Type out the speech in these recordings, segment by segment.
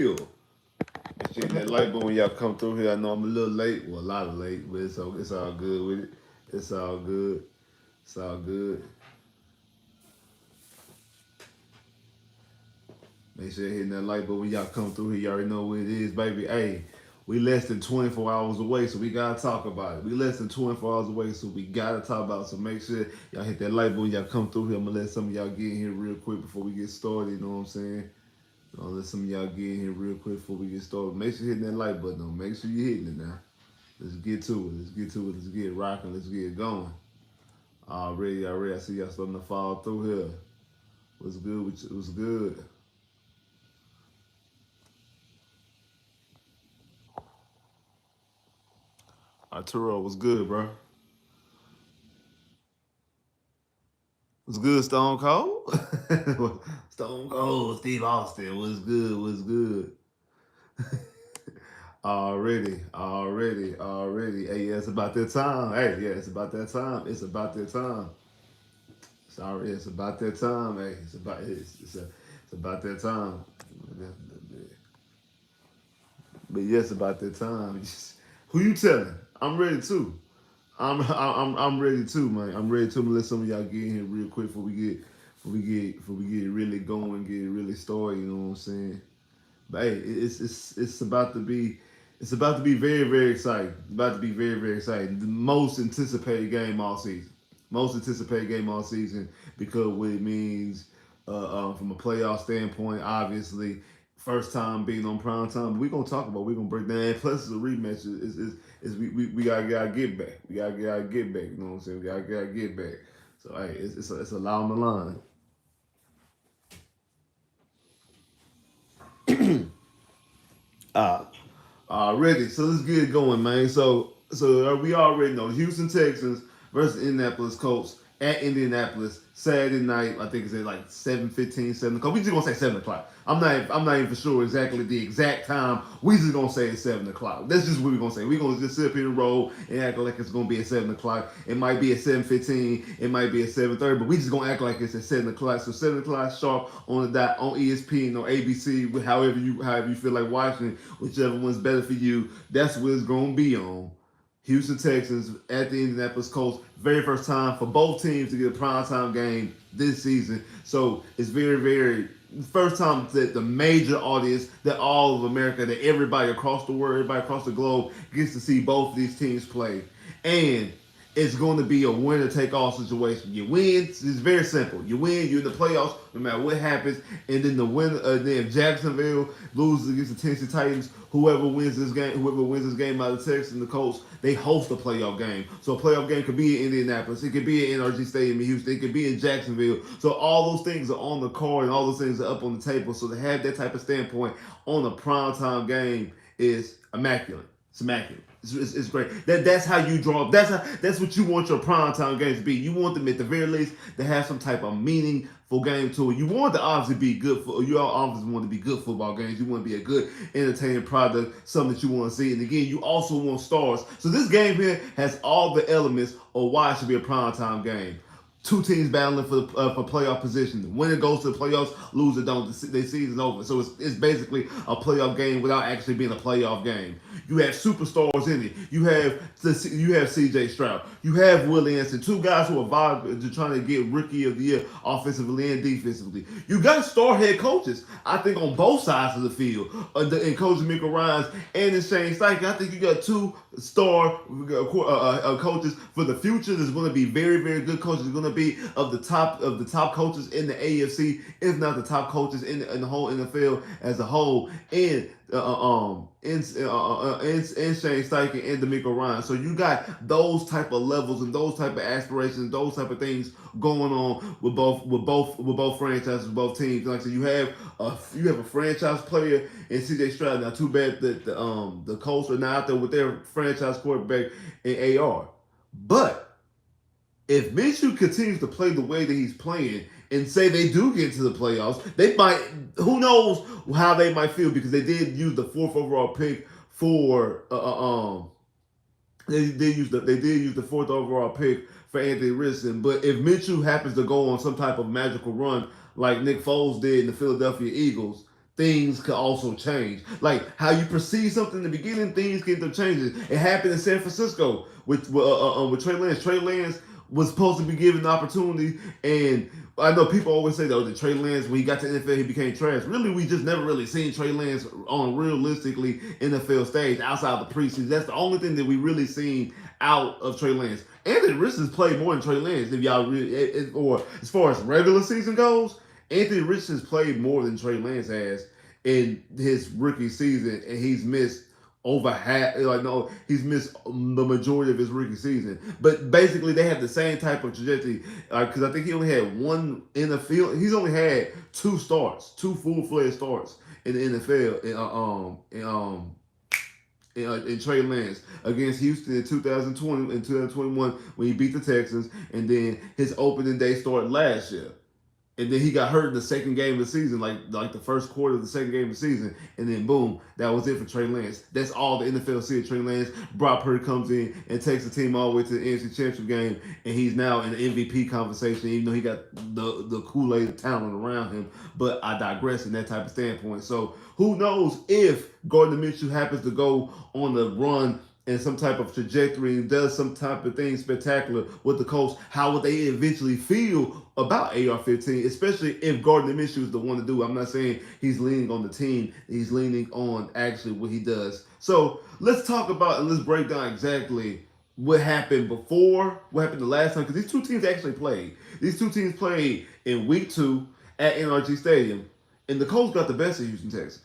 Shit, that light bulb when y'all come through here. I know I'm a little late. Well, a lot of late, but it's all good with it. It's all good. It's all good. Make sure you're hitting that light bulb when y'all come through here. You already know what it is, baby. Hey, we less than 24 hours away, so we gotta talk about it. We less than 24 hours away, so we gotta talk about it. So make sure y'all hit that light bulb when y'all come through here. I'm gonna let some of y'all get in here real quick before we get started. You know what I'm saying? I'll let some of y'all get in here real quick before we get started. Make sure you're hitting that like button though. Make sure you're hitting it now. Let's get to it. Let's get to it. Let's get it rocking. Let's get it going. Already. I see y'all starting to fall through here. What's good? What's good? Arturo, what's good, bro? What's good, Stone Cold? Stone Cold, Steve Austin. What's good? What's good? Already. Hey, yeah, it's about that time. Hey, yeah, it's about that time. It's about that time. Sorry, it's about that time. Hey, it's about that time. But yes, about that time. Who you telling? I'm ready too. I'm ready too, man. I'm ready to let some of y'all get in here real quick before we get really going, get really started. You know what I'm saying? But hey, it's about to be very very exciting. It's about to be very very exciting. The most anticipated game all season. Most anticipated game all season because what it means from a playoff standpoint, obviously. First time being on prime time, but we're gonna talk about. We're gonna break down. And plus, it's a rematch. We gotta get back. We gotta get back. You know what I'm saying? We gotta get back. So hey, it's a lot on the line. uh, Already. So let's get it going, man. So we already know Houston Texans versus Indianapolis Colts at Indianapolis Saturday night. I think it's at like 7:15, 7 o'clock. We just gonna say 7 o'clock. I'm not even for sure exactly the exact time. We just gonna say it's 7 o'clock. That's just what we're gonna say. We're gonna just sit up here and roll and act like it's gonna be at 7 o'clock. It might be at 7:15. It might be at 7:30, but we just gonna act like it's at 7 o'clock. So 7 o'clock sharp on the dot on ESPN or ABC, however you feel like watching, whichever one's better for you. That's what it's gonna be on. Houston Texans at the Indianapolis Colts. Very first time for both teams to get a primetime game this season. So it's very, very first time that the major audience, that all of America, that everybody across the world, everybody across the globe gets to see both of these teams play. And it's going to be a winner take all situation. You win, it's very simple. You win, you're in the playoffs, no matter what happens. And then the winner, then if Jacksonville loses against the Tennessee Titans, whoever wins this game out of the Texans and the Colts, they host a playoff game. So a playoff game could be in Indianapolis, it could be in NRG Stadium in Houston, it could be in Jacksonville. So all those things are on the card and all those things are up on the table. So to have that type of standpoint on a primetime game is immaculate. It's immaculate. It's great. That's how you draw. That's what you want your primetime games to be. You want them at the very least to have some type of meaningful game to it. You want to obviously be good for. You all obviously want to be good football games. You want to be a good entertaining product, something that you want to see. And again, you also want stars. So this game here has all the elements of why it should be a primetime game. Two teams battling for playoff position. The winner goes to the playoffs, loser don't. The season's over. So it's basically a playoff game without actually being a playoff game. You have superstars in it. You have C.J. Stroud. You have Willie Anderson, two guys who are trying to get Rookie of the Year offensively and defensively. You got star head coaches. I think on both sides of the field, and Coach Michael Ryans and in Shane Steichen. I think you got two star coaches for the future. There's going to be very very good coaches. There's going to be of the top coaches in the AFC, if not the top coaches in the whole NFL as a whole, and in Shane Steichen and D'Amico Ryan. So you got those type of levels and those type of aspirations, those type of things going on with both franchises, with both teams. Like I said, you have a franchise player in C.J. Stroud. Now, too bad that the Colts are not out there with their franchise quarterback in AR, but if Minshew continues to play the way that he's playing and say they do get to the playoffs, they might, who knows how they might feel, because they did use the fourth overall pick for they did use the fourth overall pick for Anthony Richardson. But if Minshew happens to go on some type of magical run like Nick Foles did in the Philadelphia Eagles, things could also change. Like how you perceive something in the beginning, things get to change. It happened in San Francisco with Trey Lance. Trey Lance was supposed to be given the opportunity, and I know people always say though that Trey Lance when he got to the NFL he became trash. Really, we just never really seen Trey Lance on realistically NFL stage outside the preseason. That's the only thing that we really seen out of Trey Lance. Anthony Richardson played more than Trey Lance. If y'all really, or as far as regular season goes, Anthony Richardson's played more than Trey Lance has in his rookie season, and he's missed over half. Like no, he's missed the majority of his rookie season. But basically, they have the same type of trajectory. Because I think he only had one in the field. He's only had two starts, two full-fledged starts in the NFL. In Trey Lance against Houston in 2020 and 2021 when he beat the Texans, and then his opening day start last year. And then he got hurt in the second game of the season, like the first quarter of the second game of the season, and then boom, that was it for Trey Lance. That's all the NFL see of Trey Lance. Brock Purdy comes in and takes the team all the way to the NFC Championship game, and he's now in the MVP conversation, even though he got the Kool-Aid talent around him. But I digress in that type of standpoint. So who knows if Gardner Minshew happens to go on the run and some type of trajectory and does some type of thing spectacular with the Colts, how would they eventually feel about AR-15, especially if Gardner Minshew is the one to do it. I'm not saying he's leaning on the team. He's leaning on actually what he does. So let's talk about and let's break down exactly what happened before, what happened the last time, because these two teams actually played. These two teams played in week 2 at NRG Stadium, and the Colts got the best of Houston, Texas.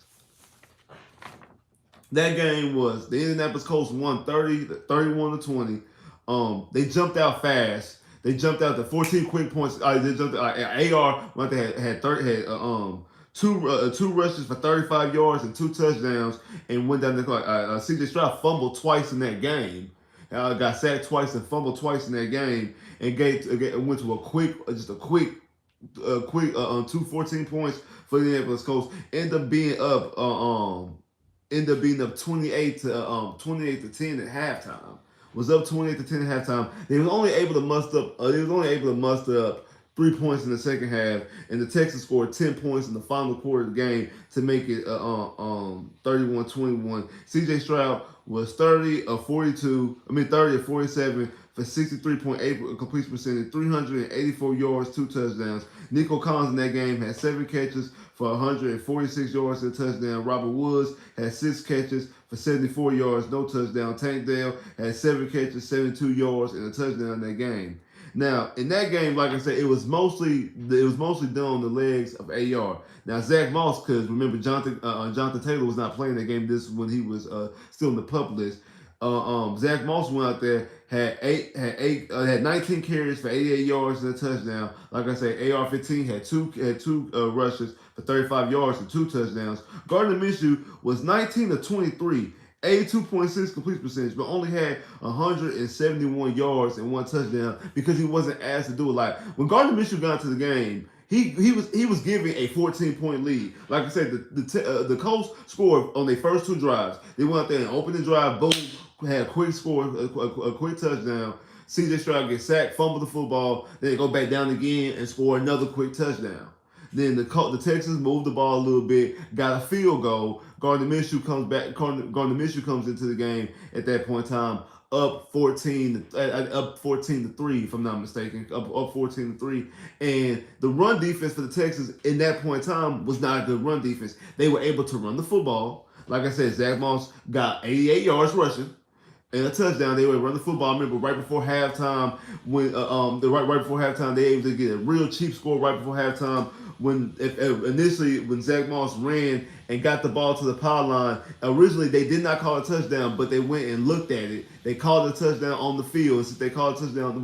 That game was the Indianapolis Colts won 31-20. They jumped out fast. They jumped out to 14 quick points. They jumped AR had two rushes for 35 yards and 2 touchdowns and went down the clock. CJ Stroud fumbled twice in that game. Got sacked twice and fumbled twice in that game, and went to a quick 14 points for the Indianapolis Colts. Ended up being up 28 to 10 at halftime. Was up 28 to 10 at halftime. They were only able to muster up 3 points in the second half, and the Texans scored 10 points in the final quarter of the game to make it 31-21. CJ Stroud was 30 of 47 for 63.8 completion percentage, 384 yards, 2 touchdowns. Nico Collins in that game had 7 catches for 146 yards and a touchdown. Robert Woods had 6 catches for 74 yards, no touchdown. Tank Dell had 7 catches, 72 yards, and a touchdown in that game. Now, in that game, like I said, it was mostly done on the legs of AR. Now, Zach Moss, because remember, Jonathan Taylor was not playing that game. This when he was still in the pup list. Zach Moss went out there, had 19 carries for 88 yards and a touchdown. Like I said, AR-15 had two rushes for 35 yards and 2 touchdowns. Gardner Minshew was 19 of 23. 82.6 complete percentage, but only had 171 yards and 1 touchdown because he wasn't asked to do it. Like when Gardner Minshew got into the game, he was giving a 14-point lead. Like I said, the Colts scored on their first 2 drives. They went out there and opened the drive, boom, had a quick score, a quick touchdown. CJ Stroud gets sacked, fumbled the football, then they go back down again and score another quick touchdown. Then the Texans moved the ball a little bit, got a field goal. Gardner Minshew comes back. Gardner Minshew comes into the game at that point in time, up 14 to 3, if I'm not mistaken, up 14 to 3. And the run defense for the Texans in that point in time was not a good run defense. They were able to run the football. Like I said, Zach Moss got 88 yards rushing and a touchdown. They would run the football. I remember right before halftime, when right before halftime, they were able to get a real cheap score right before halftime. Initially when Zach Moss ran and got the ball to the power line, originally they did not call a touchdown, but they went and looked at it. They called a touchdown on the field. And since they called a touchdown,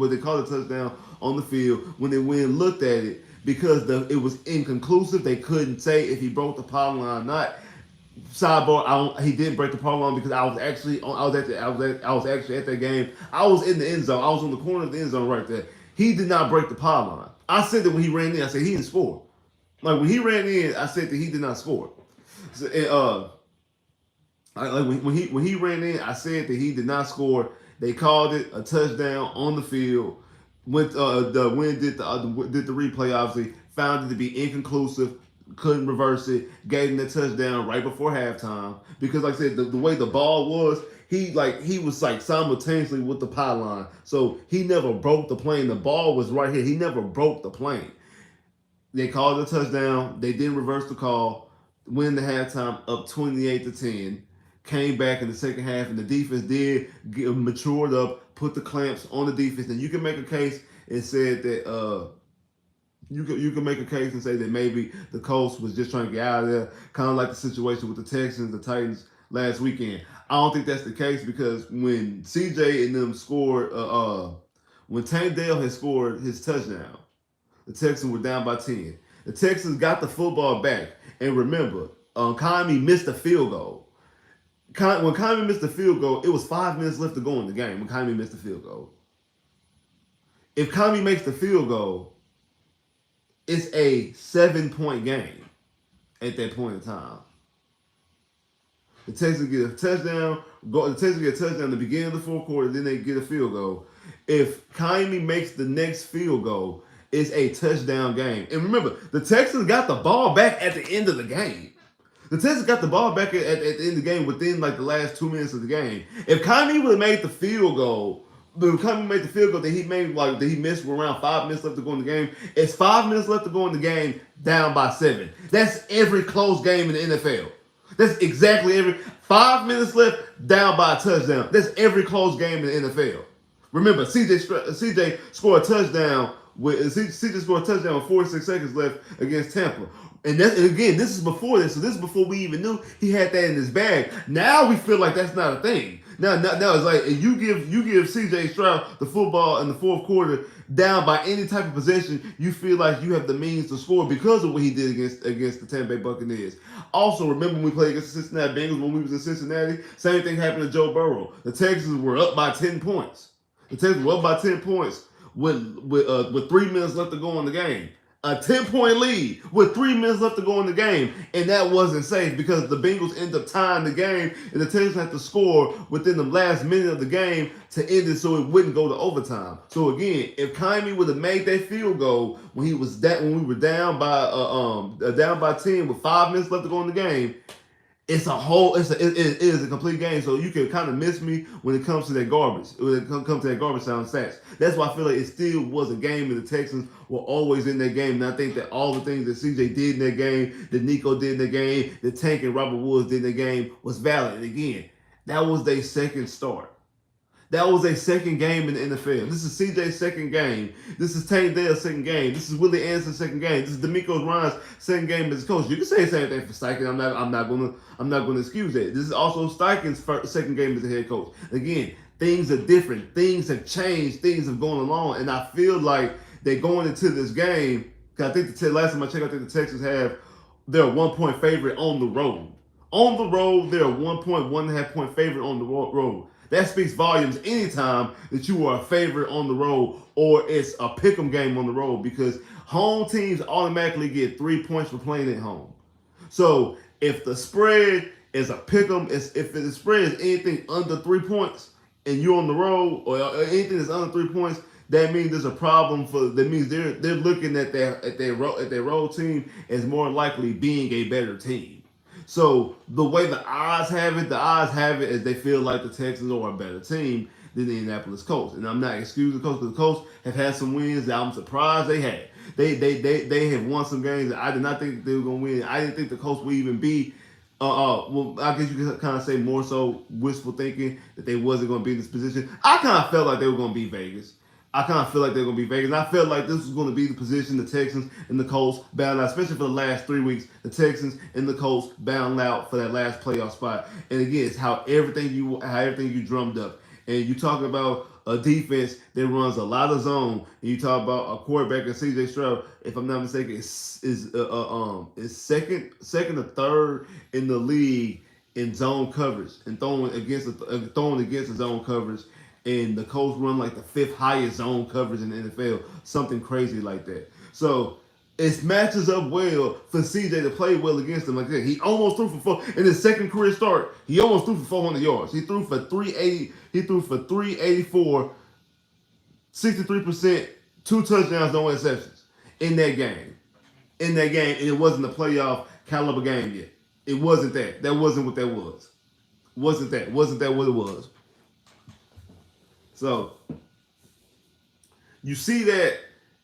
on the field, when they went and looked at it, because it was inconclusive, they couldn't say if he broke the power line or not. Sidebar: he didn't break the power line because I was actually at that game. I was in the end zone. I was on the corner of the end zone right there. He did not break the power line. I said that when he ran in, I said he didn't score. Like when he ran in, I said that he did not score. So, when he ran in, I said that he did not score. They called it a touchdown on the field. Did the replay, obviously found it to be inconclusive. couldn't reverse it, gave him the touchdown right before halftime. Because like I said, the way the ball was, he was like simultaneously with the pylon. So he never broke the plane. The ball was right here. He never broke the plane. They called a touchdown. They didn't reverse the call. Win the halftime up 28-10. Came back in the second half, and the defense matured up, put the clamps on the defense. And you can make a case and said that you can make a case and say that maybe the Colts was just trying to get out of there, kind of like the situation with the Texans, the Titans last weekend. I don't think that's the case because when CJ and them scored, when Tank Dell had scored his touchdown, the Texans were down by 10. The Texans got the football back, and remember, Kyrie missed a field goal. When Kyrie missed the field goal, it was 5 minutes left to go in the game. When Kyrie missed the field goal, if Kyrie makes the field goal, it's a 7-point game at that point in time. The Texans get a touchdown. The Texans get a touchdown at the beginning of the fourth quarter. Then they get a field goal. If Kyrie makes the next field goal, it's a touchdown game. And remember, the Texans got the ball back at the end of the game. The Texans got the ball back at the end of the game within like the last 2 minutes of the game. If Kyrie would have made the field goal, that he missed with around 5 minutes left to go in the game. It's 5 minutes left to go in the game, down by 7. That's every close game in the NFL. That's exactly every 5 minutes left, down by a touchdown. That's every close game in the NFL. Remember, CJ scored a touchdown with 46 seconds left against Tampa. And again, this is before this. So this is before we even knew he had that in his bag. Now we feel like that's not a thing. Now it's like you give CJ Stroud the football in the fourth quarter down by any type of possession, you feel like you have the means to score because of what he did against the Tampa Bay Buccaneers. Also, remember when we played against the Cincinnati Bengals when we was in Cincinnati? Same thing happened to Joe Burrow. The Texans were up by 10 points. The Texans were up by 10 points with 3 minutes left to go in the game. A 10-point lead with 3 minutes left to go in the game. And that wasn't safe because the Bengals ended up tying the game and the Texans had to score within the last minute of the game to end it so it wouldn't go to overtime. So again, if Kyrie would have made that field goal when we were down by 10 with 5 minutes left to go in the game, it is a complete game. So you can kind of miss me when it comes to that garbage. When it comes to that garbage sound stats. That's why I feel like it still was a game, and the Texans were always in that game. And I think that all the things that CJ did in that game, that Nico did in that game, that Tank and Robert Woods did in that game was valid. And again, that was their second start. That was a second game in the NFL. This is CJ's second game. This is Tank Dell's second game. This is Willie Anderson's second game. This is DeMeco Ryans' second game as a coach. You can say the same thing for Steichen. I'm not gonna excuse that. This is also Steichen's second game as a head coach. Again, things are different. Things have changed. Things have gone along, and I feel like they're going into this game. Cause I think last time I checked, I think the Texans they're a 1-point favorite on the road. On the road, they're a 1.5 point favorite on the road. That speaks volumes anytime that you are a favorite on the road or it's a pick'em game on the road because home teams automatically get 3 points for playing at home. So if the spread is a pick'em, if the spread is anything under 3 points and you're on the road or anything that's under 3 points, that means there's a problem that means they're looking at their road team as more likely being a better team. So the way the odds have it is they feel like the Texans are a better team than the Indianapolis Colts. And I'm not excusing the Colts because the Colts have had some wins that I'm surprised they had. They have won some games that I did not think they were going to win. I didn't think the Colts would even be, well, I guess you could kind of say more so wishful thinking that they wasn't going to be in this position. I kind of felt like they were going to beat Vegas. I kind of feel like they're going to be Vegas. And I felt like this was going to be the position the Texans and the Colts battled out, especially for the last 3 weeks. The Texans and the Colts battled out for that last playoff spot. And again, it's how everything you drummed up. And you talk about a defense that runs a lot of zone. And you talk about a quarterback and CJ Stroud, if I'm not mistaken, is second or third in the league in zone coverage and throwing against the zone coverage. And the Colts run like the 5th highest zone coverage in the NFL, something crazy like that. So it matches up well for CJ to play well against them like that. He almost threw for in his second career start. He almost threw for 400 yards. He threw for 380. He threw for 384, 63%, 2 touchdowns, no interceptions in that game. in that game, and it wasn't a playoff caliber game yet. It wasn't that. That wasn't what that was. Wasn't that? Wasn't that what it was? So you see that,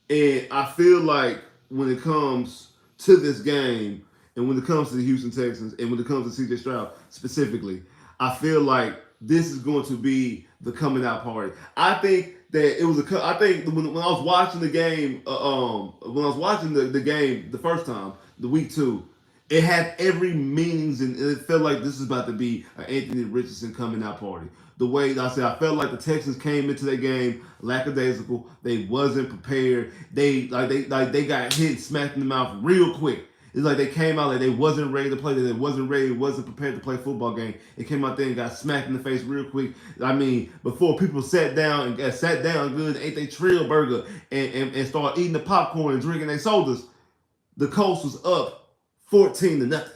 and I feel like when it comes to this game, and when it comes to the Houston Texans, and when it comes to C.J. Stroud specifically, I feel like this is going to be the coming out party. I think that it was a. I think when I was watching the game, when I was watching the game the first time, the week two, it had every meanings, and it felt like this is about to be an Anthony Richardson coming out party. The way I said, I felt like the Texans came into that game lackadaisical. They wasn't prepared. They got hit, smacked in the mouth real quick. It's like they came out like they wasn't ready to play. That they wasn't ready, wasn't prepared to play a football game. It came out there and got smacked in the face real quick. I mean, before people sat down and sat down good, ate their Trill burger and started eating the popcorn and drinking their sodas, the Colts was up 14-0.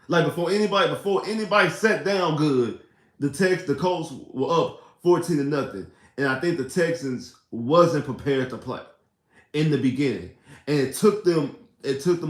Like before anybody sat down good, the Colts were up 14-0, and I think the Texans wasn't prepared to play in the beginning, and it took them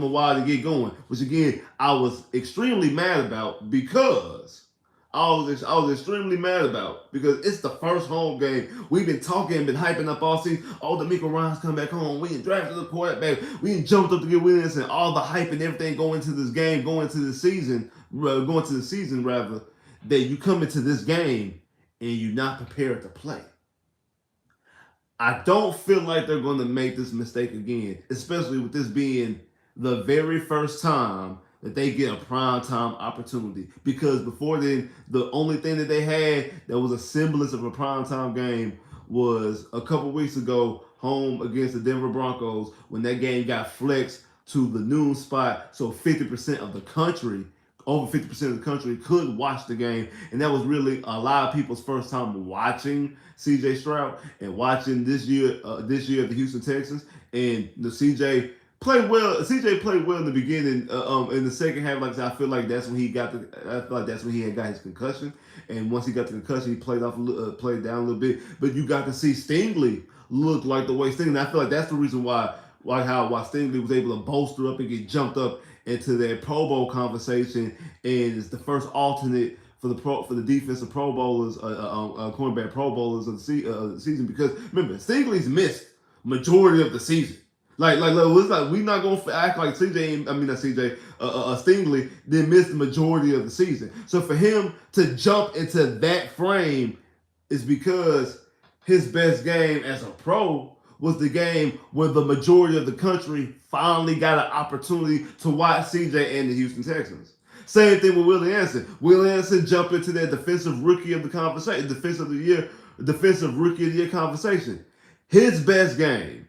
a while to get going, which again I was extremely mad about because extremely mad about because it's the first home game. We've been talking and been hyping up all season. All the Miko Ryans come back home. We drafted the quarterback. We jumped up to get Williams, and all the hype and everything going into this game, going to the season rather. That you come into this game and you're not prepared to play. I don't feel like they're going to make this mistake again, especially with this being the very first time that they get a primetime opportunity. Because before then, the only thing that they had that was a semblance of a primetime game was a couple weeks ago, home against the Denver Broncos, when that game got flexed to the noon spot, so 50% of the country, over 50% of the country could watch the game. And that was really a lot of people's first time watching C.J. Stroud and watching this year the Houston Texans. And the CJ played well. CJ played well in the beginning. In the second half, like I said, I feel like that's when he got his concussion. And once he got the concussion, he played down a little bit. But you got to see Stingley look like the way Stingley. And I feel like that's the reason why Stingley was able to bolster up and get jumped up into that Pro Bowl conversation, and is the first alternate for the defensive Pro Bowlers, cornerback Pro Bowlers of the season. Because remember, Stingley's missed majority of the season. It's like we not gonna act like Stingley didn't miss the majority of the season. So for him to jump into that frame is because his best game as a pro was the game where the majority of the country finally got an opportunity to watch CJ and the Houston Texans. Same thing with Willie Anderson. Willie Anderson jumped into that defensive rookie of the conversation, defensive rookie of the year conversation. His best game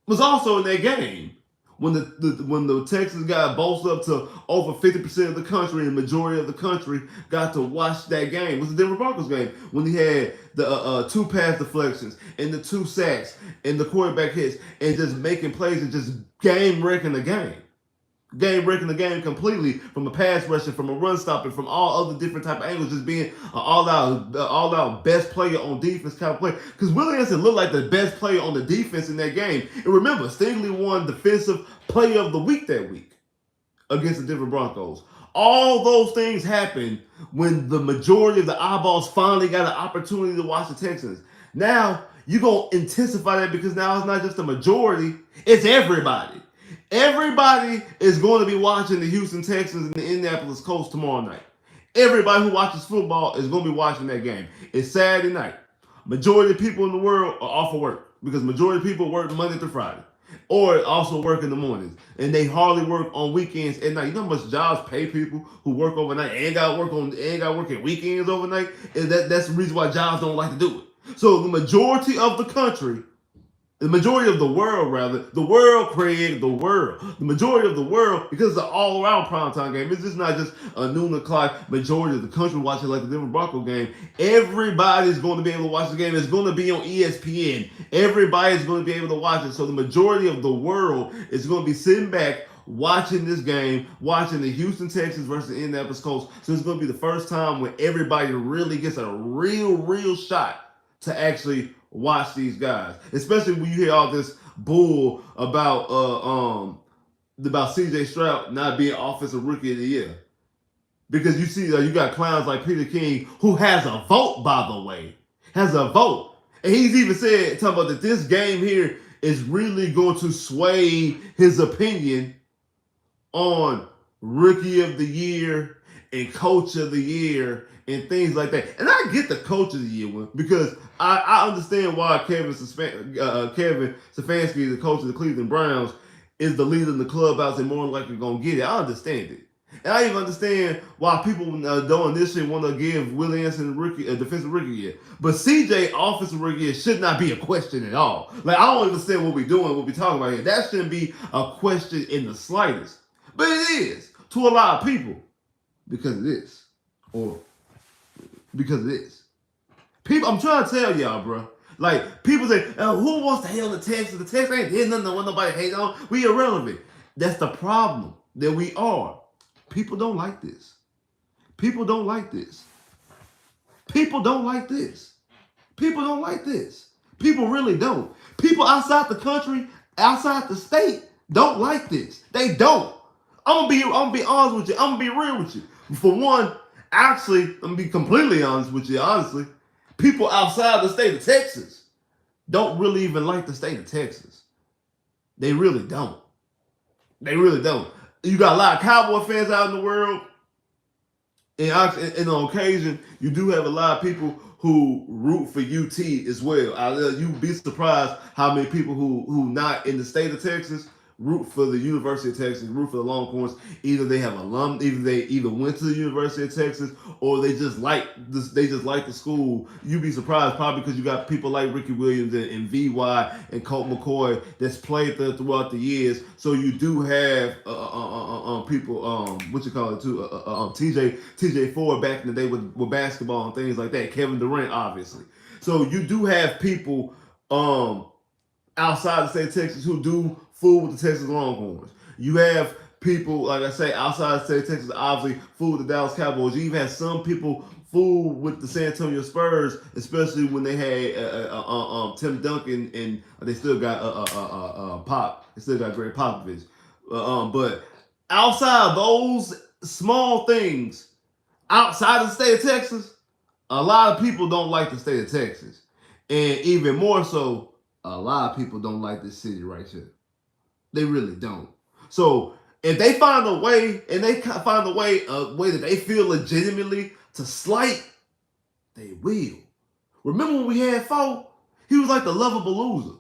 was also in that game when the Texans got bolstered up to over 50% of the country, and the majority of the country got to watch that game. It was the Denver Broncos game when he had the 2 pass deflections and the 2 sacks and the quarterback hits and just making plays and just game-wrecking the game. Game-wrecking the game completely, from a pass rushing, from a run stopping, from all other different type of angles, just being an all-out best player on defense kind of player. Because Willie Anderson looked like the best player on the defense in that game. And remember, Stingley won Defensive Player of the Week that week against the Denver Broncos. All those things happened when the majority of the eyeballs finally got an opportunity to watch the Texans. Now, you're going to intensify that because now it's not just the majority, it's everybody. Everybody is going to be watching the Houston Texans and the Indianapolis Colts tomorrow night. Everybody who watches football is going to be watching that game. It's Saturday night. Majority of people in the world are off of work because majority of people work Monday through Friday, or also work in the mornings, and they hardly work on weekends at night. You know how much jobs pay people who work overnight and got to work at weekends overnight? And that's the reason why jobs don't like to do it. So the majority of the country, the majority of the world, rather, the world created the world. The majority of the world, because it's an all-around primetime game. It's just not just a noon o'clock majority of the country watching like the Denver Broncos game. Everybody's going to be able to watch the game. It's going to be on ESPN. Everybody's going to be able to watch it. So the majority of the world is going to be sitting back watching this game, watching the Houston Texans versus the Indianapolis Colts. So it's going to be the first time when everybody really gets a real shot to actually watch these guys, especially when you hear all this bull about about C.J. Stroud not being Offensive Rookie of the Year. Because you see, you got clowns like Peter King, who has a vote, by the way, has a vote, and he's even said, talking about that this game here is really going to sway his opinion on Rookie of the Year and Coach of the Year and things like that. And I get the Coach of the Year one because I understand why Kevin Stefanski, the coach of the Cleveland Browns, is the leader in the clubhouse and more likely going to get it. I understand it. And I even understand why people don't initially want to give Willie Anderson a defensive rookie year. But CJ offensive rookie year should not be a question at all. Like, I don't understand what we're doing, what we're talking about here. That shouldn't be a question in the slightest. But it is to a lot of people because of this. Or because of this. People, I'm trying to tell y'all, bro. Like, people say, who wants to hate on the Texans? The Texans ain't did nothing to want nobody hate on. We irrelevant. That's the problem that we are. People don't like this. People don't like this. People don't like this. People don't like this. People really don't. People outside the country, outside the state, don't like this. They don't. I'm gonna be honest with you. I'm gonna be real with you. For one, actually, I'm gonna be completely honest with you. Honestly, people outside the state of Texas don't really even like the state of Texas. They really don't. They really don't. You got a lot of Cowboy fans out in the world, and on occasion, you do have a lot of people who root for UT as well. You'd be surprised how many people who not in the state of Texas root for the University of Texas, root for the Longhorns. Either they have either they went to the University of Texas, or they just like this. They just like the school. You'd be surprised probably because you got people like Ricky Williams and VY and Colt McCoy that's played there throughout the years. So you do have people what you call it too TJ Ford back in the day with basketball and things like that. Kevin Durant obviously. So you do have people outside the state of Texas who do fool with the Texas Longhorns. You have people, like I say, outside the state of Texas, obviously fool with the Dallas Cowboys. You even have some people fool with the San Antonio Spurs, especially when they had Tim Duncan and they still got Pop. They still got Greg Popovich. But outside of those small things, outside of the state of Texas, a lot of people don't like the state of Texas. And even more so, a lot of people don't like this city right here. They really don't. So if they find a way, and they find a way that they feel legitimately to slight, they will. Remember when we had Foe? He was like the lovable loser.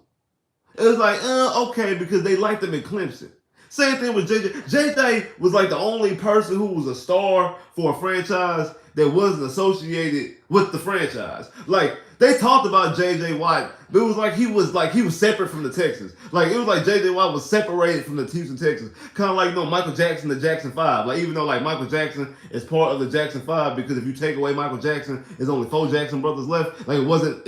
It was like, okay, because they liked him in Clemson. Same thing with JJ. JJ was like the only person who was a star for a franchise that wasn't associated with the franchise. Like, they talked about J.J. Watt, but it was like he was separate from the Texans. Like, it was like J.J. Watt was separated from the Houston Texans. Kind of like, Michael Jackson, the Jackson 5. Like, even though, like, Michael Jackson is part of the Jackson 5, because if you take away Michael Jackson, there's only 4 Jackson brothers left. Like, it wasn't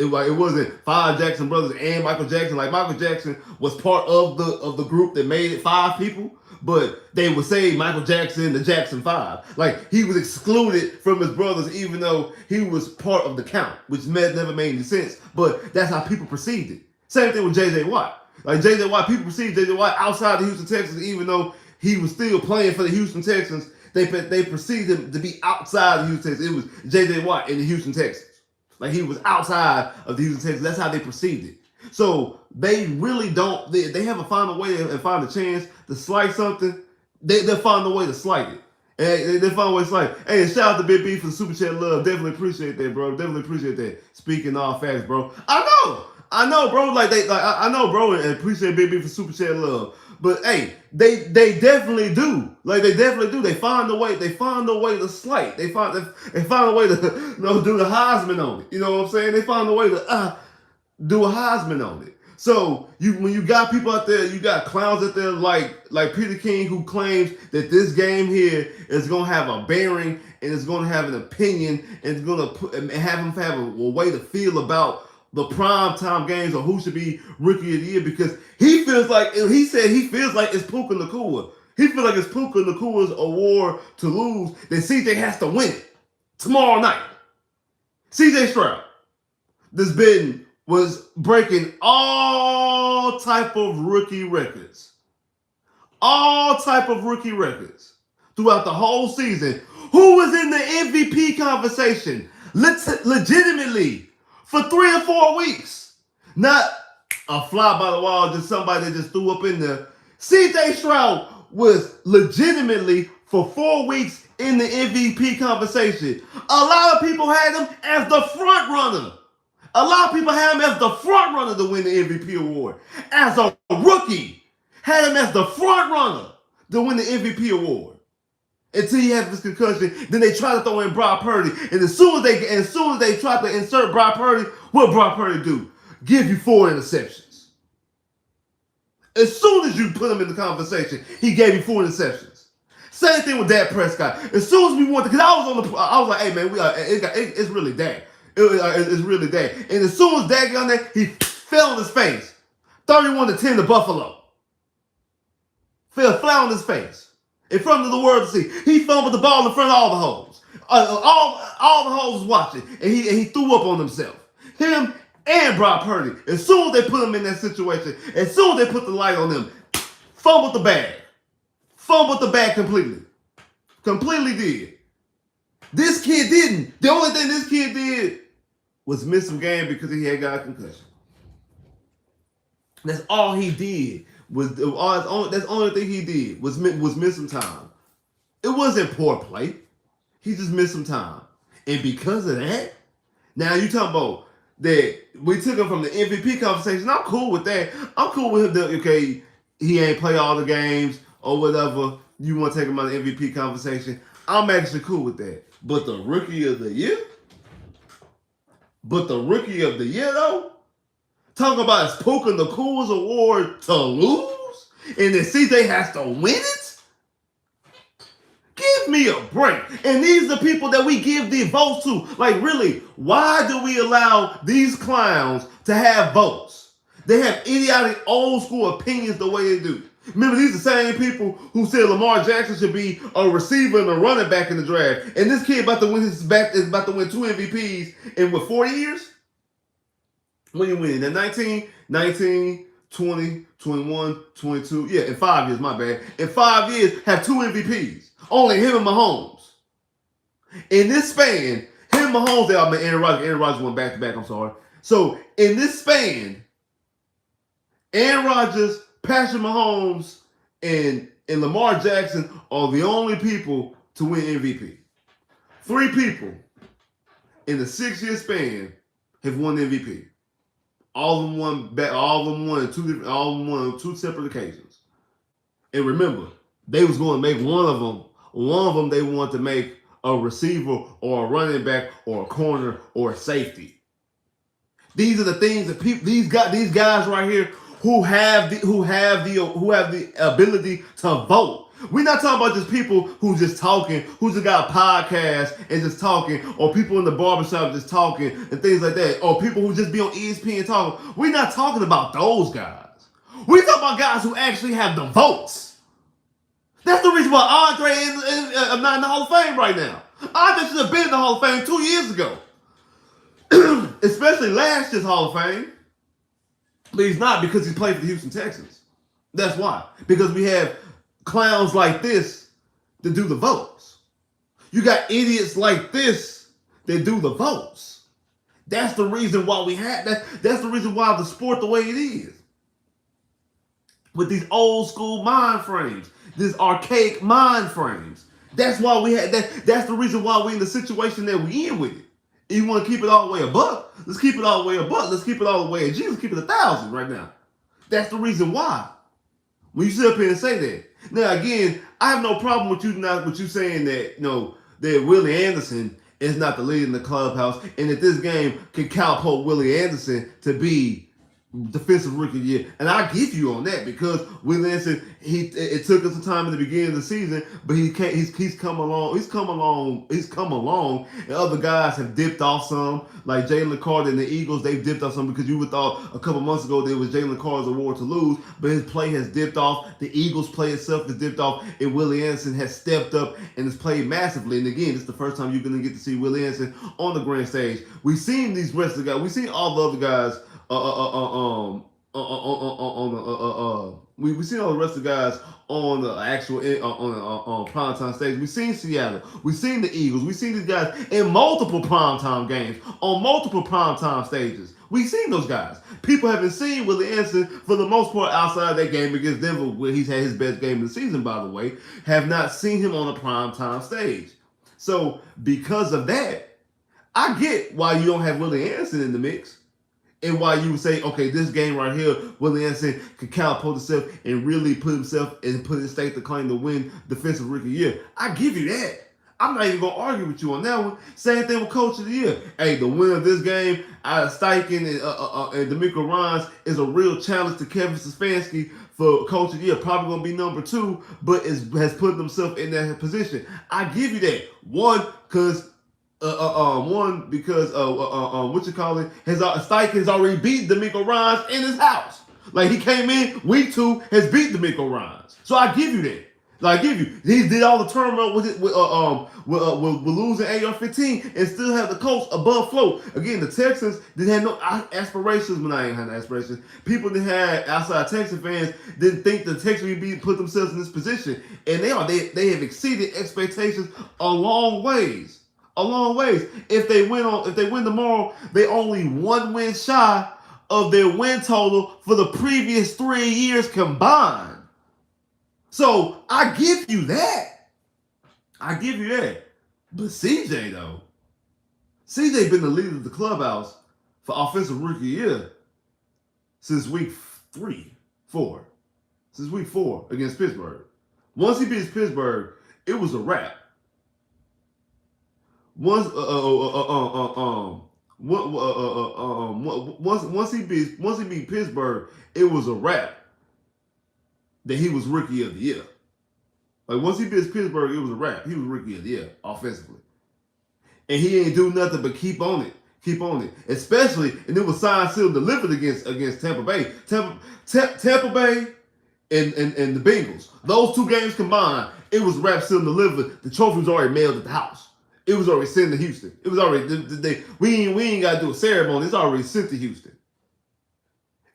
5 Jackson brothers and Michael Jackson. Like, Michael Jackson was part of the group that made it 5 people. But they would say Michael Jackson, the Jackson 5. Like, he was excluded from his brothers, even though he was part of the count, which never made any sense. But that's how people perceived it. Same thing with J.J. Watt. Like, J.J. Watt, people perceived J.J. Watt outside the Houston Texans, even though he was still playing for the Houston Texans. They perceived him to be outside the Houston Texans. It was J.J. Watt in the Houston Texans. Like, he was outside of the Houston Texans. That's how they perceived it. So they really don't. They haven't found a way and find a chance to slight something. They'll find a way to slight it. And they find a way to slight it. Hey, shout out to Big B for the super chat love. Definitely appreciate that, bro. Definitely appreciate that. Speaking all facts, bro. I know, bro. I know, bro, and appreciate Big B for super chat love. But hey, they definitely do. Like, they definitely do. They find a way. They find a way to slight. They find a way to do the Heisman on it. You know what I'm saying? They find a way to do a Heisman on it. So when you got people out there, you got clowns out there like Peter King, who claims that this game here is gonna have a bearing and it's gonna have an opinion and it's gonna have him have a way to feel about the prime time games or who should be Rookie of the Year, because he feels like it's Puka Nacua. He feels like it's Puka Nacua's award to lose, that CJ has to win it tomorrow night. CJ Stroud, was breaking all type of rookie records. all type of rookie records throughout the whole season. Who was in the MVP conversation legitimately for 3 or 4 weeks? Not a fly by the wall, just somebody that just threw up in there. CJ Stroud was legitimately for 4 weeks in the MVP conversation. A lot of people had him as the front runner. A lot of people had him as the front runner to win the MVP award. As a rookie, had him as the front runner to win the MVP award. Until he had this concussion, then they try to throw in Brock Purdy, and as soon as they try to insert Brock Purdy, what Brock Purdy do? Give you 4 interceptions. As soon as you put him in the conversation, he gave you 4 interceptions. Same thing with Dak Prescott. As soon as we wanted, because I was like, hey man, it's really Dak. It's really Dak. And as soon as Dak got on there, he fell on his face. 31-10 to Buffalo. Fell flat on his face. In front of the world to see. He fumbled the ball in front of all the hoes. All the hoes was watching. And he threw up on himself. Him and Brock Purdy. As soon as they put him in that situation, as soon as they put the light on him, fumbled the bag. Fumbled the bag completely. Completely did. This kid didn't. The only thing this kid did was miss some game because he had got a concussion. That's all he did. That's the only thing he did was miss some time. It wasn't poor play. He just missed some time. And because of that, now you talking about that we took him from the MVP conversation. I'm cool with that. I'm cool with him. Okay, he ain't play all the games or whatever. You want to take him out of the MVP conversation. I'm actually cool with that. But the rookie of the year? Though? Talking about his Puka Nakua's award to lose? And then CJ has to win it? Give me a break. And these are the people that we give the votes to. Like, really, why do we allow these clowns to have votes? They have idiotic old school opinions the way they do. Remember, these are the same people who said Lamar Jackson should be a receiver and a running back in the draft. And this kid is about to win 2 MVPs in what, 4 years? When you win, in 19, 20, 21, 22. Yeah, in 5 years, my bad. In 5 years, have 2 MVPs. Only him and Mahomes. In this span, him and Mahomes, Aaron Rodgers went back-to-back, I'm sorry. So, in this span, Aaron Rodgers, Patrick Mahomes, and Lamar Jackson are the only people to win MVP. 3 people in the 6-year span have won MVP. All of them won on 2 separate occasions. And remember, they was going to make one of them they wanted to make a receiver or a running back or a corner or a safety. These are the things that these guys right here who have the ability to vote. We're not talking about just people who just talking, who just got a podcast and just talking, or people in the barbershop just talking and things like that, or people who just be on ESPN talking. We're not talking about those guys. We're talking about guys who actually have the votes. That's the reason why Andre is not in the Hall of Fame right now. Andre should have been in the Hall of Fame 2 years ago. Especially last year's Hall of Fame. But he's not because he played for the Houston Texans. That's why. Because we have clowns like this that do the votes. You got idiots like this that do the votes. That's the reason why we have that. That's the reason why the sport the way it is. With these old school mind frames, these archaic mind frames. That's why we had that. That's the reason why we're in the situation that we in with it. You want to keep it all the way above? Let's keep it all the way above. Let's keep it all the way at G. Let's keep it 1,000 right now. That's the reason why. When you sit up here and say that. Now again, I have no problem with you saying that that Willie Anderson is not the leader in the clubhouse, and that this game can catapult Willie Anderson to be defensive rookie of the year. And I give you on that because Willie Anderson, it took us some time in the beginning of the season, but he's come along, and other guys have dipped off some, like Jalen Carter and the Eagles, they've dipped off some because you would thought a couple months ago there was Jalen Carter's award to lose, but his play has dipped off, the Eagles play itself has dipped off, and Willie Anderson has stepped up and has played massively. And again, it's the first time you're going to get to see Willie Anderson on the grand stage. We've seen these rest of the guys, we've seen all the other guys We seen all the rest of the guys on the actual on primetime stage. We seen Seattle. We seen the Eagles. We seen these guys in multiple primetime games on multiple primetime stages. We seen those guys. People haven't seen Willie Anderson for the most part outside that game against Denver, where he's had his best game of the season, by the way. Have not seen him on a primetime stage. So because of that, I get why you don't have Willie Anderson in the mix. And why you would say, okay, this game right here, Willie Anderson could catapult himself and really put himself and put his stake to claim to win Defensive Rookie of the Year. I give you that. I'm not even going to argue with you on that one. Same thing with Coach of the Year. Hey, the winner of this game out of Steichen and D'Amico Ryans is a real challenge to Kevin Stefanski for Coach of the Year. Probably going to be number 2, but has put himself in that position. I give you that. One, because what you call it? Steichen has already beat D'Amico Ryans in his house. Like he came in week 2, has beat D'Amico Ryans. So I give you that. Like I give you, he did all the turmoil with losing AR-15 and still have the Colts above float. Again, the Texans didn't have no aspirations when I ain't had no aspirations. People that had outside Texas fans didn't think the Texans would put themselves in this position, and they have exceeded expectations a long ways. A long ways. If they win tomorrow, they only 1 win shy of their win total for the previous 3 years combined. So I give you that. I give you that. But CJ though, CJ been the leader of the clubhouse for Offensive Rookie of the Year since week 4. Since week 4 against Pittsburgh. Once he beats Pittsburgh, it was a wrap. Once he beat Pittsburgh, it was a wrap that he was Rookie of the Year. Like once he beat Pittsburgh, it was a wrap. He was Rookie of the Year offensively, and he ain't do nothing but keep on it. Especially, and it was signed, sealed, delivered against Tampa Bay. Tampa Bay and the Bengals. Those 2 games combined, it was wrapped, sealed, delivered. The trophy was already mailed at the house. It was already sent to Houston. It was already we ain't got to do a ceremony. It's already sent to Houston.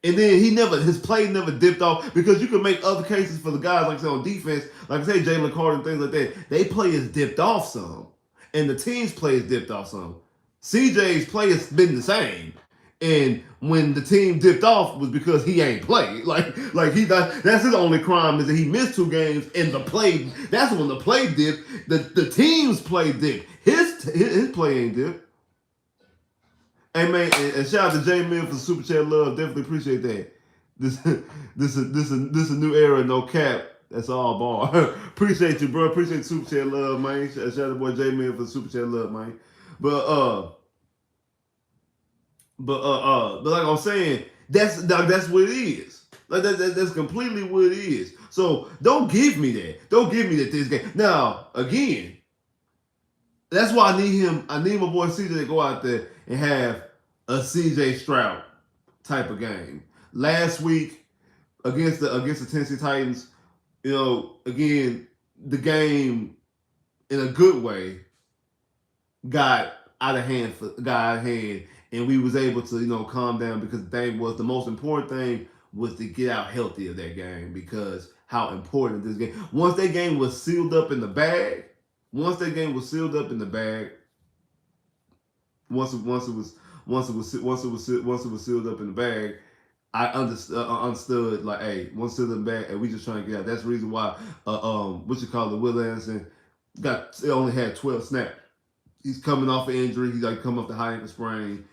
And then his play never dipped off, because you can make other cases for the guys like I say on defense, like I say Jalen Carter and things like that. They play has dipped off some, and the team's play has dipped off some. CJ's play has been the same, and when the team dipped off was because he ain't played. That's his only crime, is that he missed 2 games and the play. That's when the play dipped. The team's play dipped. His play ain't dipped. Hey man, and shout out to J Mill for the super chat love. Definitely appreciate that. This a new era, no cap. That's all bar. Appreciate you, bro. Appreciate the super chat love, man. Shout out to boy J Mill for the super chat love, man. But like I'm saying, that's what it is. Like that's completely what it is. So don't give me that. Don't give me that this game. Now again, that's why I need him. I need my boy CJ to go out there and have a CJ Stroud type of game. Last week against the Tennessee Titans, again, the game in a good way got out of hand, and we was able to, calm down, because the most important thing was to get out healthy of that game, because how important this game. Once that game was sealed up in the bag, once it was sealed up in the bag, I understood like, hey, once sealed in the bag, and we just trying to get out. That's the reason why Will Anderson only had 12 snaps. He's coming off an injury. He's coming off the high ankle sprain.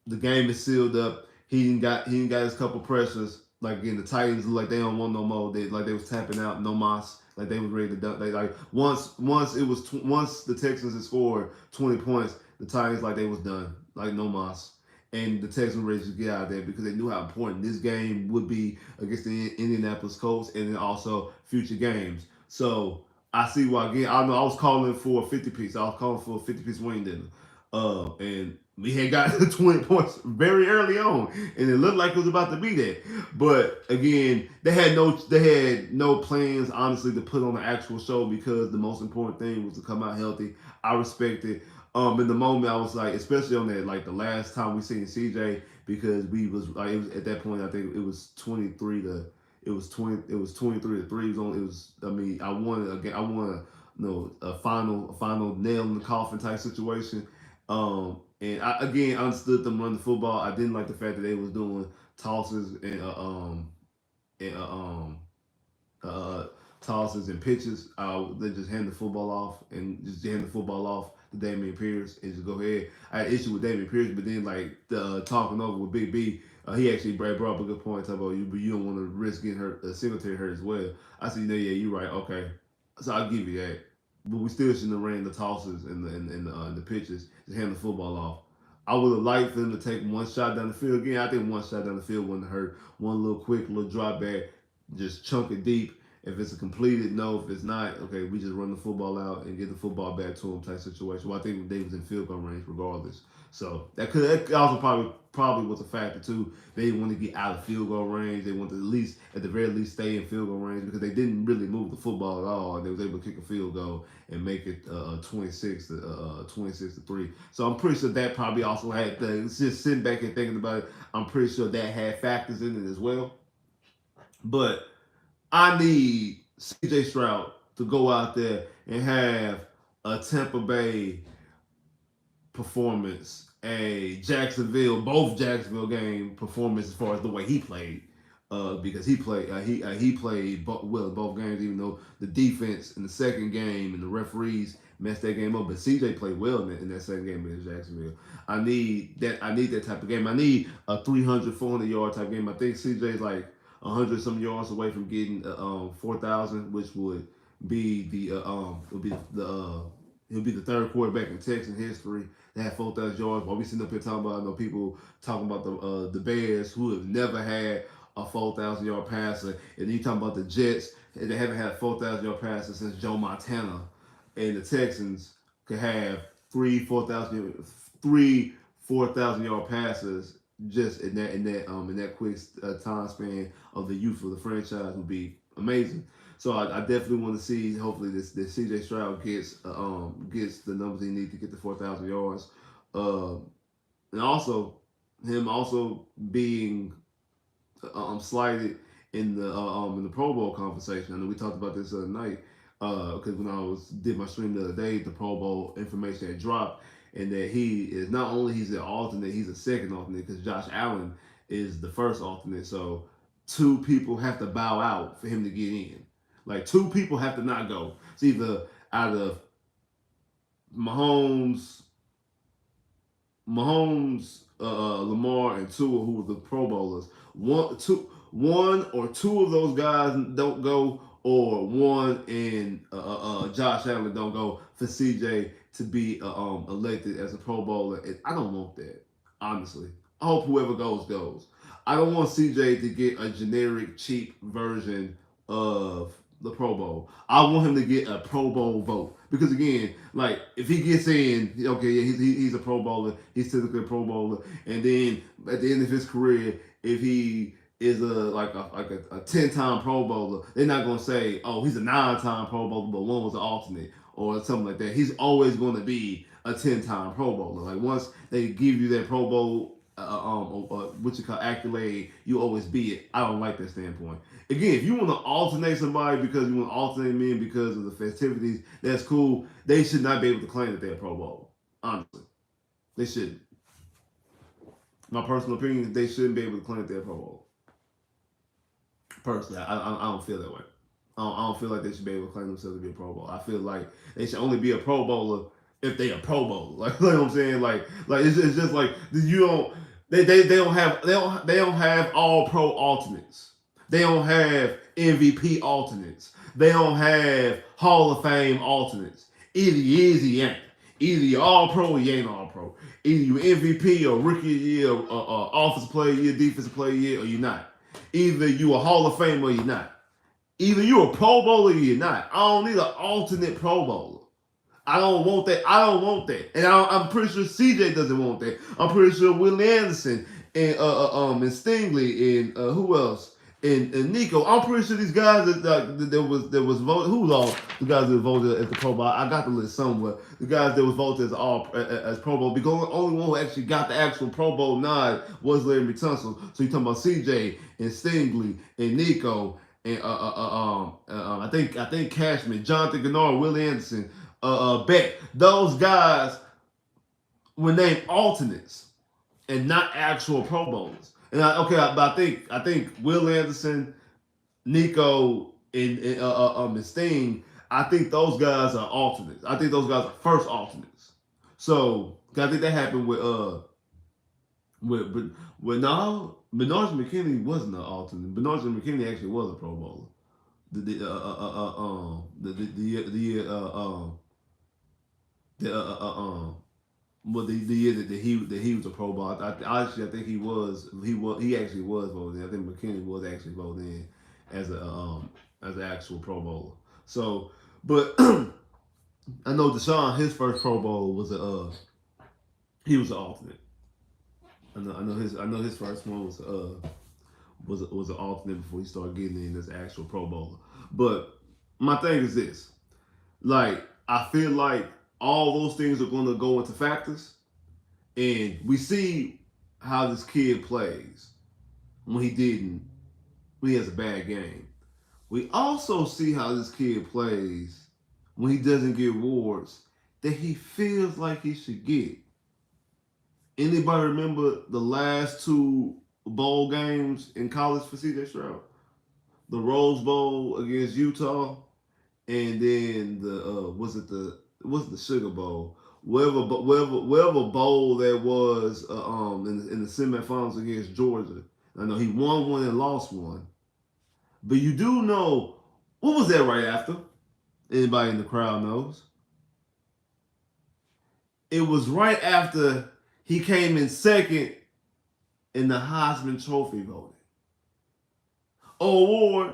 The game is sealed up. He ain't got his couple pressures. Like again, the Titans look like they don't want no more. They was tapping out, no mas. Like they was ready to dunk. Once the Texans had scored 20 points, the Titans they was done. Like no mas. And the Texans were ready to get out of there, because they knew how important this game would be against the Indianapolis Colts, and then also future games. So I see why. Again, I know I was calling for a 50-piece. I was calling for a 50-piece wing dinner. And we had got 20 points very early on, and it looked like it was about to be that. But again, they had no plans, honestly, to put on an actual show, because the most important thing was to come out healthy. I respect it. In the moment, I was like, especially on that, the last time we seen CJ, because we was it was at that point, I think it was 23 to It was 20. It was 23-3. It was on. It was. I mean, I wanted again. I wanted a final nail in the coffin type situation. And I again understood them running the football. I didn't like the fact that they was doing tosses and uh, tosses and pitches. They just hand the football off and just hand the football off to Damian Pierce and just go ahead. I had an issue with Damian Pierce, but then like talking over with Big B, he actually brought up a good point about you, but you don't want to risk getting hurt, Singletary hurt as well. I said, yeah, you're right. Okay, so I'll give you that. But we still shouldn't have ran the tosses and the pitches to hand the football off. I would have liked for them to take one shot down the field. Again, I think one shot down the field wouldn't hurt. One little quick little drop back, just chunk it deep. If it's a completed, no. If it's not, okay, we just run the football out and get the football back to them type situation. Well, I think they was in field goal range regardless. So that also probably was a factor too. They want to get out of field goal range. They want to at the very least stay in field goal range because they didn't really move the football at all. And they was able to kick a field goal and make it 26-3. So I'm pretty sure that probably also had just sitting back and thinking about it. I'm pretty sure that had factors in it as well. But I need CJ Stroud to go out there and have a Tampa Bay performance, both Jacksonville game performance as far as the way he played, because he played well both games, even though the defense in the second game and the referees messed that game up. But CJ played well in that second game against Jacksonville. I need that type of game. I need a 300, 400 yard type game. I think CJ's like 100 some yards away from getting 4,000, which would be he'll be the third quarterback in Texan history that had 4,000 yards. While we sitting up here talking about, I know people talking about the Bears who have never had a 4,000 yard passer, and then you talking about the Jets, they haven't had a 4,000 yard passer since Joe Montana, and the Texans could have three 4,000 yard passes just in that quick time span of the youth of the franchise would be amazing. So I definitely want to see. Hopefully, this CJ Stroud gets the numbers he needs to get the 4,000 yards, and also him also being slighted in the Pro Bowl conversation. I know we talked about this the other night because when I did my stream the other day, the Pro Bowl information had dropped, and that he is not only he's an alternate, he's a second alternate because Josh Allen is the first alternate. So two people have to bow out for him to get in. Like two people have to not go. It's either out of Mahomes, Lamar, and Tua, who were the Pro Bowlers. One or two of those guys don't go, or one and Josh Allen don't go for CJ to be elected as a Pro Bowler. And I don't want that, honestly. I hope whoever goes. I don't want CJ to get a generic, cheap version of the Pro Bowl. I want him to get a Pro Bowl vote because again, like if he gets in, okay, yeah, he's a Pro Bowler. He's typically a Pro Bowler, and then at the end of his career, if he is a 10-time Pro Bowler, they're not gonna say, oh, he's a 9-time Pro Bowler, but one was an alternate or something like that. He's always going to be a 10-time Pro Bowler. Like once they give you that Pro Bowl what you call accolade, you always be it. I don't like that standpoint. Again, if you want to alternate somebody because you want to alternate men because of the festivities, that's cool. They should not be able to claim that they're a Pro Bowl. Honestly, they shouldn't. My personal opinion, they shouldn't be able to claim that they're a Pro Bowl. Personally, I don't feel that way. I don't feel like they should be able to claim themselves to be a Pro Bowl. I feel like they should only be a Pro Bowler if they a Pro Bowler. Like you know what I'm saying? Like it's just like you don't. They don't have all pro alternates. They don't have MVP alternates. They don't have Hall of Fame alternates. Either you is or you ain't. Either you're all pro or you ain't all pro. Either you MVP or rookie of the year, or offensive player of the year, defensive player of the year, or you're not. Either you a Hall of Fame or you're not. Either you a Pro Bowler or you're not. I don't need an alternate Pro Bowler. I don't want that. And I'm pretty sure CJ doesn't want that. I'm pretty sure Willie Anderson and Stingley and who else? and Nico. I'm pretty sure these guys that was voted. Who was all the guys that voted as the Pro Bowl? I got the list somewhere. The guys that was voted as Pro Bowl, because the only one who actually got the actual Pro Bowl nod was Larry Tunsil. So you talking about CJ and Stingley and Nico and I think Cashman, Jonathan Gennard, Willie Anderson, Beck. Those guys were named alternates and not actual Pro Bowlers. And but I think Will Anderson, Nico, and Sting, I think those guys are alternates. I think those guys are first alternates. So I think that happened with no, Bernard McKinney wasn't an alternate. Bernard McKinney actually was a Pro Bowler. The well, the year that he was a Pro Bowl, I think he actually was voted in. I think McKinney was actually voted in as as an actual Pro Bowler. So, but I know Deshaun, his first Pro Bowl was he was an alternate. I know his first one was an alternate before he started getting in as an actual Pro Bowler. But my thing is this: like, I feel like all those things are going to go into factors, and we see how this kid plays when when he has a bad game. We also see how this kid plays when he doesn't get awards that he feels like he should get. Anybody remember the last two bowl games in college for CJ Stroud? The Rose Bowl against Utah, and then the Sugar Bowl, whatever bowl that was in the semifinals against Georgia. I know he won one and lost one, but you do know what was that right after? Anybody in the crowd knows. It was right after he came in second in the Heisman Trophy voting. Award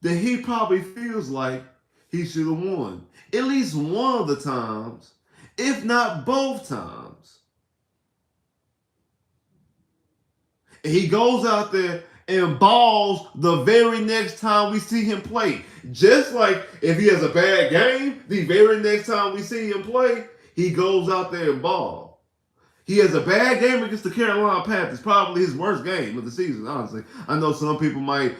that he probably feels like he should have won at least one of the times, if not both times. And he goes out there and balls the very next time we see him play. Just like if he has a bad game, the very next time we see him play, he goes out there and balls. He has a bad game against the Carolina Panthers, probably his worst game of the season. Honestly, I know people might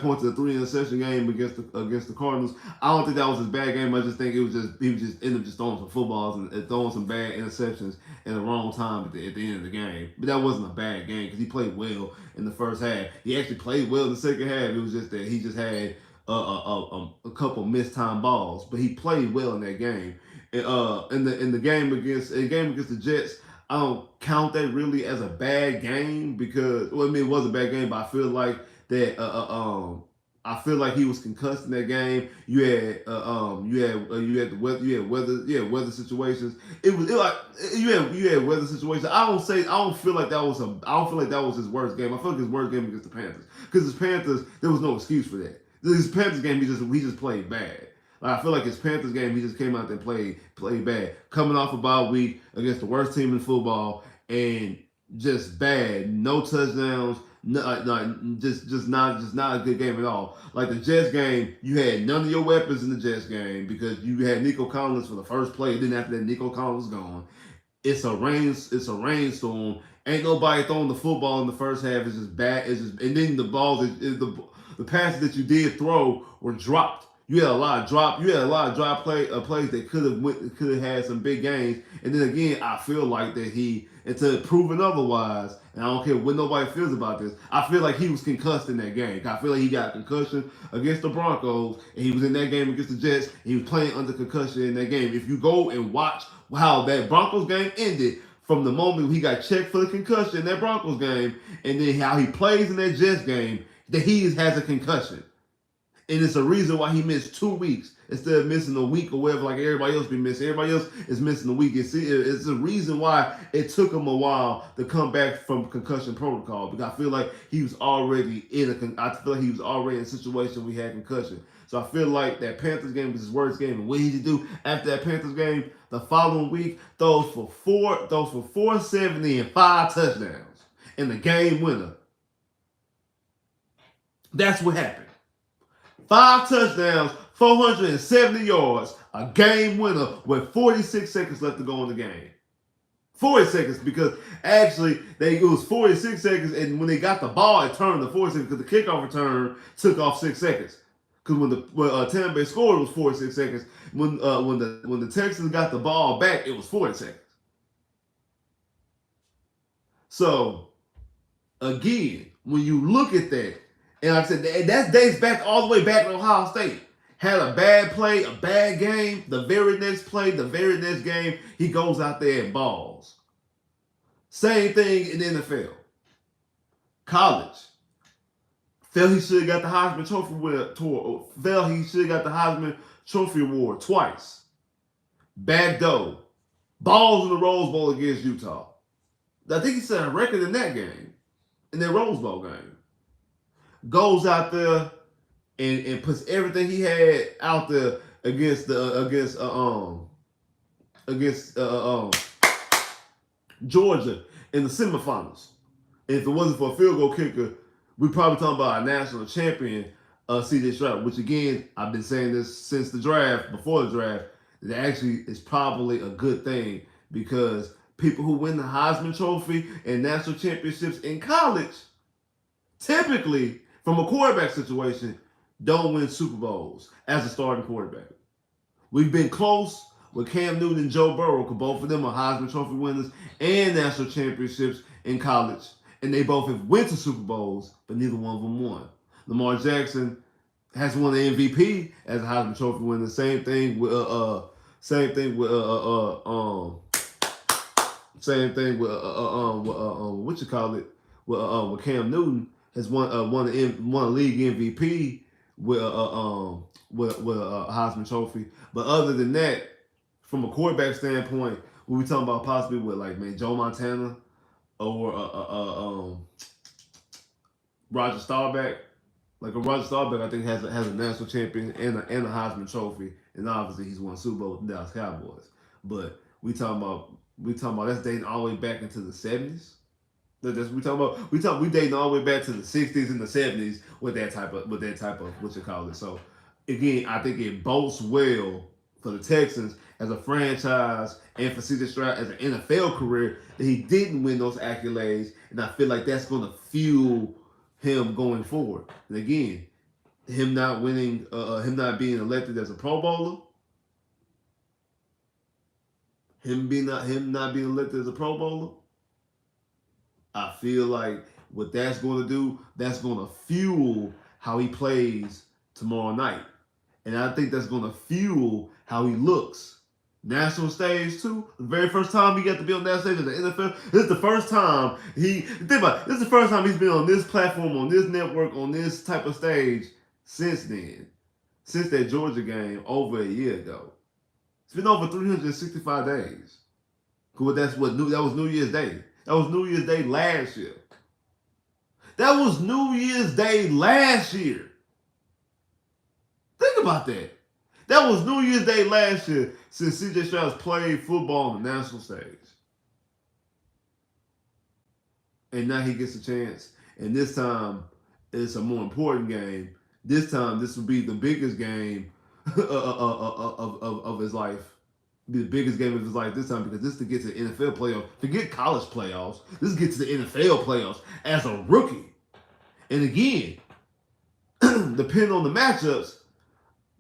point to the 3 interception game against the Cardinals. I don't think that was his bad game. I just think he was just ended up just throwing some footballs and throwing some bad interceptions in the wrong time at the end of the game. But that wasn't a bad game because he played well in the first half. He actually played well in the second half. It was just that he just had a couple missed time balls, but he played well in that game. In the game against the Jets, I don't count that really as a bad game because, well, I mean, it was a bad game, but I feel like that I feel like he was concussed in that game. You had the weather situations. You had weather situations. I don't feel like that was his worst game. I feel like his worst game against the Panthers, because his Panthers, there was no excuse for that. His Panthers game, he just played bad. Like, I feel like his Panthers game, he just came out there and played bad. Coming off a bye week against the worst team in football, and just bad. No touchdowns. Just not a good game at all. Like the Jets game, you had none of your weapons in the Jets game because you had Nico Collins for the first play. Then after that, Nico Collins gone. It's a rainstorm. Ain't nobody throwing the football in the first half. It's just bad. And then the balls, the passes that you did throw were dropped. You had a lot of drop plays that could have had some big gains. And then again, I feel like that until proven otherwise, and I don't care what nobody feels about this, I feel like he was concussed in that game. I feel like he got a concussion against the Broncos, and he was in that game against the Jets. He was playing under concussion in that game. If you go and watch how that Broncos game ended, from the moment he got checked for the concussion in that Broncos game, and then how he plays in that Jets game, that he has a concussion. And it's a reason why he missed 2 weeks instead of missing a week or whatever, like everybody else be missing. Everybody else is missing a week. It's a reason why it took him a while to come back from concussion protocol, because I feel like he was already in a situation where he had concussion. So I feel like that Panthers game was his worst game. And what did he do after that Panthers game? The following week, throws for 470 and 5 touchdowns, and the game winner. That's what happened. 5 touchdowns, 470 yards, a game winner with 46 seconds left to go in the game. 40 seconds because actually it was 46 seconds, and when they got the ball, it turned to 40 seconds because the kickoff return took off 6 seconds. Because when Tampa Bay scored, it was 46 seconds. When the Texans got the ball back, it was 40 seconds. So again, when you look at that, and like I said, that dates back all the way back to Ohio State. Had a bad play, a bad game. The very next play, the very next game, he goes out there and balls. Same thing in the NFL. College. Felt he should have got the Heisman Trophy award twice. Backdoor. Balls in the Rose Bowl against Utah. I think he set a record in that game, in that Rose Bowl game. Goes out there and puts everything he had out there against Georgia in the semifinals. And if it wasn't for a field goal kicker, we'd probably talking about a national champion, C.J. Stroud, which again, I've been saying this since the draft, before the draft, that actually is probably a good thing because people who win the Heisman Trophy and national championships in college, typically, from a quarterback situation, don't win Super Bowls as a starting quarterback. We've been close with Cam Newton and Joe Burrow, because both of them are Heisman Trophy winners and national championships in college. And they both have went to Super Bowls, but neither one of them won. Lamar Jackson has won the MVP as a Heisman Trophy winner. Same thing with with Cam Newton has won a league MVP with a Heisman Trophy. But other than that, from a quarterback standpoint, when we talking about possibly with Joe Montana or Roger Staubach, like a Roger Staubach, I think has a national champion and a Heisman Trophy, and obviously he's won Super Bowl with the Dallas Cowboys. But we talking about that's dating all the way back into the 70s. We dating all the way back to the 60s and the 70s with that type of what you call it. So again, I think it bodes well for the Texans as a franchise and for C.J. Stroud as an NFL career that he didn't win those accolades, and I feel like that's going to fuel him going forward. And again, him not being elected as a Pro Bowler, him not being elected as a Pro Bowler, I feel like what that's going to do, that's going to fuel how he plays tomorrow night. And I think that's going to fuel how he looks. National stage too. The very first time he got to be on that stage in the NFL. This is the first time this is the first time he's been on this platform, on this network, on this type of stage since then. Since that Georgia game over a year ago. It's been over 365 days. That was New Year's Day. That was New Year's Day last year. That was New Year's Day last year. Think about that. That was New Year's Day last year since C.J. Stroud played football on the national stage. And now he gets a chance. And this time, it's a more important game. This time, this will be the biggest game of his life. The biggest game of his life this time, because this is to get to the NFL playoffs. Forget college playoffs. This gets to the NFL playoffs as a rookie. And again, depending on the matchups,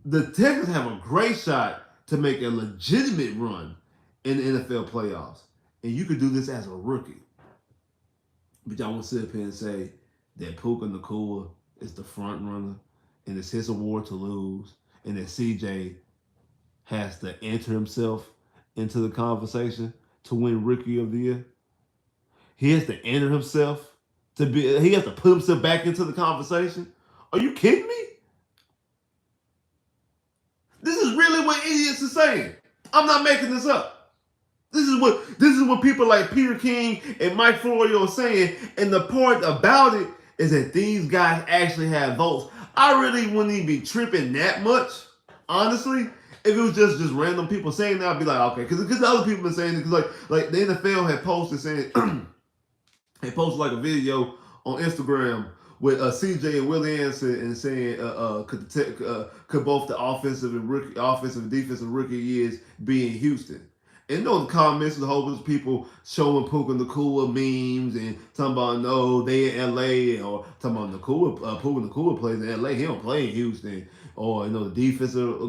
the Texans have a great shot to make a legitimate run in the NFL playoffs. And you could do this as a rookie. But y'all want to sit up here and say that Puka Nacua is the front runner and it's his award to lose, and that CJ has to enter himself into the conversation to win Rookie of the Year. He has to enter himself he has to put himself back into the conversation. Are you kidding me? This is really what idiots are saying. I'm not making this up. This is what people like Peter King and Mike Florio are saying. And the part about it is that these guys actually have votes. I really wouldn't even be tripping that much, honestly. If it was just random people saying that, I'd be like, okay, because other people have been saying it. Because like the NFL had posted saying, they posted like a video on Instagram with CJ and Willie Anderson and saying could both the offensive and defensive rookie years be in Houston. And you know the comments was a whole bunch of people showing Puka Nakua memes and talking about no they in LA or talking about Puka Nakua plays in LA, he don't play in Houston, or you know the defensive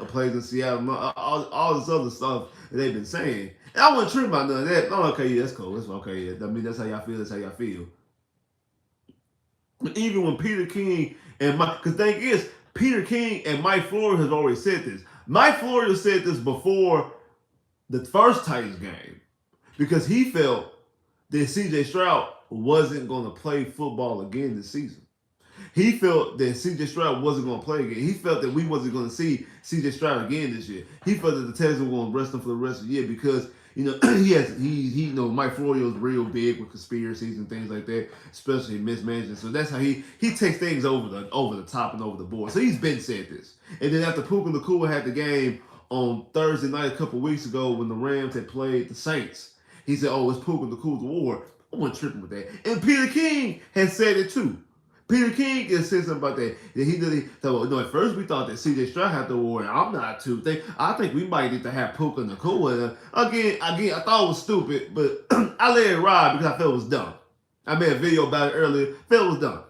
plays in Seattle, all this other stuff that they've been saying. And I wasn't tripping about none of that. Oh, okay, yeah, that's cool. That's okay. Yeah. I mean, that's how y'all feel. That's how y'all feel. But even when Peter King and Mike, because the thing is, Peter King and Mike Florio has already said this. Mike Florio said this before the first Titans game because he felt that CJ Stroud wasn't going to play football again this season. He felt that CJ Stroud wasn't going to play again. He felt that we wasn't going to see CJ Stroud again this year. He felt that the Texans were going to rest him for the rest of the year because you know he Mike Florio's real big with conspiracies and things like that, especially mismanagement. So that's how he takes things over the top and over the board. So he's been said this. And then after Puka Nakua had the game on Thursday night a couple weeks ago when the Rams had played the Saints, he said, "Oh, it's Puka Nakua's war." I wasn't tripping with that. And Peter King has said it too. Peter King has said something about that. At first we thought that CJ Stroud had the award, and I'm not too. I think we might need to have Puka Nakua. Again, I thought it was stupid, but I let it ride because I felt it was dumb. I made a video about it earlier, felt it was dumb.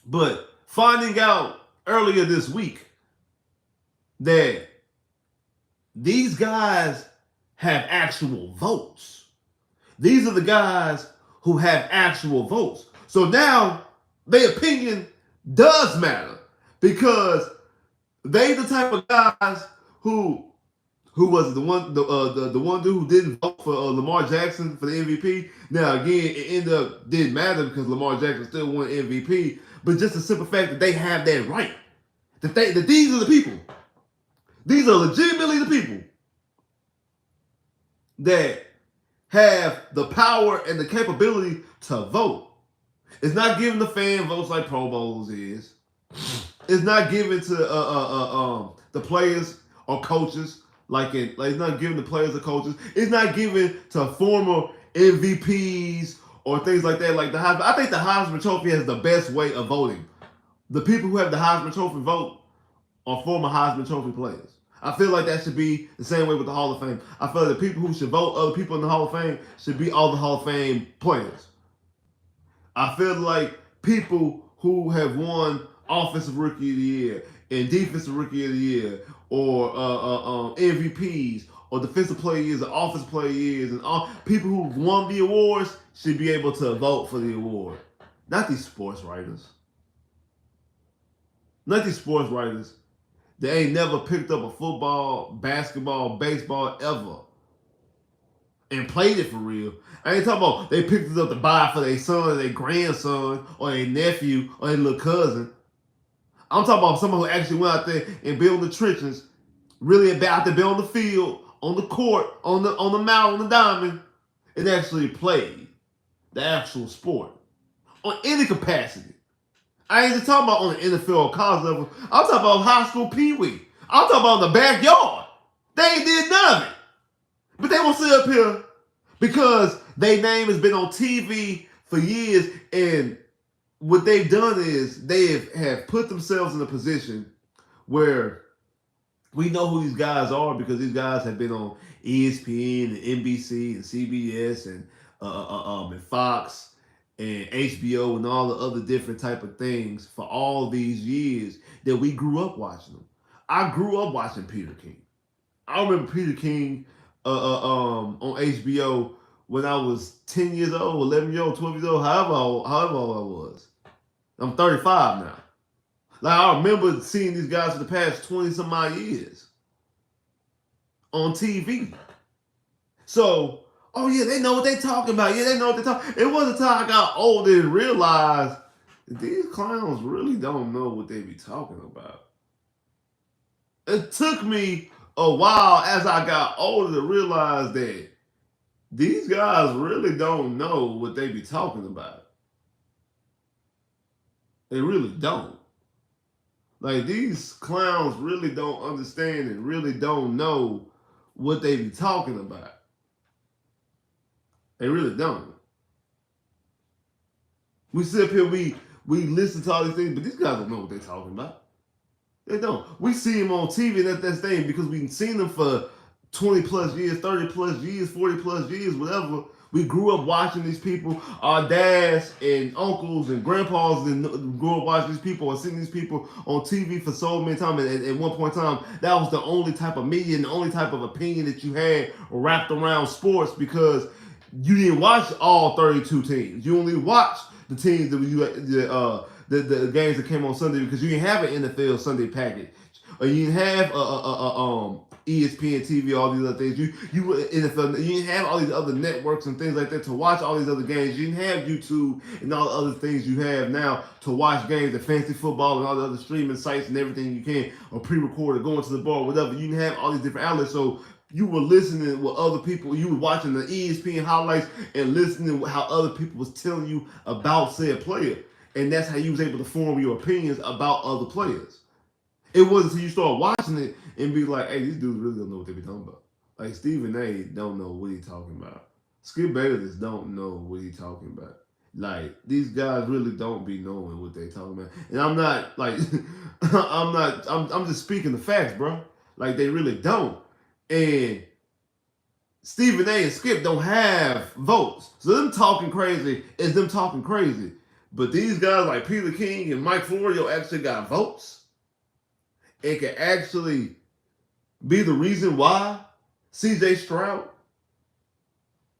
But finding out earlier this week that these guys have actual votes. These are the guys who have actual votes. So now their opinion does matter because they the type of guys who was the one dude who didn't vote for Lamar Jackson for the MVP. Now again, it ended up didn't matter because Lamar Jackson still won MVP. But just the simple fact that they have that right, that these are the people, these are legitimately the people that have the power and the capability to vote. It's not giving the fan votes like Pro Bowls is. It's not given to the players or coaches like it's not giving the players or coaches. It's not given to former MVPs or things like that. Like the Heisman, I think the Heisman Trophy has the best way of voting. The people who have the Heisman Trophy vote are former Heisman Trophy players. I feel like that should be the same way with the Hall of Fame. I feel like the people who should vote other people in the Hall of Fame should be all the Hall of Fame players. I feel like people who have won Offensive Rookie of the Year and Defensive Rookie of the Year or MVPs or Defensive Player of the Years or Offensive Player of the Years and all people who won the awards should be able to vote for the award. Not these sports writers. Not these sports writers. They ain't never picked up a football, basketball, baseball ever and played it for real. I ain't talking about they picked it up to buy for their son or their grandson or their nephew or their little cousin. I'm talking about someone who actually went out there and built the trenches, really out there, built on the field, on the court, on the mound, on the diamond, and actually played the actual sport on any capacity. I ain't just talking about on the NFL or college level. I'm talking about high school peewee. I'm talking about in the backyard. They ain't did none of it. But they won't sit up here because their name has been on TV for years, and what they've done is they have put themselves in a position where we know who these guys are because these guys have been on ESPN and NBC and CBS and Fox and HBO and all the other different type of things for all these years that we grew up watching them. I grew up watching Peter King. I remember Peter King on HBO when I was 10 years old, 11 years old, 12 years old, however old I was. I'm 35 now. Like I remember seeing these guys for the past 20 some odd years on TV. So, oh yeah, they know what they talking about. Yeah, they know what they talking. It wasn't until I got older and realized these clowns really don't know what they be talking about. It took me a while as I got older to realize that these guys really don't know what they be talking about. They really don't. Like these clowns really don't understand and really don't know what they be talking about. They really don't. We sit up here, We listen to all these things, but these guys don't know what they're talking about. They don't. We see them on TV, and that's the thing, because we've seen them for 20 plus years, 30 plus years, 40 plus years, whatever. We grew up watching these people. Our dads and uncles and grandpas and grew up watching these people or seeing these people on TV for so many times. And at one point in time, that was the only type of media and the only type of opinion that you had wrapped around sports, because you didn't watch all 32 teams. You only watched the teams that the games that came on Sunday, because you didn't have an NFL Sunday package, or you didn't have ESPN TV, all these other things. You NFL, you didn't have all these other networks and things like that to watch all these other games. You didn't have YouTube and all the other things you have now to watch games, and fantasy football and all the other streaming sites and everything you can, or pre-recorded, going to the bar, whatever. You didn't have all these different outlets, so you were listening with other people. You were watching the ESPN highlights and listening to how other people was telling you about said player, and that's how you was able to form your opinions about other players. It wasn't until you start watching it and be like, "Hey, these dudes really don't know what they be talking about." Like Stephen A. don't know what he talking about. Skip Bayless don't know what he talking about. Like, these guys really don't be knowing what they talking about. And I'm not like, I'm just speaking the facts, bro. Like, they really don't. And Stephen A. and Skip don't have votes. So them talking crazy is them talking crazy. But these guys like Peter King and Mike Florio actually got votes. It can actually be the reason why CJ Stroud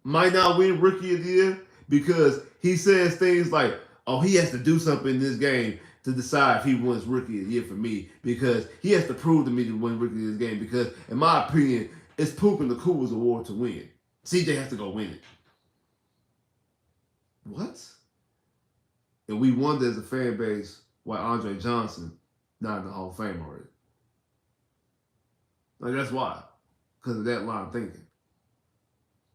might not win Rookie of the Year, because he says things like, "Oh, he has to do something in this game to decide if he wins Rookie of the Year for me, because he has to prove to me to win Rookie of this game, because in my opinion, it's Puka Nakua's award to win. CJ has to go win it." What? And we wonder as a fan base why Andre Johnson not in the Hall of Fame already. Like, that's why. Because of that line of thinking.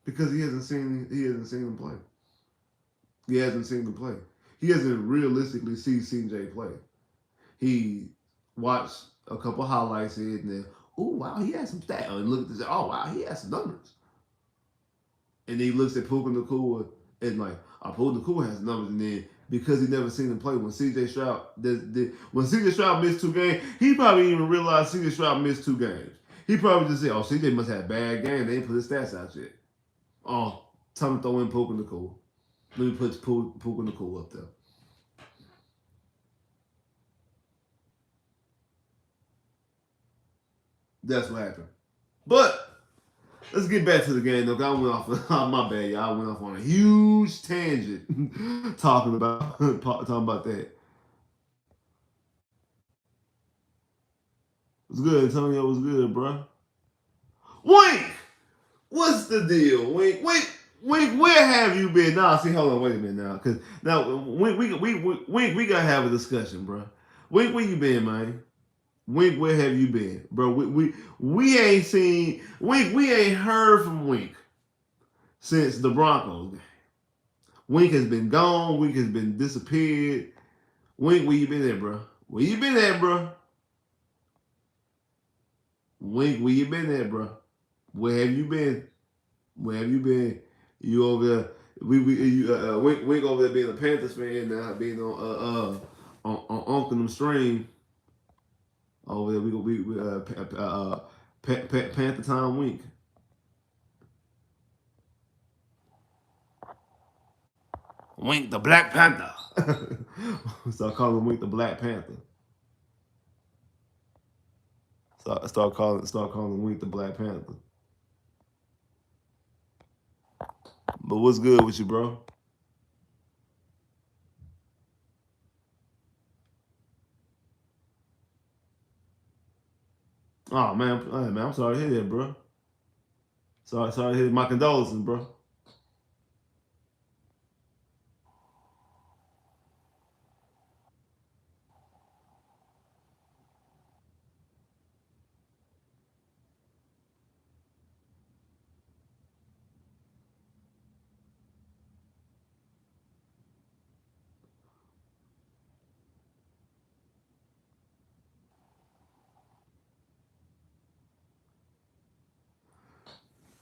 Because he hasn't seen him play. He hasn't seen him play. He hasn't realistically seen CJ play. He watched a couple highlights here and then, "Oh wow, he has some stats." And look at this, "Oh wow, he has some numbers." And then he looks at Puka Nacua and like, "Oh, Puka Nacua has numbers." And then, because he never seen him play, when CJ Stroud missed 2 games, he probably didn't even realize CJ Stroud missed 2 games. He probably just said, "Oh, CJ must have a bad game. They didn't put his stats out yet. Oh, time to throw in Puka Nacua. Let me put Puka Nacua up there." That's what happened. But let's get back to the game, though. I went off. My bad, y'all. I went off on a huge tangent talking about that. What's good, Antonio? What's good, bro? Wink, what's the deal? Wink, wink, wink. Where have you been? Nah, see, hold on, wait a minute now, because now we gotta have a discussion, bro. Wink, where you been, man? Wink, where have you been, bro? We ain't seen Wink. We ain't heard from Wink since the Broncos. Wink has been gone. Wink has been disappeared. Wink, where you been at, bro? Where you been at, bro? Wink, where you been at, bro? Where have you been? Where have you been? You over there? Wink over there being a Panthers fan now, being on Uncle them stream over there. Panther time Wink. Wink the Black Panther. Start calling Wink the Black Panther. Start calling Wink the Black Panther. But what's good with you, bro? Oh man, hey, man, I'm sorry to hear that, bro. Sorry to hear my condolences, bro.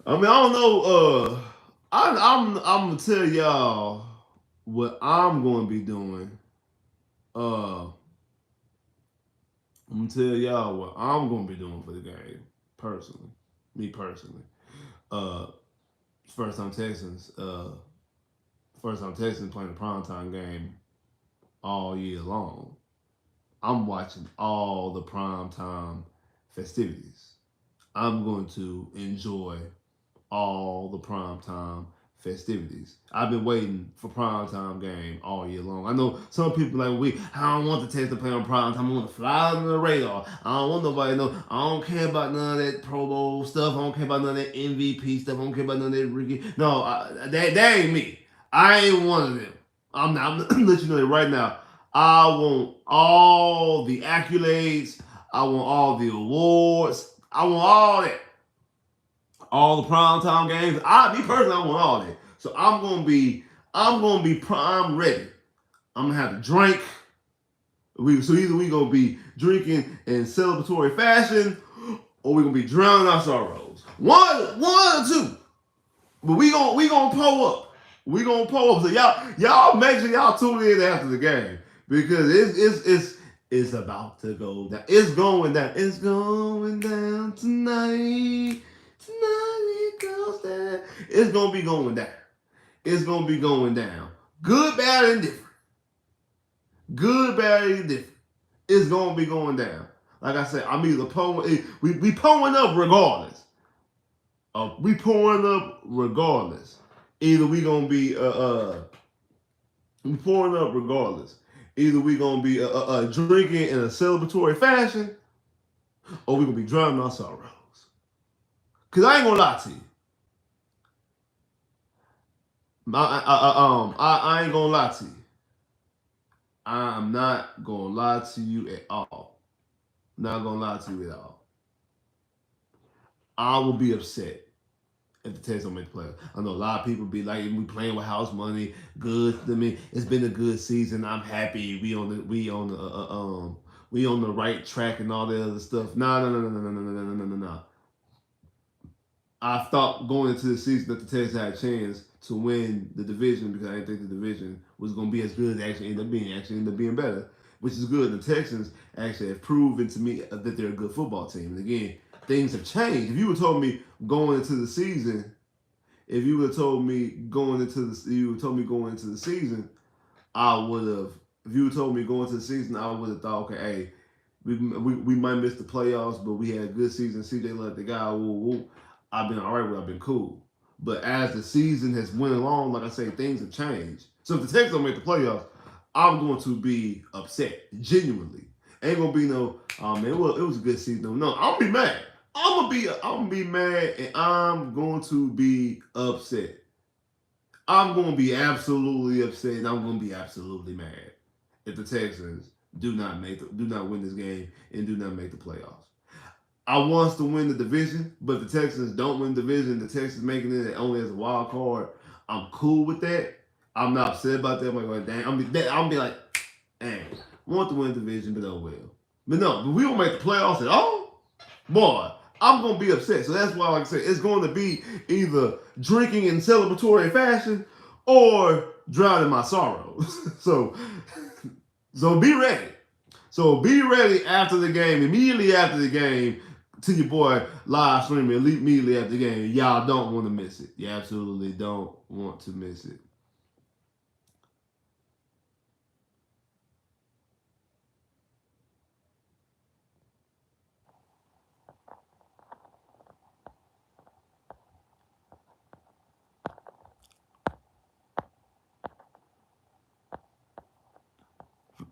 I mean, I don't know. I'm gonna tell y'all what I'm going to be doing I'm gonna tell y'all what I'm gonna be doing for the game, personally. Me personally. Uh, first time Texans. First time Texans playing a primetime game all year long. I'm watching all the primetime festivities. I'm going to enjoy all the primetime festivities. I've been waiting for primetime game all year long. I know some people like I don't want the Texans to play on primetime. I want to fly under the radar. I don't want nobody to know. I don't care about none of that Pro Bowl stuff. I don't care about none of that MVP stuff. I don't care about none of that Ricky. No, that ain't me. I ain't one of them. I'm not. I'm let you know that right now. I want all the accolades. I want all the awards. I want all the primetime games. Me personally, I want all that. So I'm gonna be prime ready. I'm gonna have to drink. So either we gonna be drinking in celebratory fashion, or we gonna be drowning our sorrows. One or two. But we gonna pull up. We gonna pull up. So y'all make sure y'all tune in after the game because it's about to go down. It's going down. It's going down tonight. Tonight it goes down. It's gonna be going down. It's gonna be going down. Good, bad, and different. Good, bad, and different. It's gonna be going down. Like I said, I'm either pulling. We pulling up regardless. We pouring up regardless. Either we gonna be we pouring up regardless. Either we gonna be drinking in a celebratory fashion, or we gonna be drowning our sorrows. Cause I ain't gonna lie to you. I ain't gonna lie to you. I'm not gonna lie to you at all. Not gonna lie to you at all. I will be upset if the Texans don't make the playoffs. I know a lot of people be like, we playing with house money. Good. I mean, it's been a good season. I'm happy. We on the right track and all that other stuff. No. I thought going into the season that the Texans had a chance to win the division because I didn't think the division was going to be as good as it actually ended up being. Actually ended up being better, which is good. The Texans actually have proven to me that they're a good football team. And again, things have changed. If you would told me going into the season, if you would have told me going into the season, I would have. If you would told me going into the season, I would have thought, okay, hey, we might miss the playoffs, but we had a good season. CJ let the guy. Woo. I've been all right with. I've been cool. But as the season has went along, like I say, things have changed. So if the Texans don't make the playoffs, I'm going to be upset, genuinely. Ain't gonna be no, oh man, it was a good season. No, I'm gonna be mad. I'm gonna be mad, and I'm going to be upset. I'm gonna be absolutely upset, and I'm gonna be absolutely mad if the Texans do not win this game and do not make the playoffs. I want us to win the division, but the Texans don't win the division. The Texans making it only as a wild card. I'm cool with that. I'm not upset about that. I'm like, dang, I'm be like, dang, want to win the division, but oh well. But no, but we don't make the playoffs at all. Boy, I'm gonna be upset. So that's why, like I said, it's going to be either drinking in celebratory fashion or drowning my sorrows. So be ready. So be ready after the game, immediately after the game, to your boy live streaming immediately after the game. Y'all don't want to miss it. You absolutely don't want to miss it.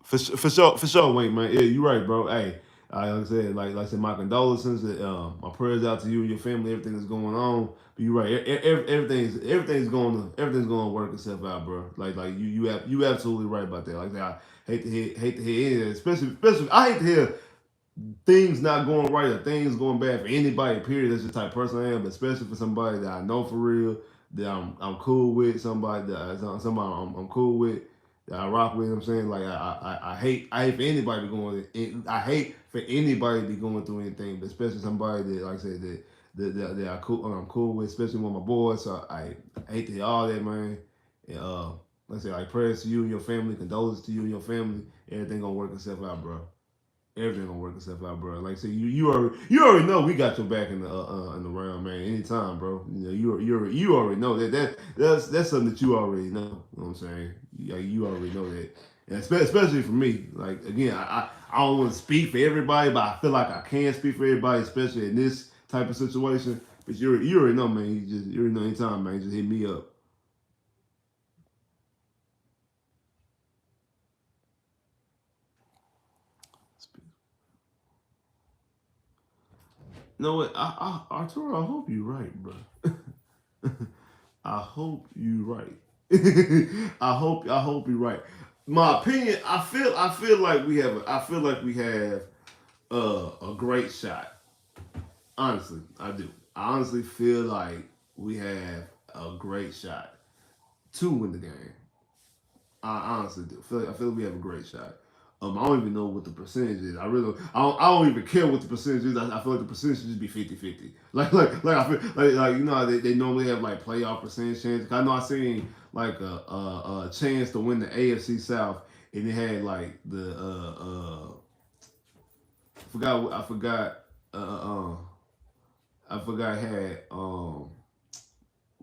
For sure, Wayne, man. Yeah, you right, bro. Hey, like I said, like I said, my condolences. My prayers out to you and your family. Everything that's going on. But you're right. Everything's going to work itself out, bro. Like you absolutely right about that. Like I hate to hear any of that. Especially I hate to hear things not going right or things going bad for anybody. Period. That's just the type of person I am. But especially for somebody that I know for real, that I'm cool with. I'm cool with. That I rock with. You know what I'm saying, like I hate for anybody to I hate for anybody to be going through anything, but especially somebody that, like I said, that I'm cool with, especially with my boys. So I hate to hear all that, man. And, Let's say like prayers to you and your family, condolences to you and your family. Everything gonna work itself out, bro. Everything gonna work itself out, bro. Like I said, you already know we got your back in the round, man. Anytime, bro. You know you already know that's something that you already know. You know what I'm saying? You already know that, and especially for me. Like again, I don't want to speak for everybody, but I feel like I can speak for everybody, especially in this type of situation. But you already know, man. You already know anytime, man. Just hit me up. No, what, Arturo, I hope you're right, bro. I hope you're right. I hope you're right. My opinion, I feel like we have a great shot. Honestly, I do. I honestly feel like we have a great shot to win the game. I honestly do. I feel like we have a great shot. I don't even know what the percentage is. I don't even care what the percentage is. I feel like the percentage should just be 50-50. Like I feel like you know how they normally have like playoff percentage chance. I know I seen like a chance to win the AFC South, and it had like the I forgot I forgot had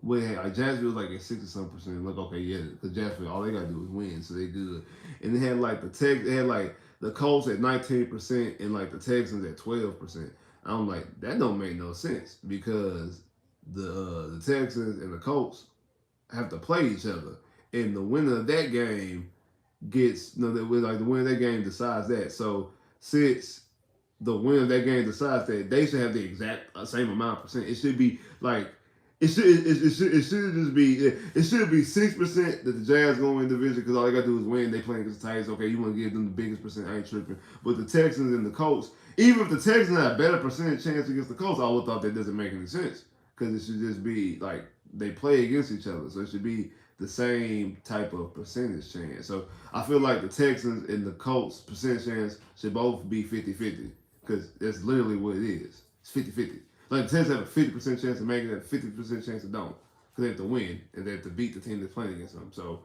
well, like Jacksonville was like at 60 some percent. Like, okay, yeah, because Jacksonville, all they gotta do is win, so they good. And they had like they had like the Colts at 19% and like the Texans at 12%. I'm like, that don't make no sense because the Texans and the Colts have to play each other, and the winner of that game gets no, like the winner of that game decides that. So since the winner of that game decides that, they should have the exact same amount of percent. It should be like it should just be it should be 6% that the Jazz gonna win the division because all they gotta do is win. They playing against the Titans. Okay, you want to give them the biggest percent? I ain't tripping. But the Texans and the Colts, even if the Texans had a better percentage chance against the Colts, I would thought that doesn't make any sense because it should just be like they play against each other, so it should be the same type of percentage chance. So I feel like the Texans and the Colts percentage chance should both be 50-50 because that's literally what it is. It's 50-50. Like the Texans have a 50% chance of making it, a 50% chance of don't. Because they have to win and they have to beat the team that's playing against them. So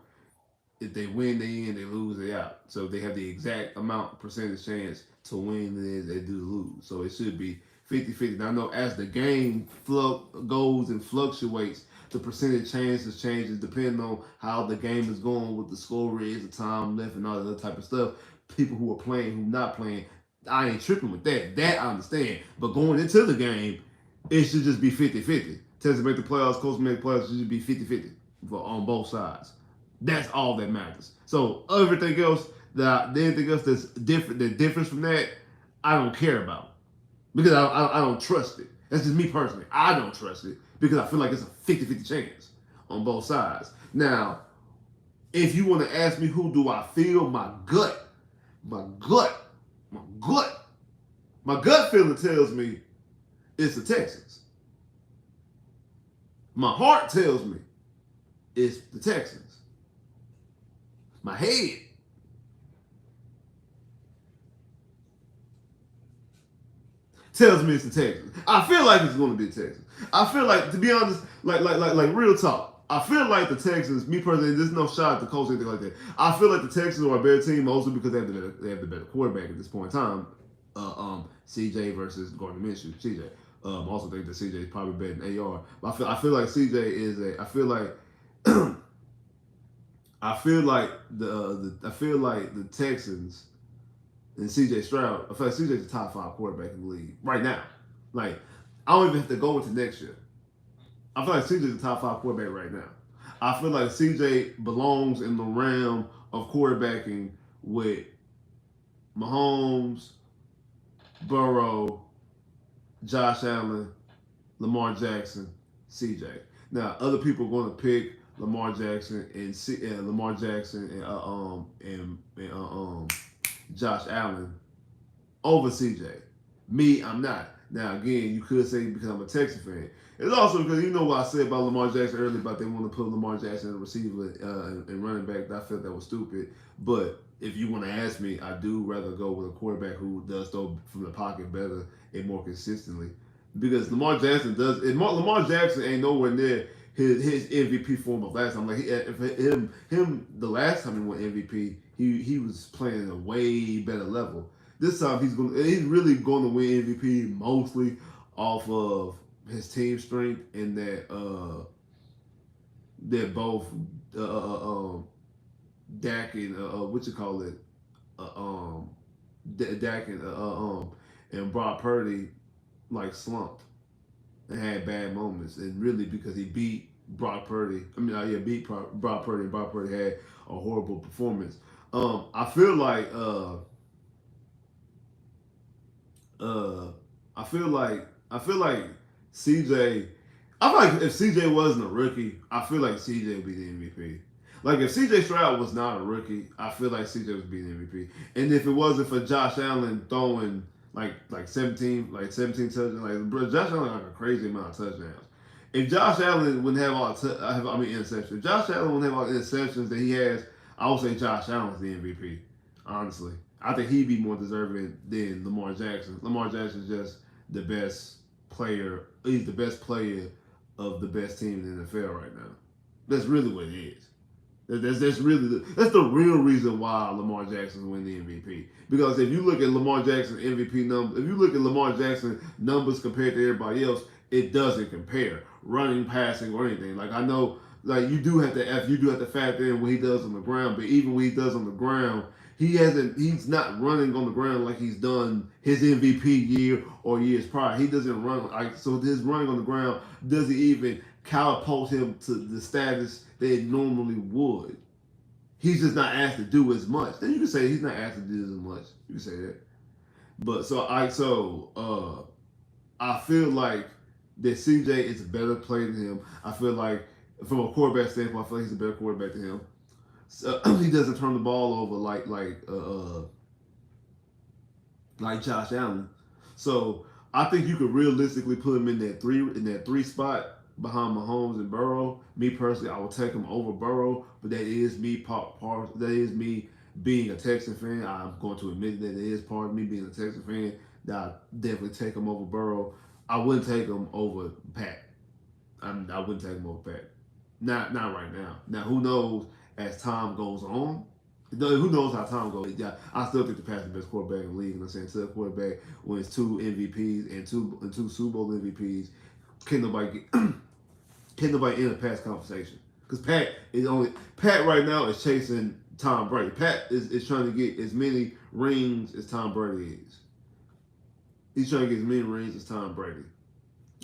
if they win, they in. They lose, they out. So they have the exact amount percentage chance to win as they do lose. So it should be 50-50. Now I know as the game goes and fluctuates, the percentage changes depending on how the game is going, what the score is, the time left, and all that other type of stuff. People who are playing, who not playing, I ain't tripping with that. That I understand. But going into the game, it should just be 50-50. Texas make the playoffs, Colts make the playoffs, it should be 50-50 on both sides. That's all that matters. So everything else, anything else that's different, that differs from that, I don't care about because I don't trust it. That's just me personally. I don't trust it because I feel like it's a 50-50 chance on both sides. Now, if you want to ask me who do I feel, my gut, my gut, my gut feeling tells me it's the Texans. My heart tells me it's the Texans. My head tells me it's the Texans. I feel like it's going to be the Texans. I feel like, to be honest, like real talk. I feel like the Texans, me personally, there's no shot at the Colts or anything like that. I feel like the Texans are a better team, mostly because they have the better quarterback at this point in time. CJ versus Gardner Minshew. CJ. I also think that CJ is probably better than AR. But I feel like CJ is a. I feel like I feel like the Texans and CJ Stroud. I feel like CJ's the top 5 quarterback in the league right now. Like I don't even have to go into next year. I feel like CJ's the top 5 quarterback right now. I feel like CJ belongs in the realm of quarterbacking with Mahomes, Burrow, Josh Allen, Lamar Jackson, CJ. Now, other people are going to pick Lamar Jackson and Josh Allen over CJ. Me, I'm not. Now, again, you could say because I'm a Texas fan. It's also because you know what I said about Lamar Jackson earlier about they want to put Lamar Jackson as a receiver and running back. I felt that was stupid. But if you want to ask me, I do rather go with a quarterback who does throw from the pocket better and more consistently. Because Lamar Jackson ain't nowhere near his MVP form of last time. Like him the last time he won MVP, he was playing at a way better level. This time he's really going to win MVP mostly off of his team strength and that both uh, uh, um, Dak and what you call it, uh, um, Dak and Brock Purdy like slumped and had bad moments, and really because he beat Brock Purdy. I mean, yeah, beat Brock Purdy, and Brock Purdy had a horrible performance. I feel like uh, I feel like CJ. I feel like if CJ wasn't a rookie, I feel like CJ would be the MVP. Like if CJ Stroud was not a rookie, I feel like CJ would be the MVP. And if it wasn't for Josh Allen throwing like 17 touchdowns, like bro, Josh Allen had like a crazy amount of touchdowns. If Josh Allen wouldn't have all interceptions. If Josh Allen wouldn't have all the interceptions that he has, I would say Josh Allen's the MVP. Honestly, I think he'd be more deserving than Lamar Jackson. Lamar Jackson's just the best player. He's the best player of the best team in the NFL right now. That's really what it is. That's the real reason why Lamar Jackson win the MVP. Because if you look at Lamar Jackson MVP numbers, if you look at Lamar Jackson numbers compared to everybody else, it doesn't compare. Running, passing, or anything. Like I know, like you do have to factor in what he does on the ground. But even when he does on the ground, he's not running on the ground like he's done his MVP year or years prior. He doesn't run like so. His running on the ground doesn't even catapult him to the status that it normally would. He's just not asked to do as much. Then you can say he's not asked to do as much. You can say that. But I feel like that CJ is a better player than him. I feel like from a quarterback standpoint, I feel like he's a better quarterback than him. So, he doesn't turn the ball over like Josh Allen. So I think you could realistically put him in that three spot behind Mahomes and Burrow. Me personally, I would take him over Burrow, but that is me that is me being a Texan fan. I'm going to admit that it is part of me being a Texan fan that I definitely take him over Burrow. I wouldn't take him over Pat. I wouldn't take him over Pat. Not right now. Now who knows as time goes on? Who knows how time goes? Yeah, I still think the Pat's the best quarterback in the league. And I'm saying, still quarterback wins 2 MVPs and two Super Bowl MVPs. Can nobody end a Pat's conversation? Because Pat right now is chasing Tom Brady. Pat is trying to get as many rings as Tom Brady is. He's trying to get as many rings as Tom Brady.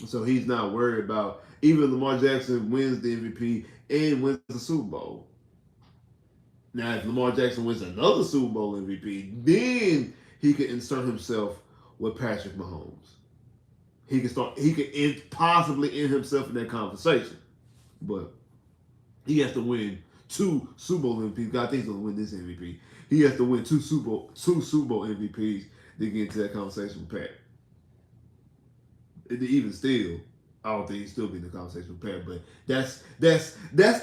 So he's not worried about even Lamar Jackson wins the MVP and wins the Super Bowl. Now, if Lamar Jackson wins another Super Bowl MVP, then he could insert himself with Patrick Mahomes. He could possibly end himself in that conversation. But he has to win 2 Super Bowl MVPs. God thinks he's going to win this MVP. He has to win two Super Bowl MVPs to get into that conversation with Pat. And even still, I don't think he'd still be in the conversation with Pat. But that's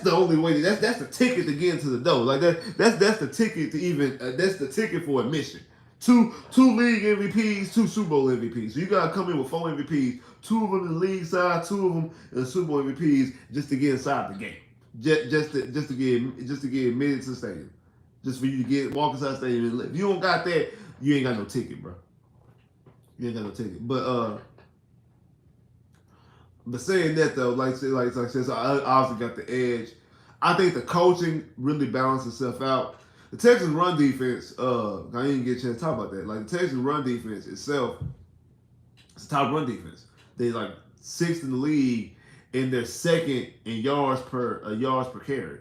the only way. That's the ticket to get into the door. Like that's the ticket to even. That's the ticket for admission. Two league MVPs, 2 Super Bowl MVPs. So you gotta come in with 4 MVPs, 2 of them in the league side, 2 of them in the Super Bowl MVPs, just to get inside the game, just to get admitted to the stadium, just for you to walk inside the stadium and live. If you don't got that, you ain't got no ticket, bro. You ain't got no ticket. But saying that though, like I said, so I obviously got the edge. I think the coaching really balanced itself out. The Texans run defense, I didn't get a chance to talk about that. Like the Texans run defense itself, it's a top run defense. They like 6th in the league, and they're 2nd in yards per carry.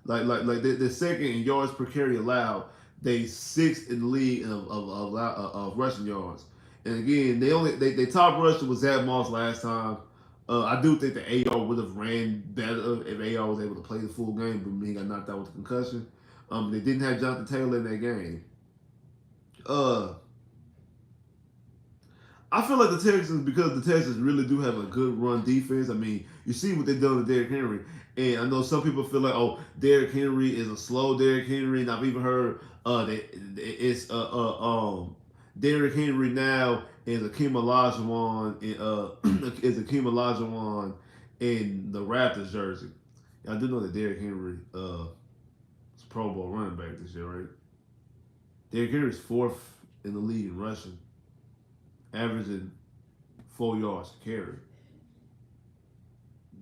Like they're 2nd in yards per carry allowed. They 6th in the league of rushing yards. And again, they top rusher was Zach Moss last time. I do think the AR would have ran better if AR was able to play the full game, but he got knocked out with a concussion. They didn't have Jonathan Taylor in that game. I feel like the Texans, because the Texans really do have a good run defense. I mean, you see what they've done to Derrick Henry. And I know some people feel like, oh, Derrick Henry is a slow Derrick Henry. And I've even heard that it's Derrick Henry now is Akeem Olajuwon in the Raptors jersey. I do know that Derrick Henry is a Pro Bowl running back this year, right? Derrick Henry is fourth in the league in rushing, averaging 4 yards to carry.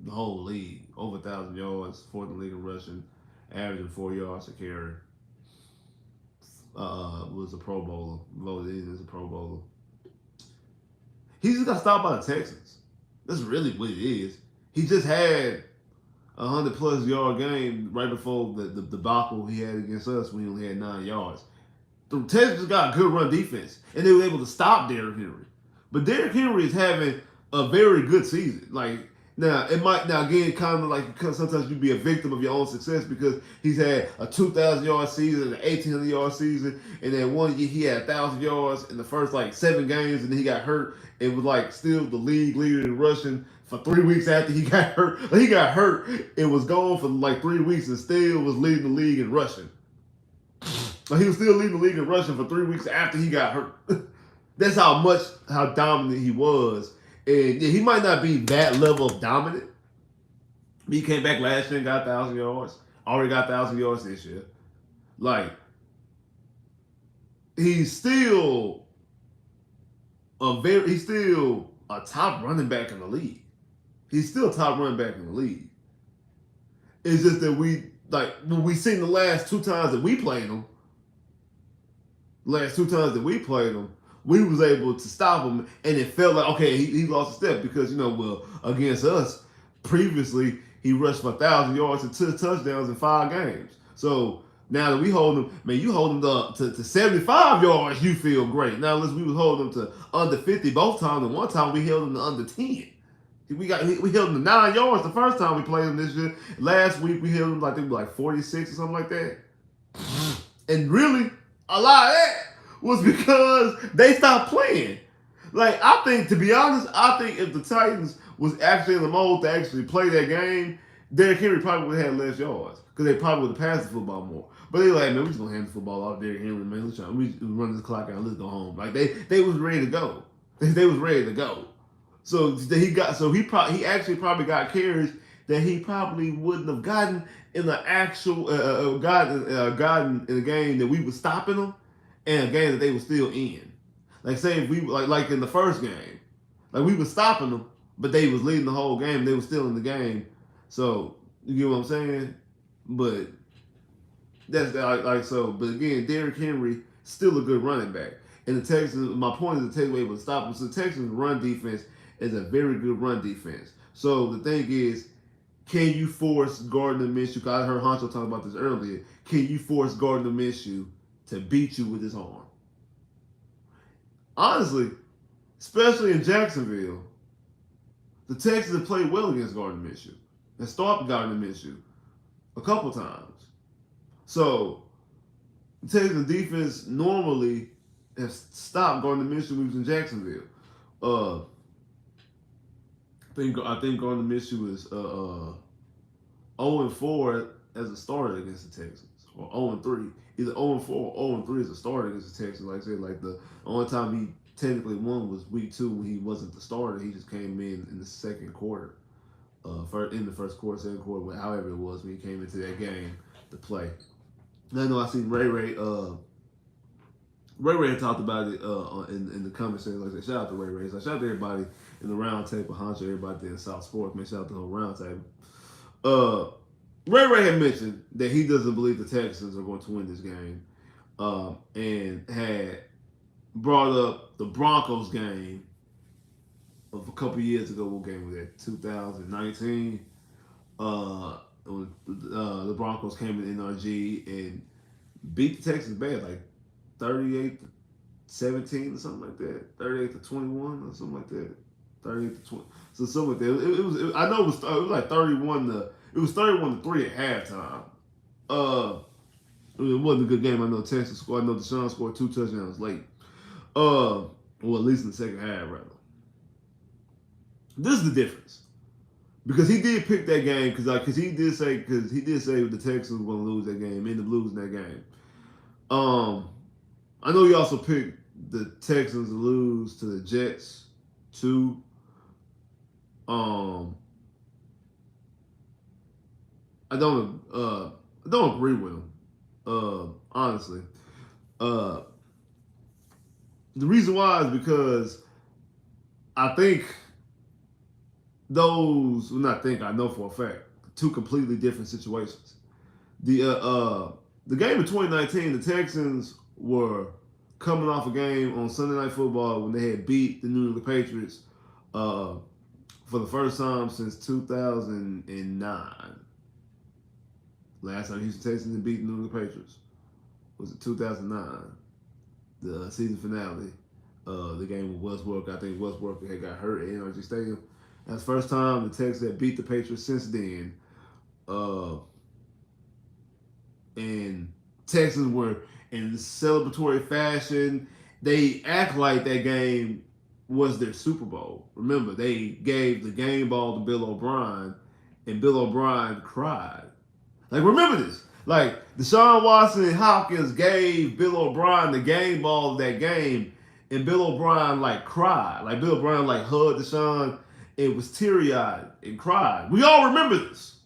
The whole league, over 1,000 yards, fourth in the league in rushing, averaging 4 yards to carry. Was a Pro Bowler, voted in as a Pro Bowler. He just got stopped by the Texans. That's really what it is. He just had 100+ yard game right before the debacle he had against us when he only had 9 yards. The Texans got a good run defense, and they were able to stop Derrick Henry. But Derrick Henry is having a very good season. Like now, it might now again kind of like sometimes you be a victim of your own success because he's had a 2,000 yard season, an 1,800 yard season, and then one year he had 1,000 yards in the first like 7 games, and then he got hurt. It was like still the league leader in rushing for 3 weeks after he got hurt. Like, he got hurt. It was gone for like 3 weeks and still was leading the league in rushing. Like, he was still leading the league in rushing for 3 weeks after he got hurt. That's how dominant he was. And yeah, he might not be that level of dominant. He came back last year and got 1,000 yards. Already got 1,000 yards this year. Like, he's still a top running back in the league. He's still a top running back in the league. It's just that when we seen the last 2 times that we played him, we was able to stop him, and it felt like, okay, he lost a step because, against us, previously, he rushed for 1,000 yards and 2 touchdowns in 5 games. So now that we hold him, man, you hold him to 75 yards, you feel great. Now, unless we was holding him to under 50 both times, and one time we held him to under 10. We held him to 9 yards the first time we played him this year. Last week, we held him like 46 or something like that. And really, a lot of that was because they stopped playing. Like, to be honest, I think if the Titans was actually in the mode to actually play that game, Derrick Henry probably would have had less yards because they probably would have passed the football more. But they were like, man, we just going to hand the football off Derrick Henry, man. We run this clock out. Let's go home. Like, they was ready to go. They was ready to go. So he actually probably got carries that he probably wouldn't have gotten in the actual gotten in a game that we were stopping them and a game that they were still in. Like, say if we like in the first game, like we were stopping them, but they was leading the whole game. They were still in the game. So you get what I'm saying? But that's like so. But again, Derrick Henry still a good running back. And the Texans, my point is the Texans were able to stop him. So the Texans' run defense is a very good run defense. So the thing is, can you force Gardner Minshew? I heard Honcho talk about this earlier. Can you force Gardner Minshew to beat you with his arm? Honestly, especially in Jacksonville, the Texans have played well against Gardner Minshew and stopped Gardner Minshew a couple times. So the Texans defense normally has stopped Gardner Minshew when he was in Jacksonville. I think Gardner Minshew is 0-4 as a starter against the Texans, or 0-3. Either 0-4 or 0-3 as a starter against the Texans. Like I said, like the only time he technically won was week 2 when he wasn't the starter. He just came in the second quarter, in the first quarter, second quarter, however it was when he came into that game to play. And I know I seen Ray had talked about it in the comment section. Like I said, shout out to Ray Ray. So shout out to everybody in the round table, Honcho, everybody there in South Sports. Man, shout out to the whole round table. Ray Ray had mentioned that he doesn't believe the Texans are going to win this game, and had brought up the Broncos game of a couple years ago. What game was that? 2019. The Broncos came in NRG and beat the Texans bad, like 38-17 or something like that. 38-21 or something like that. 38-20. So something like that. It was. I know it was like 31 to 3 at halftime. It wasn't a good game. I know Texas scored. I know Deshaun scored 2 touchdowns late. Well, at least in the second half, rather. This is the difference. Because he did pick that game because he did say the Texans were going to lose that game, ended up losing that game. I know he also picked the Texans to lose to the Jets too. I don't agree with him. Honestly, uh, the reason why is because I think those, well, not think, I know for a fact, two completely different situations. The uh, uh, the game in 2019, the Texans were coming off a game on Sunday Night Football when they had beat the New England Patriots uh, for the first time since 2009. Last time Houston Texans had beaten the New England Patriots was in 2009, the season finale. The game with Westbrook. I think Westbrook had got hurt at NRG Stadium. That's the first time the Texans had beat the Patriots since then. Uh, and Texans were in celebratory fashion. They act like that game was their Super Bowl. Remember, they gave the game ball to Bill O'Brien, and Bill O'Brien cried. Like, remember this. Like, Deshaun Watson and Hopkins gave Bill O'Brien the game ball of that game, and Bill O'Brien, like, cried. Like, Bill O'Brien, like, hugged Deshaun and was teary-eyed and cried. We all remember this.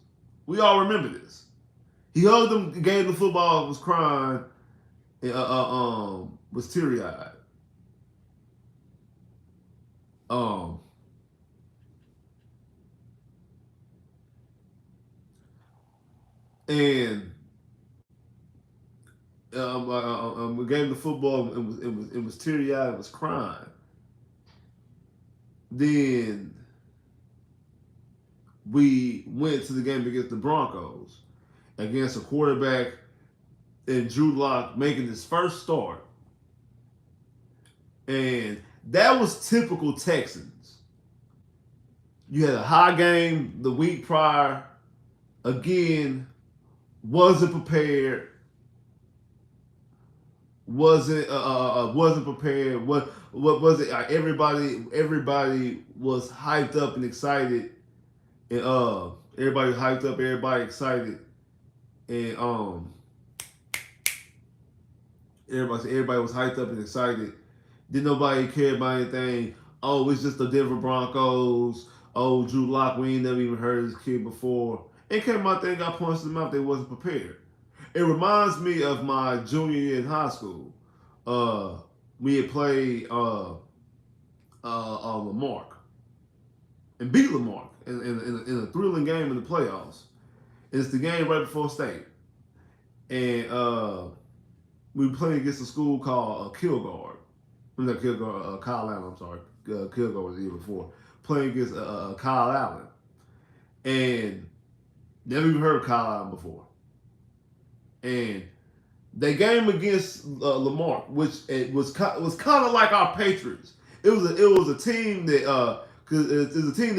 We all remember this. He hugged him, gave the football, was crying, and, was teary-eyed. And we gave him the football and was teary eyed and was crying. Then we went to the game against the Broncos against a quarterback and Drew Lock making his first start, and that was typical Texans. You had a high game the week prior. Again, wasn't prepared. Wasn't prepared. What was it? Everybody was hyped up and excited, and everybody was hyped up, everybody excited, and everybody was hyped up and excited. Didn't nobody care about anything. Oh, it's just the Denver Broncos. Oh, Drew Lock, we ain't never even heard of this kid before. And came out there and got punched in the mouth. They wasn't prepared. It reminds me of my junior year in high school. We had played Lamarck and beat Lamarck in a thrilling game in the playoffs. And it's the game right before state. And we were playing against a school called Kilgore. Not Kilgore, Kyle Allen, I'm sorry. Kilgore was the year before. Playing against Kyle Allen. And never even heard of Kyle Allen before. And they game against Lamar, which it was kind of like our Patriots. It was a team that because it's a team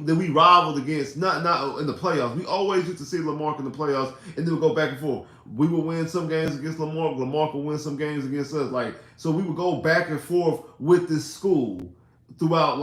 that we rivaled against. Not in the playoffs. We always used to see Lamar in the playoffs, and then we go back and forth. We would win some games against Lamar. Lamar would win some games against us. Like, so we would go back and forth with this school throughout,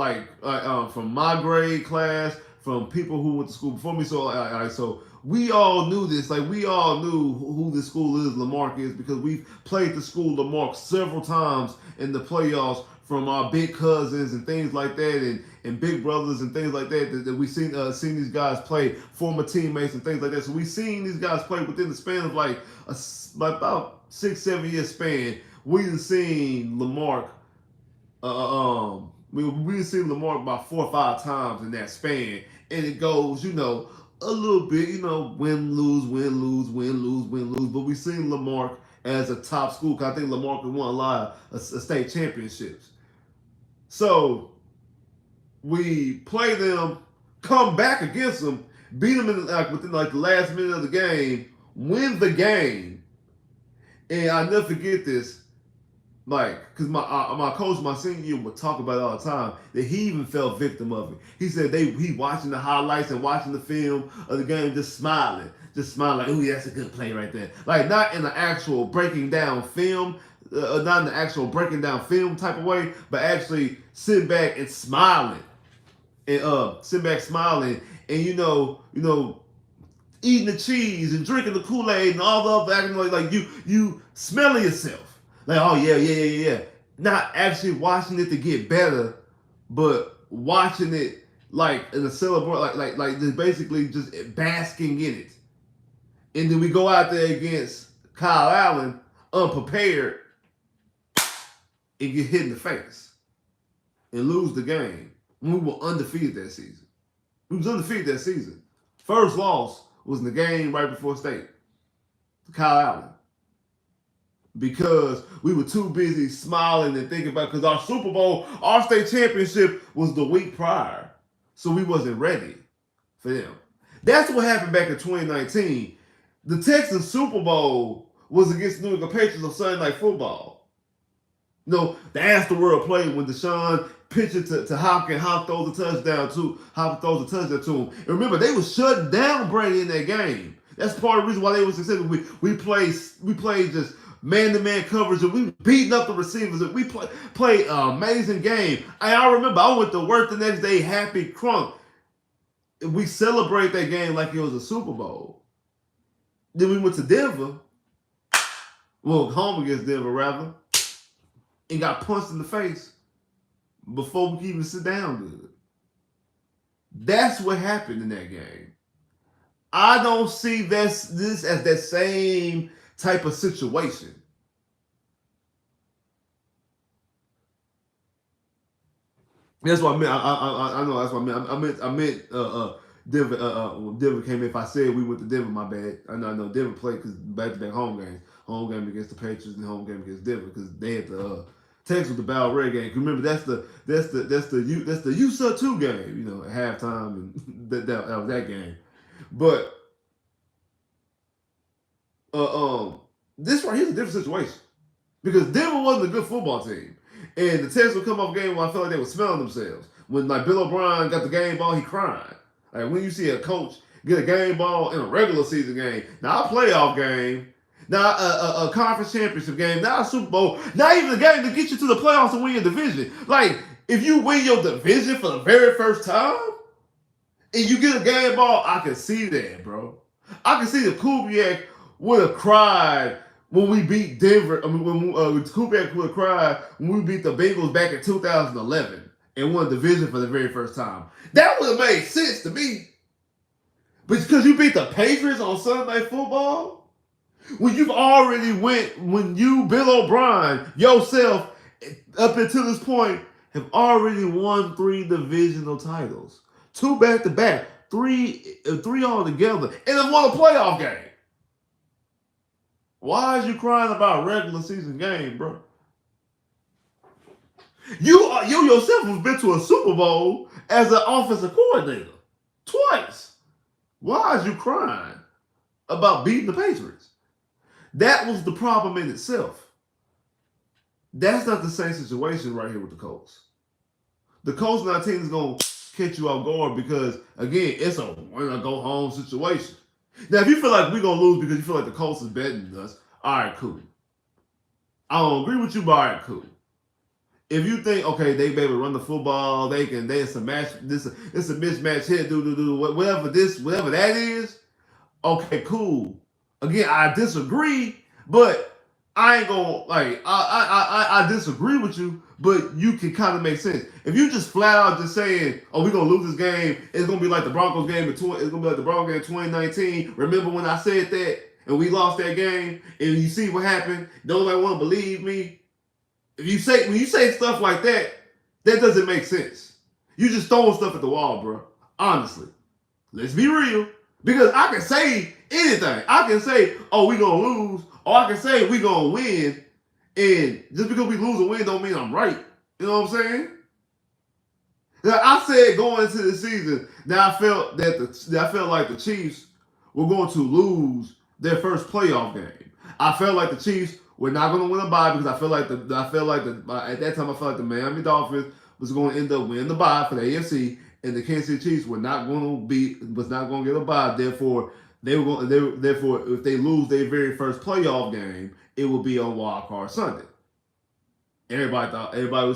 from my grade class, from people who went to school before me. So we all knew this. Like, we all knew who this school is, Lamarck is, because we've played the school Lamarck several times in the playoffs from our big cousins and things like that, and big brothers and things like that we seen these guys play, former teammates and things like that. So we seen these guys play within the span of like about 6-7 year span. We've seen Lamarck. We've seen Lamarck about 4 or 5 times in that span, and it goes, a little bit, win, lose, win, lose, win, lose, win, lose. But we've seen Lamarck as a top school, because I think Lamarck won a lot of state championships. So we play them, come back against them, beat them within the last minute of the game, win the game, and I never forget this. Because my coach, my senior year, would talk about it all the time, that he even fell victim of it. He said he watching the highlights and watching the film of the game, just smiling like, oh yeah, that's a good play right there. Like, not in the actual breaking down film, not in the actual breaking down film type of way, but actually sitting back and smiling, and eating the cheese and drinking the Kool-Aid and all the other acting like you smelling yourself. Like, oh yeah. Not actually watching it to get better, but watching it like in a celebration, like just basically just basking in it. And then we go out there against Kyle Allen, unprepared, and get hit in the face and lose the game when we were undefeated that season. We was undefeated that season. First loss was in the game right before state. Kyle Allen. Because we were too busy smiling and thinking about, because our Super Bowl, our state championship was the week prior. So we wasn't ready for them. That's what happened back in 2019. The Texans Super Bowl was against New England Patriots on Sunday Night Football. No, the Astroworld played when Deshaun pitched it to Hopkins. Hop throws a touchdown to Hop throws a touchdown to him. And remember, they were shutting down Brady in that game. That's part of the reason why they were successful. We played just man-to-man coverage, and we beating up the receivers. And we played an amazing game. I remember I went to work the next day, happy crunk. We celebrate that game like it was a Super Bowl. Then we went to Denver, well, home against Denver rather, and got punched in the face before we could even sit down good. That's what happened in that game. I don't see this as that same type of situation. That's what I meant. I know that's what I meant. I meant Denver. When Denver came in. If I said we went to Denver, my bad. I know Denver played because back-to-back home games. Home game against the Patriots and home game against Denver because they had the Texans with the Battle Red game. Remember that's the USUT 2 game. You know, at halftime, and that was that game. But this right here's a different situation because Denver wasn't a good football team, and the Texans would come off a game where I felt like they were smelling themselves. When like Bill O'Brien got the game ball, he cried. Like when you see a coach get a game ball in a regular season game, not a playoff game, not a conference championship game, not a Super Bowl, not even a game to get you to the playoffs and win your division. Like if you win your division for the very first time and you get a game ball, I can see that, bro. I can see the Kubiak would have cried when we beat Denver. I mean, when Kubiak would have cried when we beat the Bengals back in 2011 and won division for the very first time. That would have made sense to me. But because you beat the Patriots on Sunday Night Football, when you've already when you, Bill O'Brien, yourself, up until this point, have already won 3 divisional titles. 2 back-to-back, 3 all together, and have won a playoff game. Why is you crying about a regular season game, bro? You yourself have been to a Super Bowl as an offensive coordinator twice. Why is you crying about beating the Patriots? That was the problem in itself. That's not the same situation right here with the Colts. The Colts 19 is going to catch you off guard because, again, it's a win-or-go-home situation. Now, if you feel like we're going to lose because you feel like the Colts is better than us, all right, cool. I don't agree with you, but all right, cool. If you think, okay, they be able to run the football, it's a match, it's a mismatch here, whatever that is, okay, cool. Again, I disagree, but I ain't gonna like I disagree with you, but you can kind of make sense. If you just flat out just saying, "Oh, we're gonna lose this game," it's gonna be like the Broncos game it's gonna be like the Broncos game in 2019. Remember when I said that and we lost that game, and you see what happened? Nobody want to believe me. When you say stuff like that, that doesn't make sense. You just throwing stuff at the wall, bro. Honestly, let's be real. Because I can say anything. I can say, "Oh, we gonna lose," or I can say we gonna win. And just because we lose or win don't mean I'm right. You know what I'm saying? Now, I said going into the season, now I felt like the Chiefs were going to lose their first playoff game. I felt like the Chiefs were not going to win a bye because I felt like at that time I felt like the Miami Dolphins was going to end up winning the bye for the AFC, and the Kansas City Chiefs was not going to get a bye. Therefore, if they lose their very first playoff game, it will be on Wild Card Sunday. Everybody thought everybody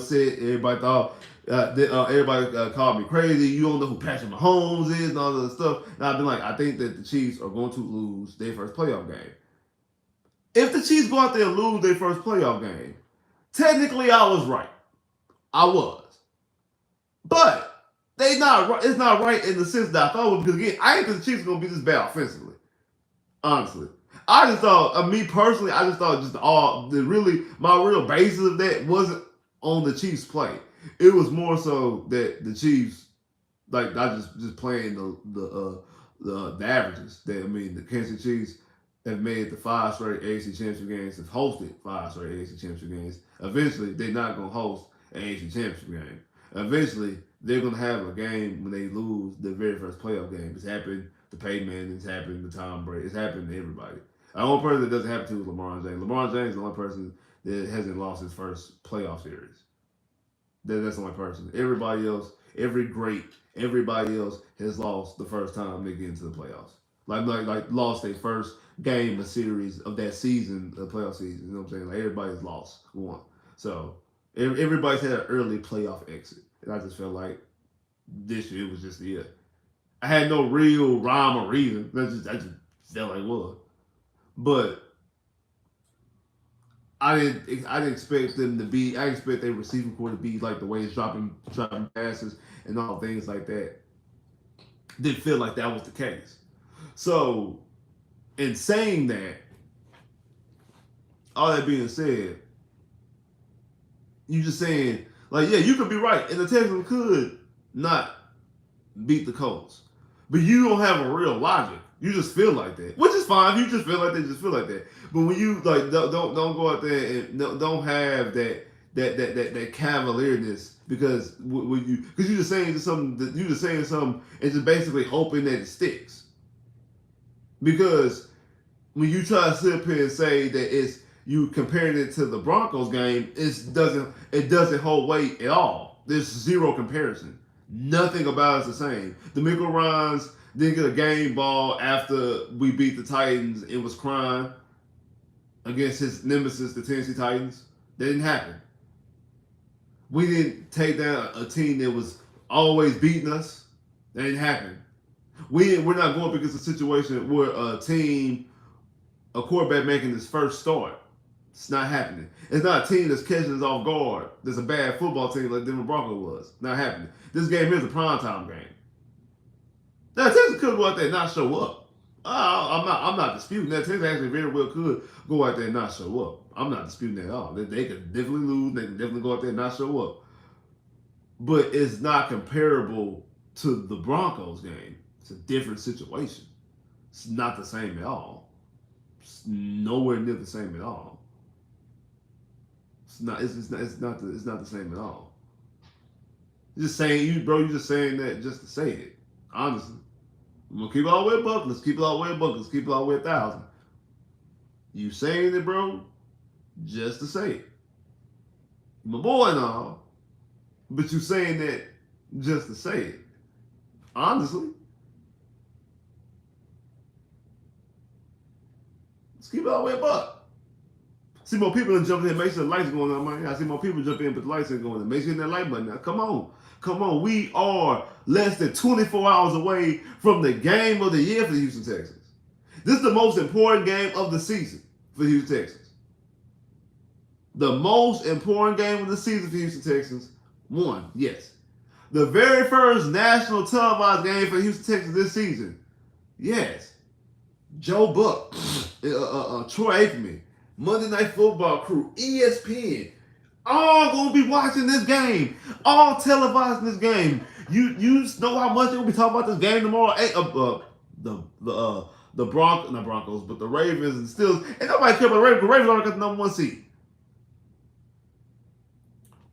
called me crazy. You don't know who Patrick Mahomes is and all that stuff. And I've been like, I think that the Chiefs are going to lose their first playoff game. If the Chiefs go out there and lose their first playoff game, technically I was right. I was. But it's not right in the sense that I thought it was, because again, I ain't think the Chiefs are going to be this bad offensively. Honestly, I just thought, me personally, I just thought just all the really my real basis of that wasn't on the Chiefs play. It was more so that the Chiefs, like, I just playing the averages. That, I mean, the Kansas City Chiefs have made the 5 straight AFC Championship games, have hosted 5 straight AFC Championship games. Eventually, they're not gonna host an AFC Championship game. Eventually, they're gonna have a game when they lose the very first playoff game. It's happened to Peyton Manning. It's happened to Tom Brady. It's happened to everybody. The only person that doesn't happen to is LeBron James. LeBron James is the only person that hasn't lost his first playoff series. That's the only person. Everybody else, everybody else has lost the first time they get into the playoffs. Like lost their first game, a series of that season, the playoff season. You know what I'm saying? Like, everybody's lost one. So everybody's had an early playoff exit, and I just felt like this year was just the year. I had no real rhyme or reason. I just felt like it was. But I didn't expect them to be. I expect their receiving core to be like the way it's dropping passes and all things like that. Didn't feel like that was the case. So, in saying that, all that being said, you just saying, like, yeah, you could be right, and the Texans could not beat the Colts, but you don't have a real logic. You just feel like that, which is fine. If you just feel like that, just feel like that. But when you, like, don't go out there and don't have that cavalierness, because when you're just saying something, you just saying something and just basically hoping that it sticks. Because when you try to sit up here and say that it's you comparing it to the Broncos game, it doesn't hold weight at all. There's zero comparison. Nothing about it's the same. DeMeco Ryans didn't get a game ball after we beat the Titans and was crying against his nemesis, the Tennessee Titans. That didn't happen. We didn't take down a team that was always beating us. That didn't happen. We're not going up against a situation where a quarterback making his first start. It's not happening. It's not a team that's catching us off guard. There's a bad football team like Denver Broncos was. Not happening. This game is a primetime game. Now, Texas could go out there and not show up. I'm not disputing that. Texas actually very well could go out there and not show up. I'm not disputing that at all. They could definitely lose. They could definitely go out there and not show up. But it's not comparable to the Broncos game. It's a different situation. It's not the same at all. It's nowhere near the same at all. It's not the same at all. You're just saying you're just saying that just to say it. Honestly. I'm gonna keep it all the way a buck. Let's keep it all the way a buck. Let's keep it all the way 1,000. You saying it, bro, just to say it. My boy and all, but you saying that just to say it. Honestly. Let's keep it all the way a buck. See more people that jump in. Make sure the lights going on, man. I see more people jump in, but the lights ain't going on. Make sure you hit that like button now. Come on. We are less than 24 hours away from the game of the year for the Houston Texans. This is the most important game of the season for the Houston Texans. The most important game of the season for the Houston Texans. One, yes. The very first national televised game for the Houston Texans this season. Yes. Joe Buck, Troy Aikman, Monday Night Football crew, ESPN, all gonna be watching this game, all televising this game. You know how much they're gonna be talking about this game tomorrow. The Broncos, but the Ravens and Steelers, and nobody care about the Ravens. The Ravens already got the number 1 seed.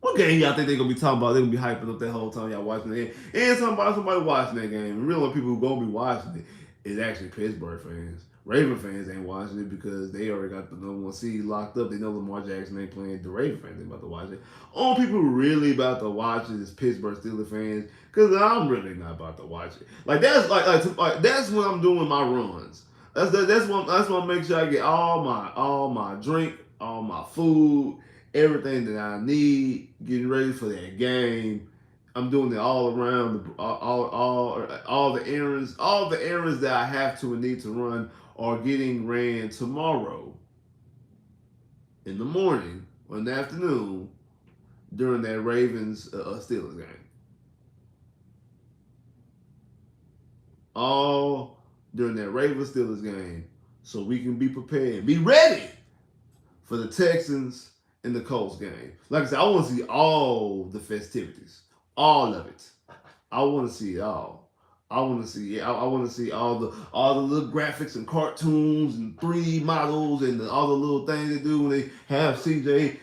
What game y'all think they're gonna be talking about? They're gonna be hyping up that whole time y'all watching the game. And somebody watching that game. And really, people who gonna be watching it is actually Pittsburgh fans. Raven fans ain't watching it because they already got the number 1 seed locked up. They know Lamar Jackson ain't playing. The Raven fans ain't about to watch it. Only people who really about to watch it is Pittsburgh Steelers fans, because I'm really not about to watch it. Like that's that's when I'm doing my runs. That's when I make sure I get all my drink, all my food, everything that I need, getting ready for that game. I'm doing it all around all the errands that I have to and need to run are getting ran tomorrow in the morning or in the afternoon during that Ravens Steelers game. All during that Ravens Steelers game so we can be prepared and be ready for the Texans and the Colts game. Like I said, I want to see all the festivities, all of it. I want to see it all. I want to see. I want to see all the little graphics and cartoons and 3D models and all the little things they do when they have CJ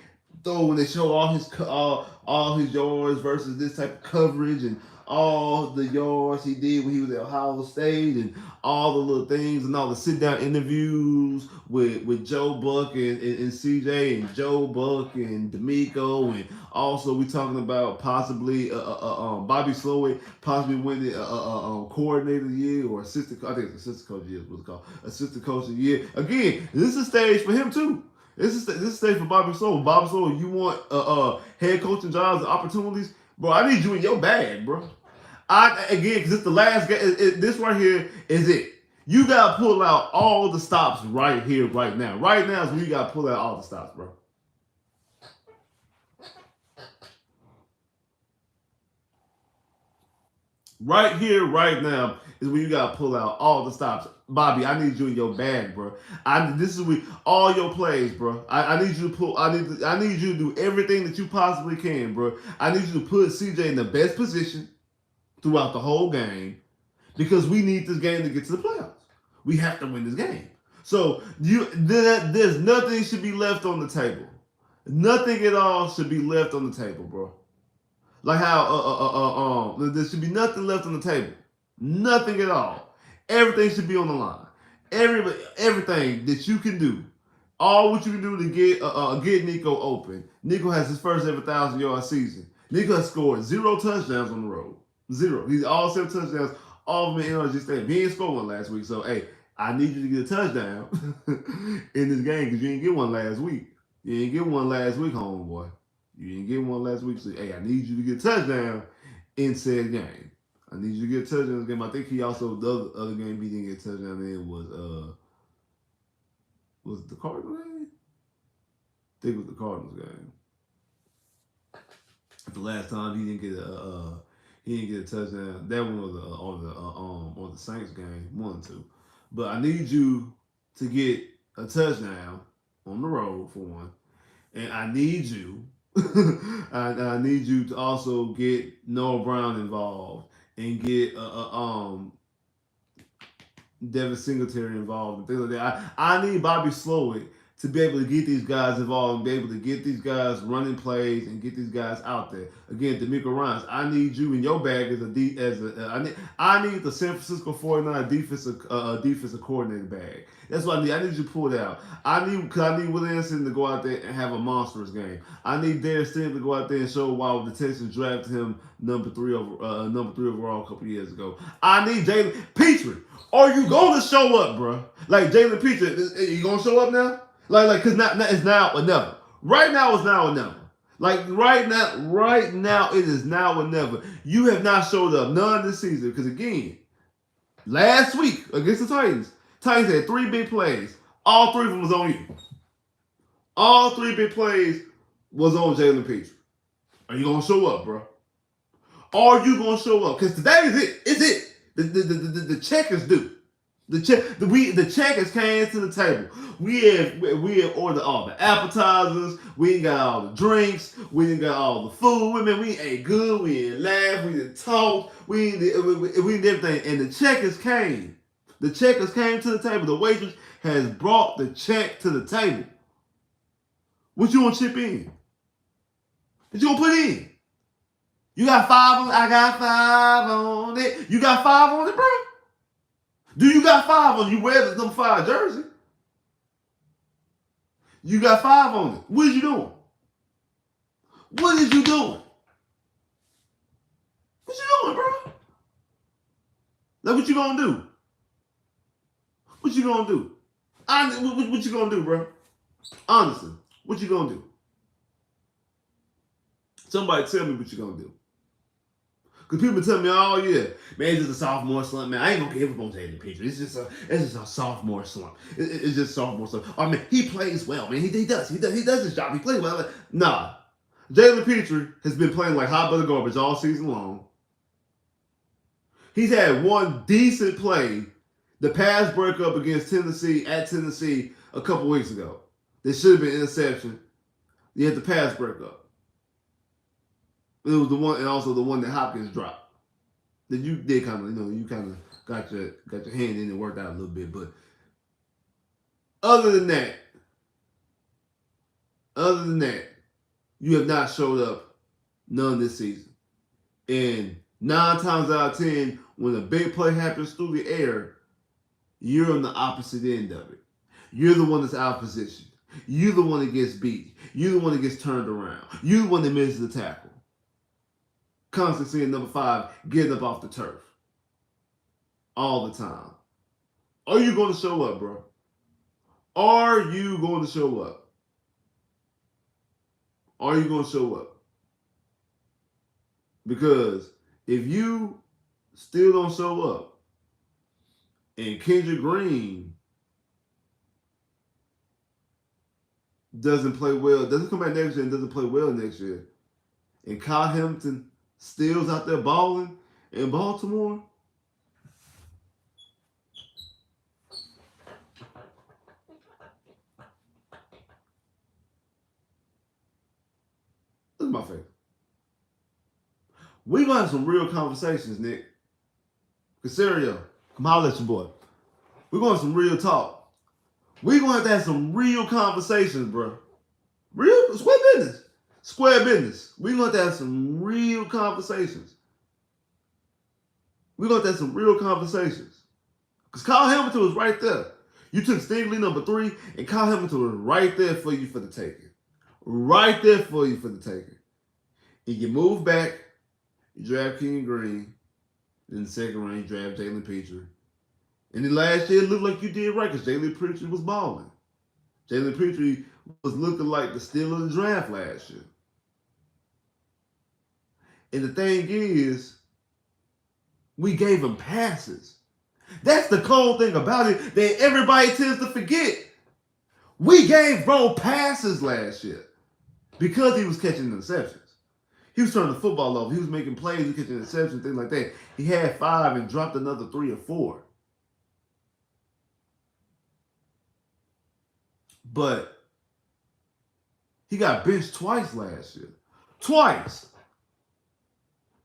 throw when they show all his yards versus this type of coverage and all the yards he did when he was at Ohio State and all the little things and all the sit down interviews with Joe Buck and CJ and Joe Buck and D'Amico and also we talking about possibly Bobby Slowik possibly winning coordinator of the year or assistant. I think it's assistant coach of the year is what it's called. Assistant coach of the year. Again, this is a stage for him too. This is stage for Bobby Slow. Bobby Slow, you want head coaching jobs and opportunities, bro? I need you in your bag, bro. Because it's the last game. This right here is it. You gotta pull out all the stops right here, right now. Right now is when you gotta pull out all the stops, bro. Right here, right now is when you gotta pull out all the stops. Bobby, I need you in your bag, bro. This is with all your plays, bro. I need you to pull. I need you to do everything that you possibly can, bro. I need you to put CJ in the best position throughout the whole game because we need this game to get to the playoffs. We have to win this game. So there's nothing should be left on the table. Nothing at all should be left on the table, bro. Like how there should be nothing left on the table. Nothing at all. Everything should be on the line. Everything that you can do. All what you can do to get Nico open. Nico has his first ever 1,000-yard season. Nico has scored 0 touchdowns on the road. 0. He's all 7 touchdowns, all of them in NRG Stadium. He ain't scored one last week. So, hey, I need you to get a touchdown in this game because you didn't get one last week. You didn't get one last week, homeboy. You didn't get one last week. So, hey, I need you to get a touchdown in said game. I need you to get a touchdown in this game. I think he also, the other game he didn't get a touchdown in was the Cardinals game? I think it was the Cardinals game. The last time he didn't get a touchdown. That one was on the Saints game, 1-2. But I need you to get a touchdown on the road for one, and I need you. I need you to also get Noah Brown involved and get Devin Singletary involved and things like that. I need Bobby Slowik to be able to get these guys involved and be able to get these guys running plays and get these guys out there. Again, D'Amico Ryans, I need you in your bag I need the San Francisco 49 defensive coordinator bag. That's what I need. I need you to pull it out. I need Williamson to go out there and have a monstrous game. I need Darius Stingley to go out there and show why the Texans drafted him number 3 overall a couple years ago. I need Jalen Petrie. Are you going to show up, bro? Like Jalen Petrie, you going to show up now? Like, cause it's now or never. Right now it's now or never. Like right now it is now or never. You have not showed up none this season. Because again, last week against the Titans had 3 big plays. All 3 of them was on you. All 3 big plays was on Jalen Petrie. Are you gonna show up, bro? Are you gonna show up? Because today is it. It's it. The check is due. The checkers came to the table. We have ordered all the appetizers. We ain't got all the drinks. We ain't got all the food. We ate good. We ain't laughed. We didn't talk. We did everything. And the checkers came. The checkers came to the table. The waitress has brought the check to the table. What you want to chip in? What you gonna put in? You got 5 on it. I got 5 on it. You got 5 on it, bro? Do you got 5 on you? Wear the number 5 jersey. You got 5 on it. What is you doing? What is you doing? What you doing, bro? Like, what you gonna do? What you gonna do? What you gonna do, bro? Honestly, what you gonna do? Somebody tell me what you gonna do. Because people tell me, oh yeah, man, it's just a sophomore slump, man. I ain't gonna give up on Jalen Petrie. It's just a sophomore slump. It's just sophomore slump. I mean, he plays well, man. He does his job. He plays well. Nah, Jalen Petrie has been playing like hot butter garbage all season long. He's had one decent play The pass breakup against Tennessee at Tennessee a couple weeks ago. There should have been interception. You had the pass breakup. It was the one, and also the one that Hopkins dropped. That you did kind of, you kind of got your hand in and worked out a little bit. But other than that, other than that, you have not showed up none this season. And 9 times out of 10, when a big play happens through the air, you're on the opposite end of it. You're the one that's out of position. You're the one that gets beat. You're the one that gets turned around. You're the one that misses the tackle. Constantly seeing number 5 get up off the turf. All the time. Are you going to show up, bro? Are you going to show up? Are you going to show up? Because if you still don't show up and Kendrick Green doesn't play well, doesn't come back next year and doesn't play well next year, and Kyle Hamilton still's out there balling in Baltimore, look at my face. We're going to have some real conversations, Nick. Casario, come holler at your boy. We're going to have some real talk. We're going to have some real conversations, bro. Real square business. Square business. We're going to have some real conversations. We're going to have some real conversations. Because Kyle Hamilton was right there. You took Stingley number 3, and Kyle Hamilton was right there for you for the taking. Right there for you for the taking. And you move back, you draft King Green. In the second round, you draft Jalen Petrie. And then last year, it looked like you did right because Jalen Petrie was balling. Jalen Petrie was looking like the steal of the draft last year. And the thing is, we gave him passes. That's the cold thing about it that everybody tends to forget. We gave bro passes last year because he was catching interceptions. He was turning the football over. He was making plays, he was catching interceptions, things like that. He had 5 and dropped another 3 or 4. But he got benched twice last year. Twice.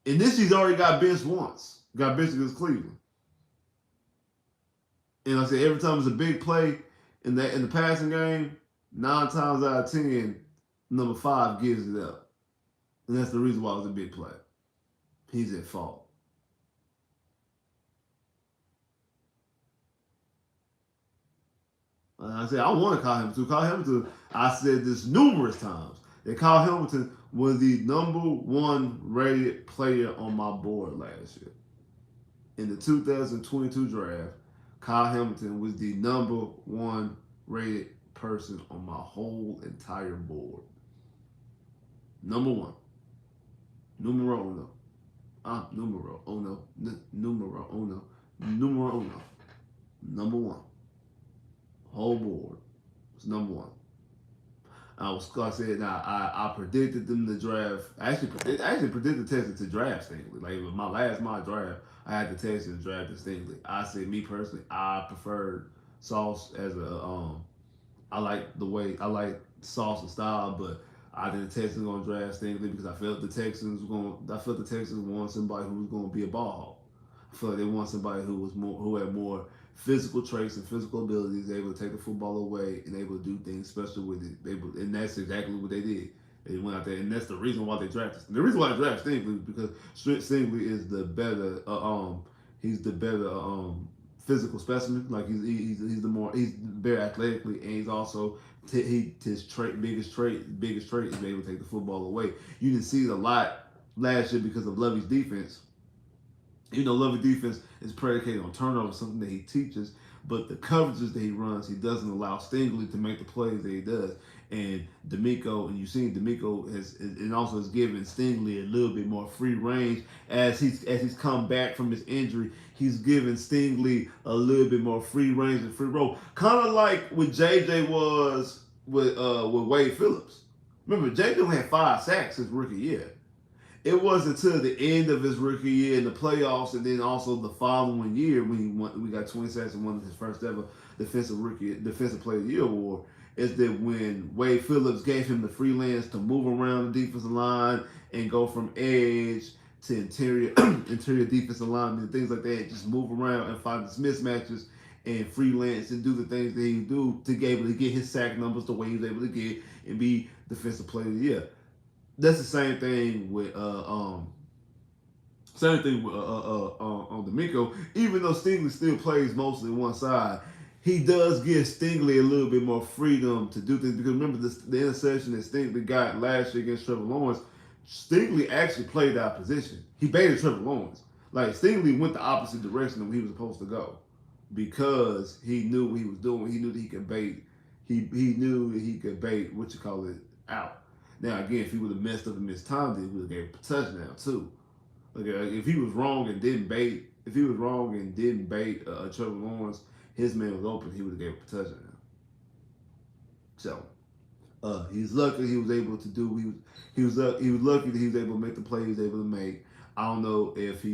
And this he's already got benched once. Got benched against Cleveland. And like I said, every time there's a big play in the passing game, 9 times out of 10, number 5 gives it up. And that's the reason why it was a big play. He's at fault. I said, I want to call Hamilton. Kyle Hamilton, I said this numerous times, that Kyle Hamilton was the number 1 rated player on my board last year. In the 2022 draft, Kyle Hamilton was the number 1 rated person on my whole entire board. Number 1. Numero uno. Numero uno. Numero uno. Numero uno. Number 1. Whole board was number 1. Like I said, now I predicted them to draft. I actually predicted the Texans to draft Stingley. Like with my last mock draft, I had the Texans drafted Stingley. I said, me personally, I preferred Sauce as a I like Sauce and style, but I think the Texans were gonna draft Stingley because I felt the Texans wanted somebody who was gonna be a ball hawk. I felt like they want somebody who had more physical traits and physical abilities, able to take the football away and able to do things special with it. And that's exactly what they did. They went out there, and that's the reason why they drafted. The reason why they drafted Stingley is because Stingley is the better. He's the better physical specimen. Like he's very athletically, and he's also his biggest trait is being able to take the football away. You didn't see it a lot last year because of Lovey's defense. You know, Lovey's defense is predicated on turnover, something that he teaches, but the coverages that he runs, he doesn't allow Stingley to make the plays that he does. And D'Amico, and you've seen D'Amico has given Stingley a little bit more free range as he's come back from his injury. He's given Stingley a little bit more free range and free roll, kind of like what JJ was with Wade Phillips. Remember, JJ only had 5 sacks his rookie year. It wasn't until the end of his rookie year in the playoffs, and then also the following year when he won, we got 20 sacks and won his first ever defensive player of the year award. Is that when Wade Phillips gave him the freelance to move around the defensive line and go from edge to interior interior defensive line and things like that, just move around and find his mismatches and freelance and do the things that he do to be able to get his sack numbers the way he was able to get and be defensive player of the year. That's the same thing with on D'Amico. Even though Stingley still plays mostly one side, he does give Stingley a little bit more freedom to do things. Because remember the interception that Stingley got last year against Trevor Lawrence, Stingley actually played out position. He baited Trevor Lawrence. Like Stingley went the opposite direction of he was supposed to go because he knew what he was doing. He knew that he could bait. He knew that he could bait what you call it out. Now again, if he would have messed up and missed time, then he would have gave a touchdown too. Like if he was wrong and didn't bait, Trevor Lawrence, his man was open, he would have gave a touchdown. So he's lucky he was able to do. He was lucky that he was able to make the play he was able to make. I don't know if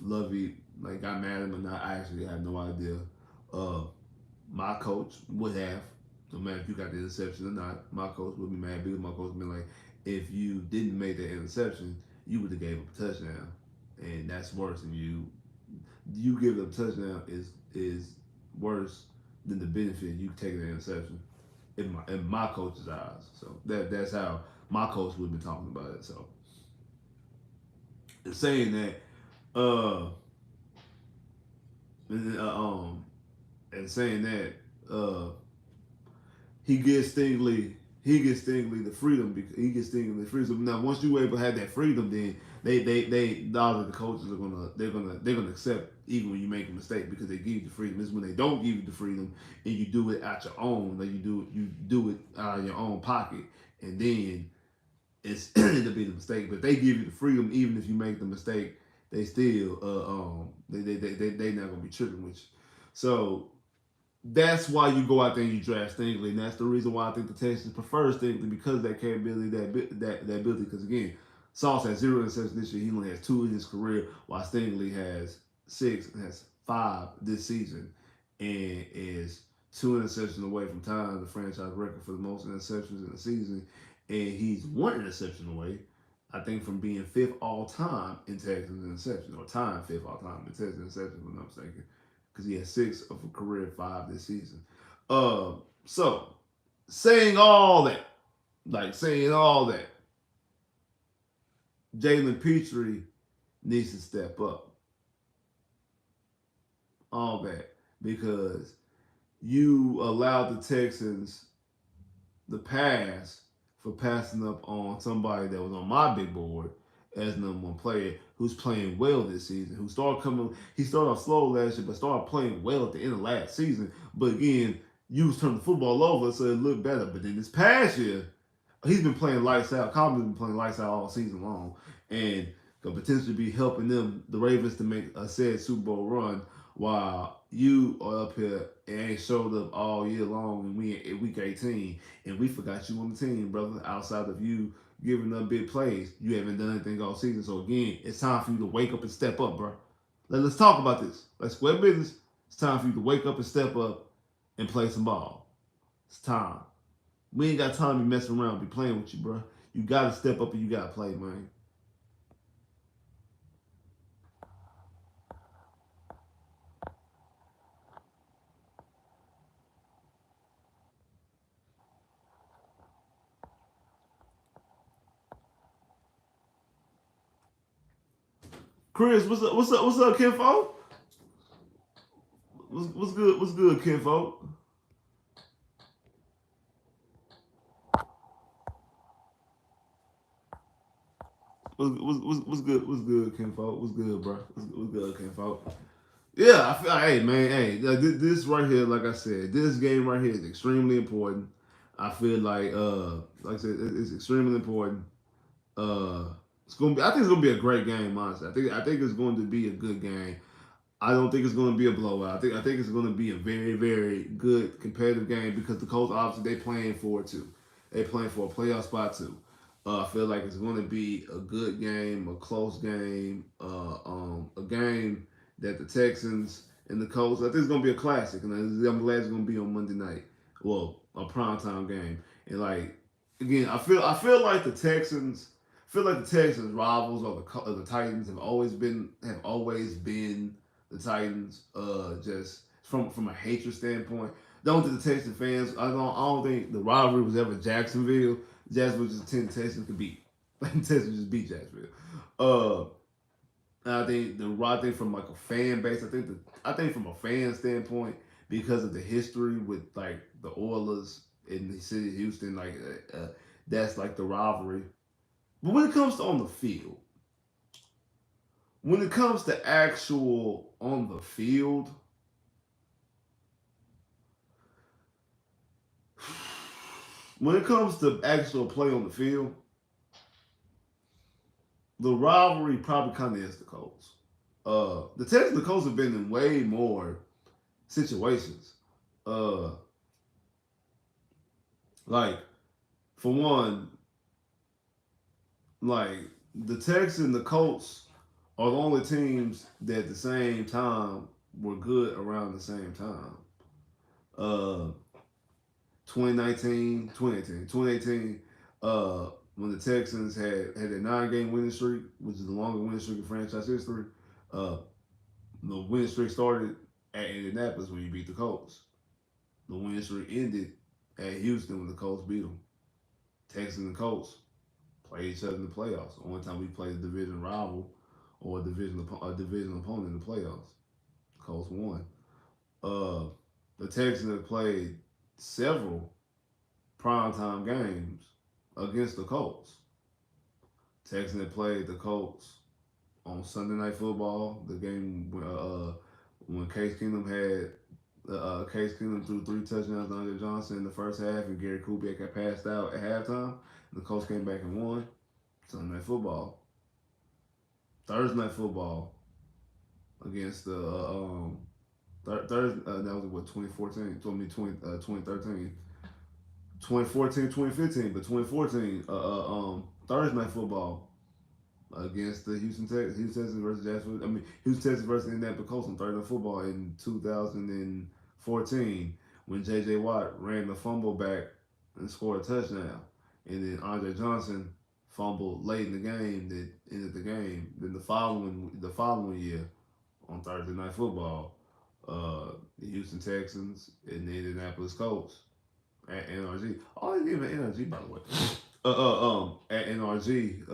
Lovey like got mad at him or not. I actually have no idea. My coach would have. No matter if you got the interception or not, my coach would be mad because my coach would be like, if you didn't make that interception, you would have gave up a touchdown, and that's worse than you give up a touchdown is worse than the benefit you taking the interception in my coach's eyes. So that's how my coach would be talking about it. So and saying that, and, saying that, he gives Stingley the freedom because he gets Stingley the freedom. Now once you able to have that freedom, then all of the coaches are they're gonna accept even when you make a mistake because they give you the freedom. It's when they don't give you the freedom and you do it out your own, like you do it out of your own pocket, and then it's to be the mistake. But they give you the freedom even if you make the mistake, they still they not gonna be tripping with you. So that's why you go out there and you draft Stingley, and that's the reason why I think the Texans prefer Stingley because of that capability, that ability. Because again, Sauce has 0 interceptions this year. He only has 2 in his career, while Stingley has 6 and has 5 this season, and is 2 interceptions away from tying the franchise record for the most interceptions in the season, and he's 1 interception away, I think, from being 5th all time in Texans interception, or tying 5th all time in Texans interception, if I'm not mistaken, because he has 6 of a career 5 this season. So saying all that, Jalen Petrie needs to step up. All that because you allowed the Texans the pass for passing up on somebody that was on my big board as #1 player who's playing well this season. He started off slow last year, but started playing well at the end of last season. But again, you was turning the football over, so it looked better. But then this past year, he's been playing lights out. Colin's been playing lights out all season long, and could potentially be helping the Ravens, to make a said Super Bowl run. While you are up here and ain't showed up all year long, and we in week 18, and we forgot you on the team, brother. Outside of you giving up big plays, you haven't done anything all season. So again, it's time for you to wake up and step up, bro. Let's talk about this. Let's square business. It's time for you to wake up and step up and play some ball. It's time. We ain't got time to be messing around, be playing with you, bro. You gotta step up and you gotta play, man. Chris, what's up, kinfolk? What's good, kinfolk? What's good, kinfolk? What's good, bro? What's good, kinfolk? Yeah, I feel. Hey, man. Hey, this right here, like I said, this game right here is extremely important. I feel like I said, it's extremely important. Uh, it's gonna be. I think it's gonna be a great game. Honestly, I think it's going to be a good game. I don't think it's going to be a blowout. I think it's going to be a very, very good competitive game because the Colts obviously they playing for it too. They playing for a playoff spot too. I feel like it's going to be a good game, a close game, a game that the Texans and the Colts. I think it's going to be a classic, and I'm glad it's going to be on Monday night. Well, a primetime game, and like again, I feel like the Texans. I feel like the Texans rivals or the Titans have always been the Titans. Just from a hatred standpoint. Don't think the Texans fans. I don't think the rivalry was ever Jacksonville. Jacksonville just 10 Texans could beat. Like Texans just beat Jacksonville. Uh, I think from like a fan base, I think from a fan standpoint, because of the history with like the Oilers in the city of Houston, that's like the rivalry. But when it comes to on the field, when it comes to actual on the field, when it comes to actual play on the field, the rivalry probably kind of is the Colts. The Texans and the Colts have been in way more situations. Uh, like for one, like the Texans and the Colts are the only teams that at the same time were good around the same time. Uh, 2018, when the Texans had a 9 game winning streak, which is the longest winning streak in franchise history. Uh, the winning streak started at Indianapolis when you beat the Colts. The winning streak ended at Houston when the Colts beat them. Texans and Colts play each other in the playoffs. The only time we played a division rival or a division opponent in the playoffs. The Colts won. Uh, the Texans have played several primetime games against the Colts. Texans have played the Colts on Sunday Night Football. The game when Case Keenum threw 3 touchdowns to Andre Johnson in the first half, and Gary Kubiak had passed out at halftime. The Colts came back and won. Sunday Night Football. Thursday Night Football against the Thursday. That was what 2014. 2013. 2014, 2015, but 2014, Thursday Night Football against the Houston Texans versus Jacksonville. Houston Texans versus Indianapolis Colts on Thursday Night Football in 2014 when J.J. Watt ran the fumble back and scored a touchdown, and then Andre Johnson fumbled late in the game that ended the game. Then the following year on Thursday Night Football, the Houston Texans and the Indianapolis Colts at NRG. Oh, they gave an NRG by the way. At NRG,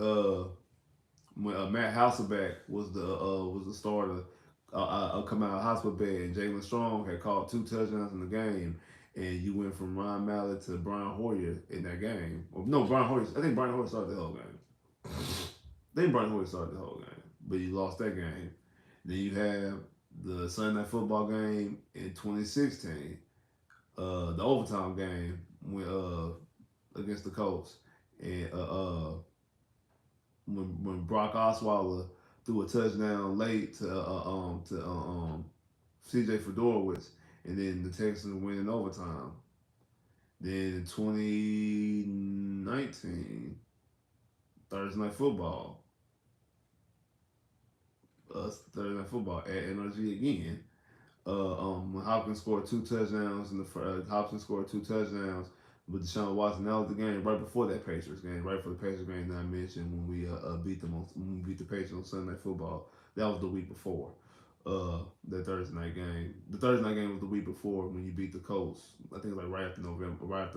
when Matt Hasselbeck was the starter, coming out of hospital bed, and Jalen Strong had caught 2 touchdowns in the game, and you went from Ryan Mallett to Brian Hoyer in that game. Or, no, Brian Hoyer. I think Brian Hoyer started the whole game. But you lost that game. Then you have the Sunday Night Football game in 2016, the overtime game against the Colts, and when Brock Osweiler threw a touchdown late to C.J. Fedorowicz, and then the Texans win in overtime. Then in 2019, Thursday Night Football, at NRG again. When Hopkins scored 2 touchdowns Hopkins scored 2 touchdowns with Deshaun Watson. That was the game right before that Patriots game, right before the Patriots game that I mentioned when we beat the Patriots on Sunday Night Football. That was the week before. That Thursday night game. The Thursday night game was the week before when you beat the Colts. I think it was like right after November, right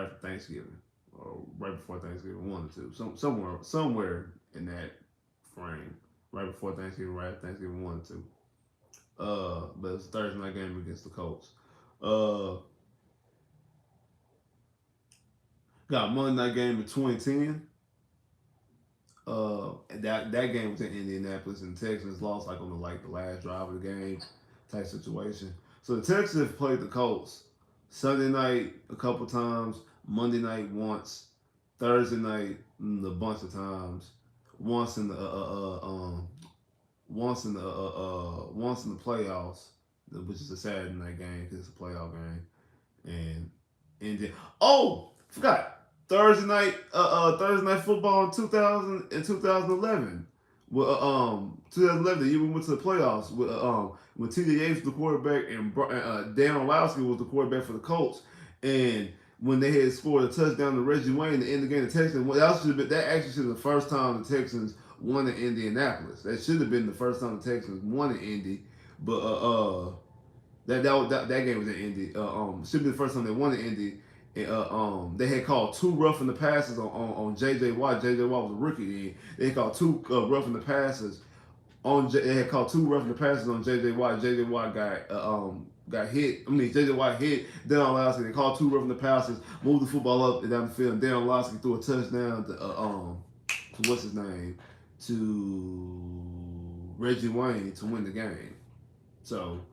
after Thanksgiving, or right before Thanksgiving, one or two, somewhere in that frame, right before Thanksgiving, right after Thanksgiving, one or two. But it's a Thursday night game against the Colts. Got a Monday night game in 2010. That game was in Indianapolis, and the Texans lost like on the last drive of the game type situation. So the Texans have played the Colts Sunday night a couple times, Monday night once, Thursday night a bunch of times, once in the playoffs, which is a Saturday night game because it's a playoff game, and then forgot. Thursday night football in 2000 and 2011. Well, 2011, the year we went to the playoffs with when T.D. Yates was the quarterback and Dan Orlowski was the quarterback for the Colts, and when they had scored a touchdown to Reggie Wayne to end the game, the Texans. Well, that actually should have been the first time the Texans won in Indianapolis. That should have been the first time the Texans won in Indy, but that game was in Indy. Should be the first time they won in Indy. And, they had called two roughing the passes on J.J. Watt. J.J. Watt was a rookie then. They had called two roughing the passes they had called two roughing the passes on J.J. Watt. J.J. Watt got hit. J.J. Watt hit Dan Orlowski. They called two roughing the passes, moved the football up and down the field. And Dan Orlowski threw a touchdown to what's his name, to Reggie Wayne to win the game. So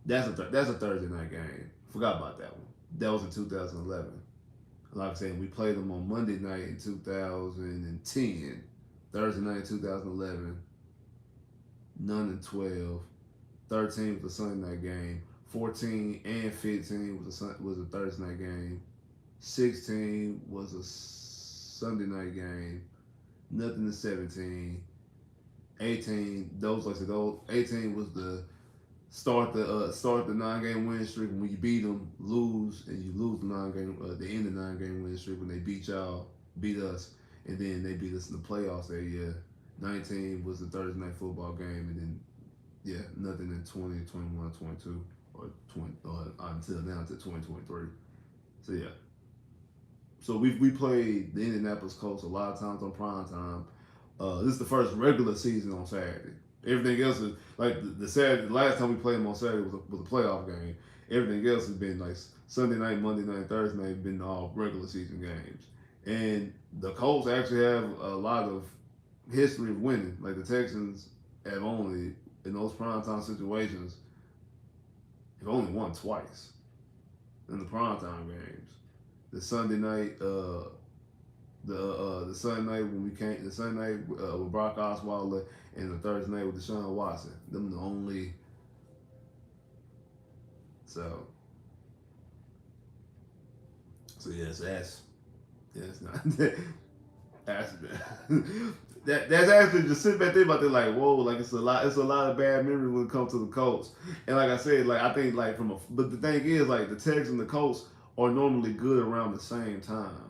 that's a Thursday night game. Forgot about that one. That was in 2011. Like I said, we played them on Monday night in 2010. Thursday night in 2011. None in 12. 13 was a Sunday night game. 14 and 15 was a Thursday night game. 16 was a Sunday night game. Nothing in 17. 18, those 18 was the start the 9-game win streak. When you beat them, lose, and you lose the 9-game, the end of the 9-game win streak when they beat us, and then they beat us in the playoffs that year. 19 was the Thursday night football game, and then nothing in 20, 21, 22, or 20 until now until 2023. So yeah. So we played the Indianapolis Colts a lot of times on prime time. This is the first regular season on Saturday. Everything else is like the last time we played them on Saturday was a playoff game. Everything else has been like Sunday night, Monday night, Thursday night, been all regular season games. And the Colts actually have a lot of history of winning. Like the Texans have only, in those primetime situations, have only won twice in the primetime games. The Sunday night, the Sunday night when we came, the Sunday night with Brock Osweiler, and the Thursday night with Deshaun Watson. Them the only. So yes, that's not that's that's actually just sit back there about it like whoa, like it's a lot of bad memory when it comes to the Colts. And like I said, like I think like but the thing is like the Texans and the Colts are normally good around the same time.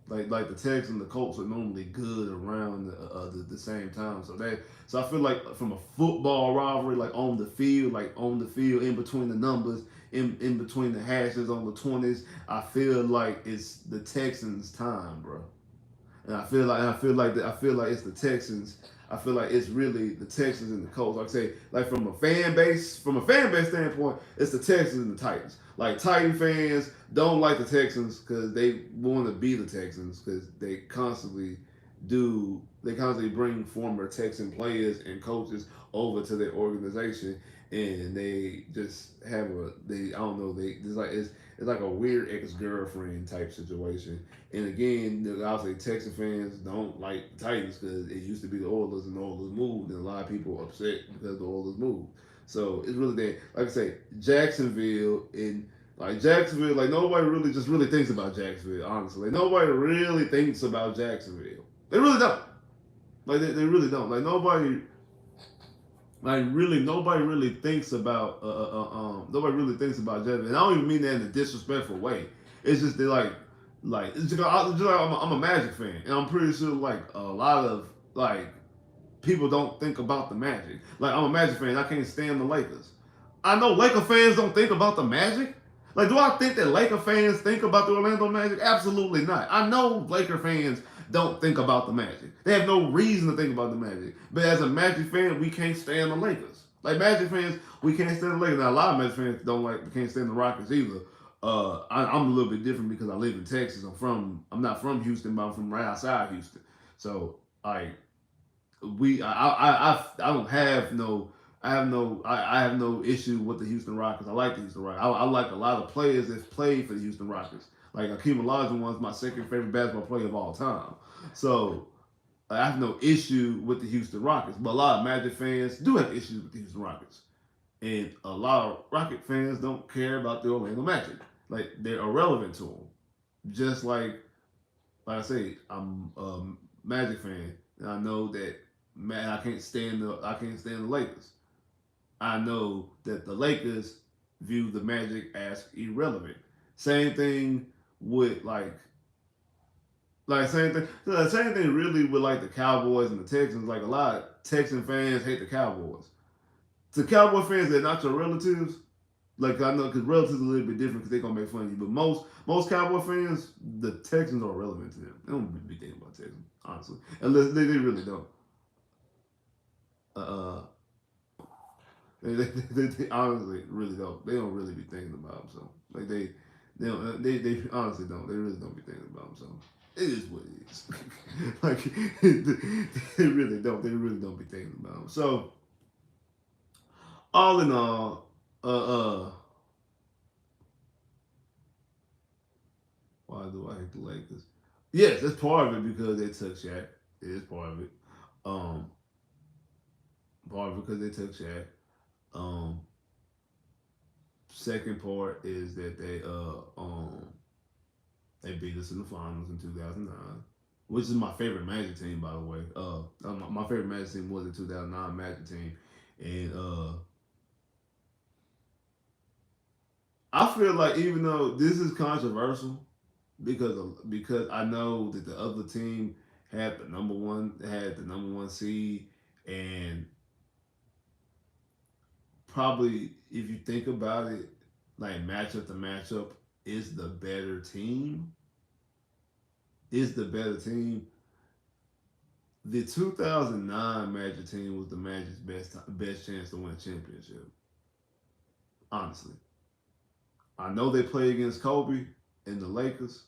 Like the Texans and the Colts are normally good around the same time. So I feel like from a football rivalry, like on the field, in between the numbers, in between the hashes on the 20s, I feel like it's the Texans' time, bro. And I feel like it's the Texans. I feel like it's really the Texans and the Colts. Like I say, like from a fan base standpoint, it's the Texans and the Titans. Like Titan fans don't like the Texans because they want to be the Texans because they constantly bring former Texan players and coaches over to their organization, and they just have it's like a weird ex-girlfriend type situation. And again, obviously Texan fans don't like the Titans because it used to be the Oilers and the Oilers moved, and a lot of people are upset because the Oilers moved. So it's really that, like I say, Jacksonville, like nobody really thinks about Jacksonville, honestly. Like, nobody really thinks about Jacksonville. They really don't. Like they really don't. Like nobody really thinks about Jacksonville. And I don't even mean that in a disrespectful way. It's just that I'm a Magic fan, and I'm pretty sure like a lot of like people don't think about the Magic. Like I'm a Magic fan, I can't stand the Lakers. I know Laker fans don't think about the Magic. Like, do I think that Laker fans think about the Orlando Magic? Absolutely not. I know Laker fans don't think about the Magic. They have no reason to think about the Magic. But as a Magic fan, we can't stand the Lakers. Like Magic fans, we can't stand the Lakers. Now a lot of Magic fans can't stand the Rockets either. I'm a little bit different because I live in Texas. I'm not from Houston, but I'm from right outside Houston. So I don't have no. I have no issue with the Houston Rockets. I like the Houston Rockets. I like a lot of players that played for the Houston Rockets. Like Akeem Olajuwon is my second favorite basketball player of all time. So I have no issue with the Houston Rockets. But a lot of Magic fans do have issues with the Houston Rockets. And a lot of Rocket fans don't care about the Orlando Magic. Like they're irrelevant to them. Just like I say, I'm a Magic fan, and I know that man, I can't stand the Lakers. I know that the Lakers view the Magic as irrelevant. Same thing with same thing really with like the Cowboys and the Texans. Like a lot of Texan fans hate the Cowboys. To Cowboy fans, they're not your relatives. Like I know, because relatives are a little bit different because they're gonna make fun of you. But most Cowboy fans, the Texans are relevant to them. They don't really be thinking about Texans, honestly, unless they really don't. Uh, they honestly really don't. They don't really be thinking about them. So like they don't, they honestly don't. They really don't be thinking about them. So it is what it is. Like they really don't. They really don't be thinking about them. So all in all, why do I hate the Lakers? Yes, that's part of it because they took Shaq. It is part of it. Um, Part of it because they took Shaq. Um, Second part is that they beat us in the finals in 2009, which is my favorite Magic team, by the way. My favorite Magic team was the 2009 Magic team, and I feel like even though this is controversial because I know that the other team had the number one seed, and probably if you think about it, like matchup to matchup, is the better team. Is the better team. The 2009 Magic team was the Magic's best chance to win a championship. Honestly, I know they played against Kobe and the Lakers.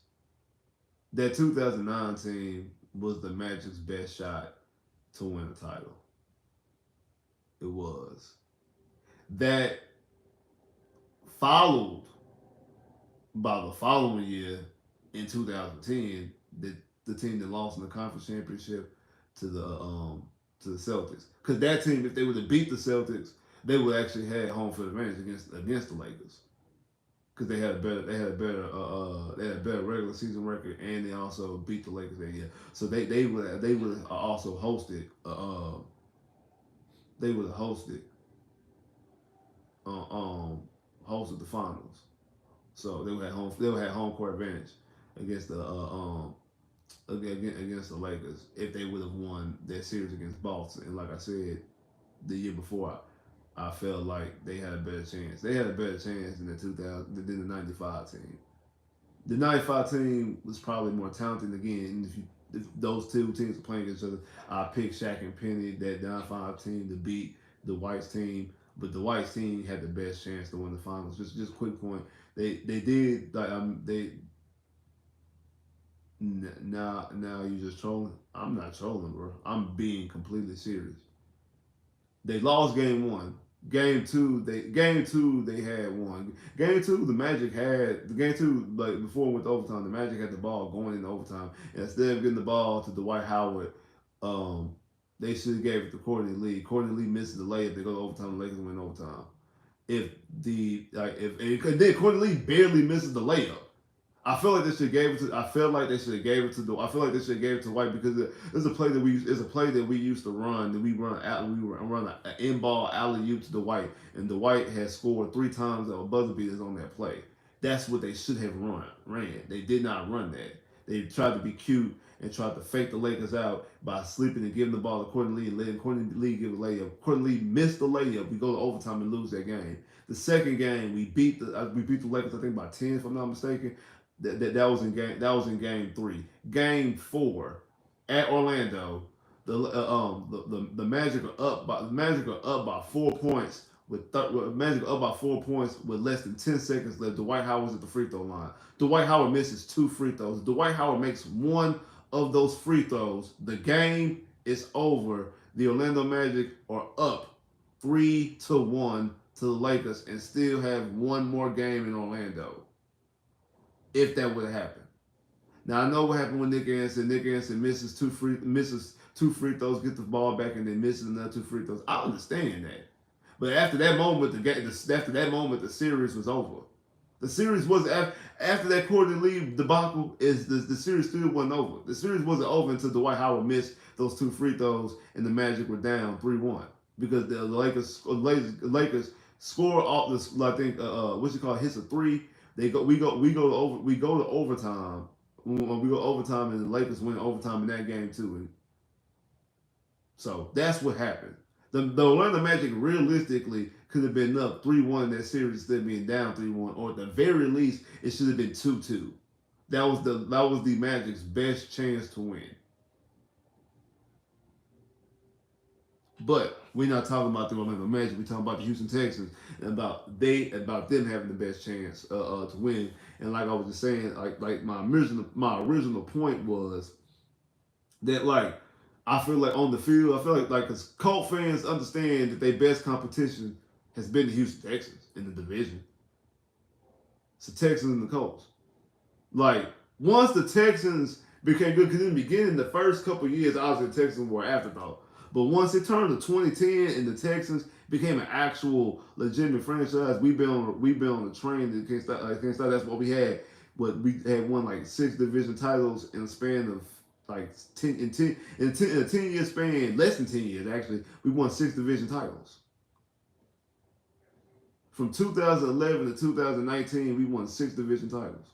That 2009 team was the Magic's best shot to win a title. It was. That followed by the following year in 2010, the team that lost in the conference championship to the Celtics. Because that team, if they would have beat the Celtics, they would actually had home field advantage against the Lakers. Because they had a better regular season record, and they also beat the Lakers that year. So they would also they would have uh, um hosted the finals. So they would have home court advantage against against the Lakers if they would have won that series against Boston. And like I said, the year before, I felt like they had a better chance. They had a better chance than the '95 team. The '95 team was probably more talented again. If those two teams are playing against each other, I picked Shaq and Penny that '95 team to beat the Whites team. But the Whites team had the best chance to win the finals. Just quick point. They did like they now you just trolling. I'm not trolling, bro. I'm being completely serious. They lost game one. Game two they had one. Game two the Magic had the game two like before it went to overtime. The Magic had the ball going into overtime. And instead of getting the ball to Dwight Howard, um, they should have gave it to Courtney Lee. Courtney Lee misses the layup. They go to overtime. The Lakers win overtime. If then Courtney Lee barely misses the layup. I feel like they should have gave it to. I feel like they should have gave it to. I feel like they should have gave it to White because it's a play that we. It's a play that we used to run. That we run out. We run an in ball alley oop to the White, and the White has scored 3 times of buzzer beaters on that play. That's what they should have ran. They did not run that. They tried to be cute and tried to fake the Lakers out by sleeping and giving the ball to Courtney Lee and letting Courtney Lee give a layup. Courtney Lee missed the layup. We go to overtime and lose that game. The second game, we beat the Lakers. I think by 10, if I'm not mistaken. That was in game three. Game four at Orlando, the Magic are up by 4 points Magic are up by 4 points with less than 10 seconds left. Dwight Howard's at the free throw line. Dwight Howard misses 2 free throws. Dwight Howard makes one of those free throws. The game is over. The Orlando Magic are up 3-1 to the Lakers and still have one more game in Orlando if that would have happened. Now I know what happened with Nick Anderson. Nick Anderson misses two free throws, gets the ball back, and then misses another 2 free throws. I understand that, but after that moment, the series was over. The series was after that Courtney Lee debacle. Is the series still wasn't over? The series wasn't over until Dwight Howard missed those two free throws and the Magic were down 3-1 because the Lakers score off this. I think what you call hits a three. We go to overtime. We go overtime and the Lakers win overtime in that game too. And so that's what happened. The Orlando Magic realistically could have been up 3-1 in that series instead of being down 3-1, or at the very least, it should have been 2-2. That was the Magic's best chance to win. But we're not talking about the Orlando Magic. We're talking about the Houston Texans and about them having the best chance to win. And like I was just saying, like my original point was that I feel like on the field, I feel like as Colt fans understand that their best competition has been the Houston Texans in the division. It's the Texans and the Colts. Like, once the Texans became good, because in the beginning, the first couple of years, obviously the Texans were an afterthought. But once it turned to 2010 and the Texans became an actual legitimate franchise, we've been on the train that can't stop. That's what we had. But we had won like 6 division titles in a span of like 10 in a 10-year span, less than 10 years actually. We won 6 division titles. From 2011 to 2019, we won 6 division titles.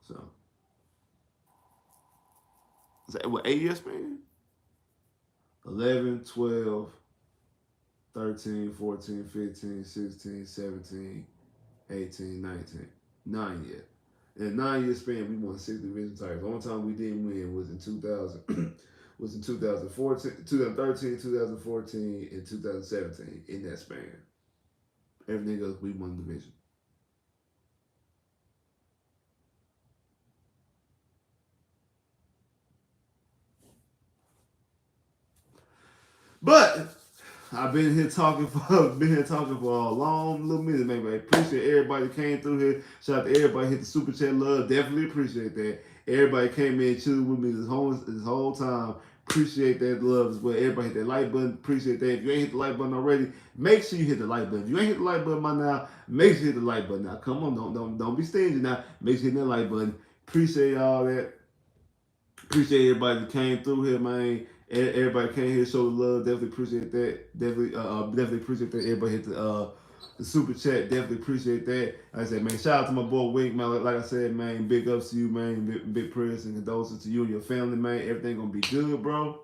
So, is that what 8 years span? 11, 12, 13, 14, 15, 16, 17, 18, 19. 9 years. In a 9-year span, we won 6 division titles. The only time we didn't win was in 2000. Was in 2014, 2013, 2014, and 2017. In that span, everything else we won the division. But I've been here talking for a long little minute, man. I appreciate everybody that came through here. Shout out to everybody hit the super chat love. Definitely appreciate that. Everybody came in and chilled with me this whole time. Appreciate that love as well. Everybody hit that like button. Appreciate that. If you ain't hit the like button already, make sure you hit the like button. If you ain't hit the like button by now, make sure you hit the like button now. Come on, don't be stingy now. Make sure you hit that like button. Appreciate all that. Appreciate everybody that came through here, man. Everybody came here, show the love. Definitely appreciate that. Definitely appreciate that. Everybody hit the super chat. Definitely appreciate that. Like I said, man, shout out to my boy Wink, man. Like I said, man, big ups to you, man. Big prayers and condolences to you and your family, man. Everything gonna be good, bro.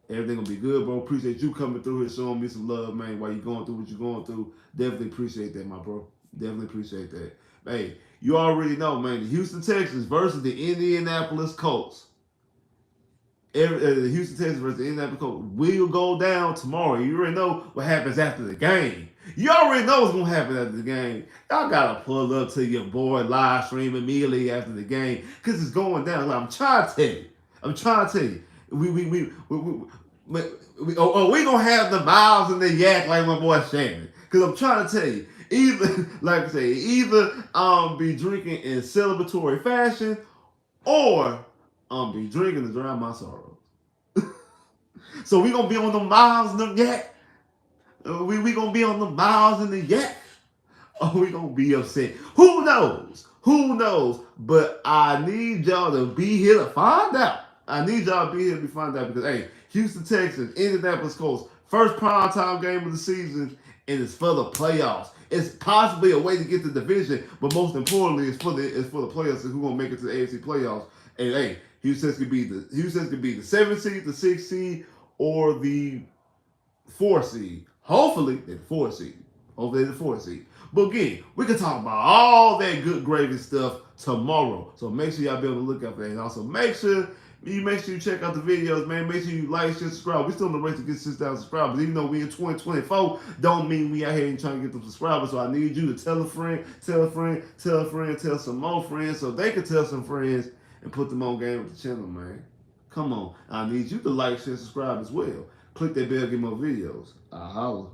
Everything gonna be good, bro. Appreciate you coming through here, showing me some love, man. While you going through what you're going through, definitely appreciate that, my bro. Definitely appreciate that. Hey, you already know, man. The Houston Texans versus the Indianapolis Colts. The Houston Texans versus the Indianapolis Colts will go down tomorrow. You already know what happens after the game. You already know what's going to happen after the game. Y'all got to pull up to your boy live stream immediately after the game because it's going down. Like, I'm trying to tell you. We going to have the miles and the yak like my boy Shannon. Because I'm trying to tell you, either be drinking in celebratory fashion or be drinking to drown my sorrows. So we gonna be on the miles and the yak. We gonna be on the miles and the yak. Or we gonna be upset. Who knows? But I need y'all to be here to find out. Because hey, Houston Texans, Indianapolis Colts, first primetime game of the season, and it's for the playoffs. It's possibly a way to get the division, but most importantly, it's for the players who gonna make it to the AFC playoffs. And hey, Houston could be the 7th seed, the 6th seed, or the 4th seed. Hopefully, they're the 4th seed. But again, we can talk about all that good gravy stuff tomorrow. So make sure y'all be on the lookout for that. And also make sure you check out the videos, man. Make sure you like, share, subscribe. We still in the race to get 6,000 subscribers. Even though we in 2024, don't mean we out here and trying to get them subscribers. So I need you to tell a friend, tell some more friends so they can tell some friends and put them on game with the channel, man. Come on. I need you to like, share, subscribe as well. Click that bell, get more videos. Holla.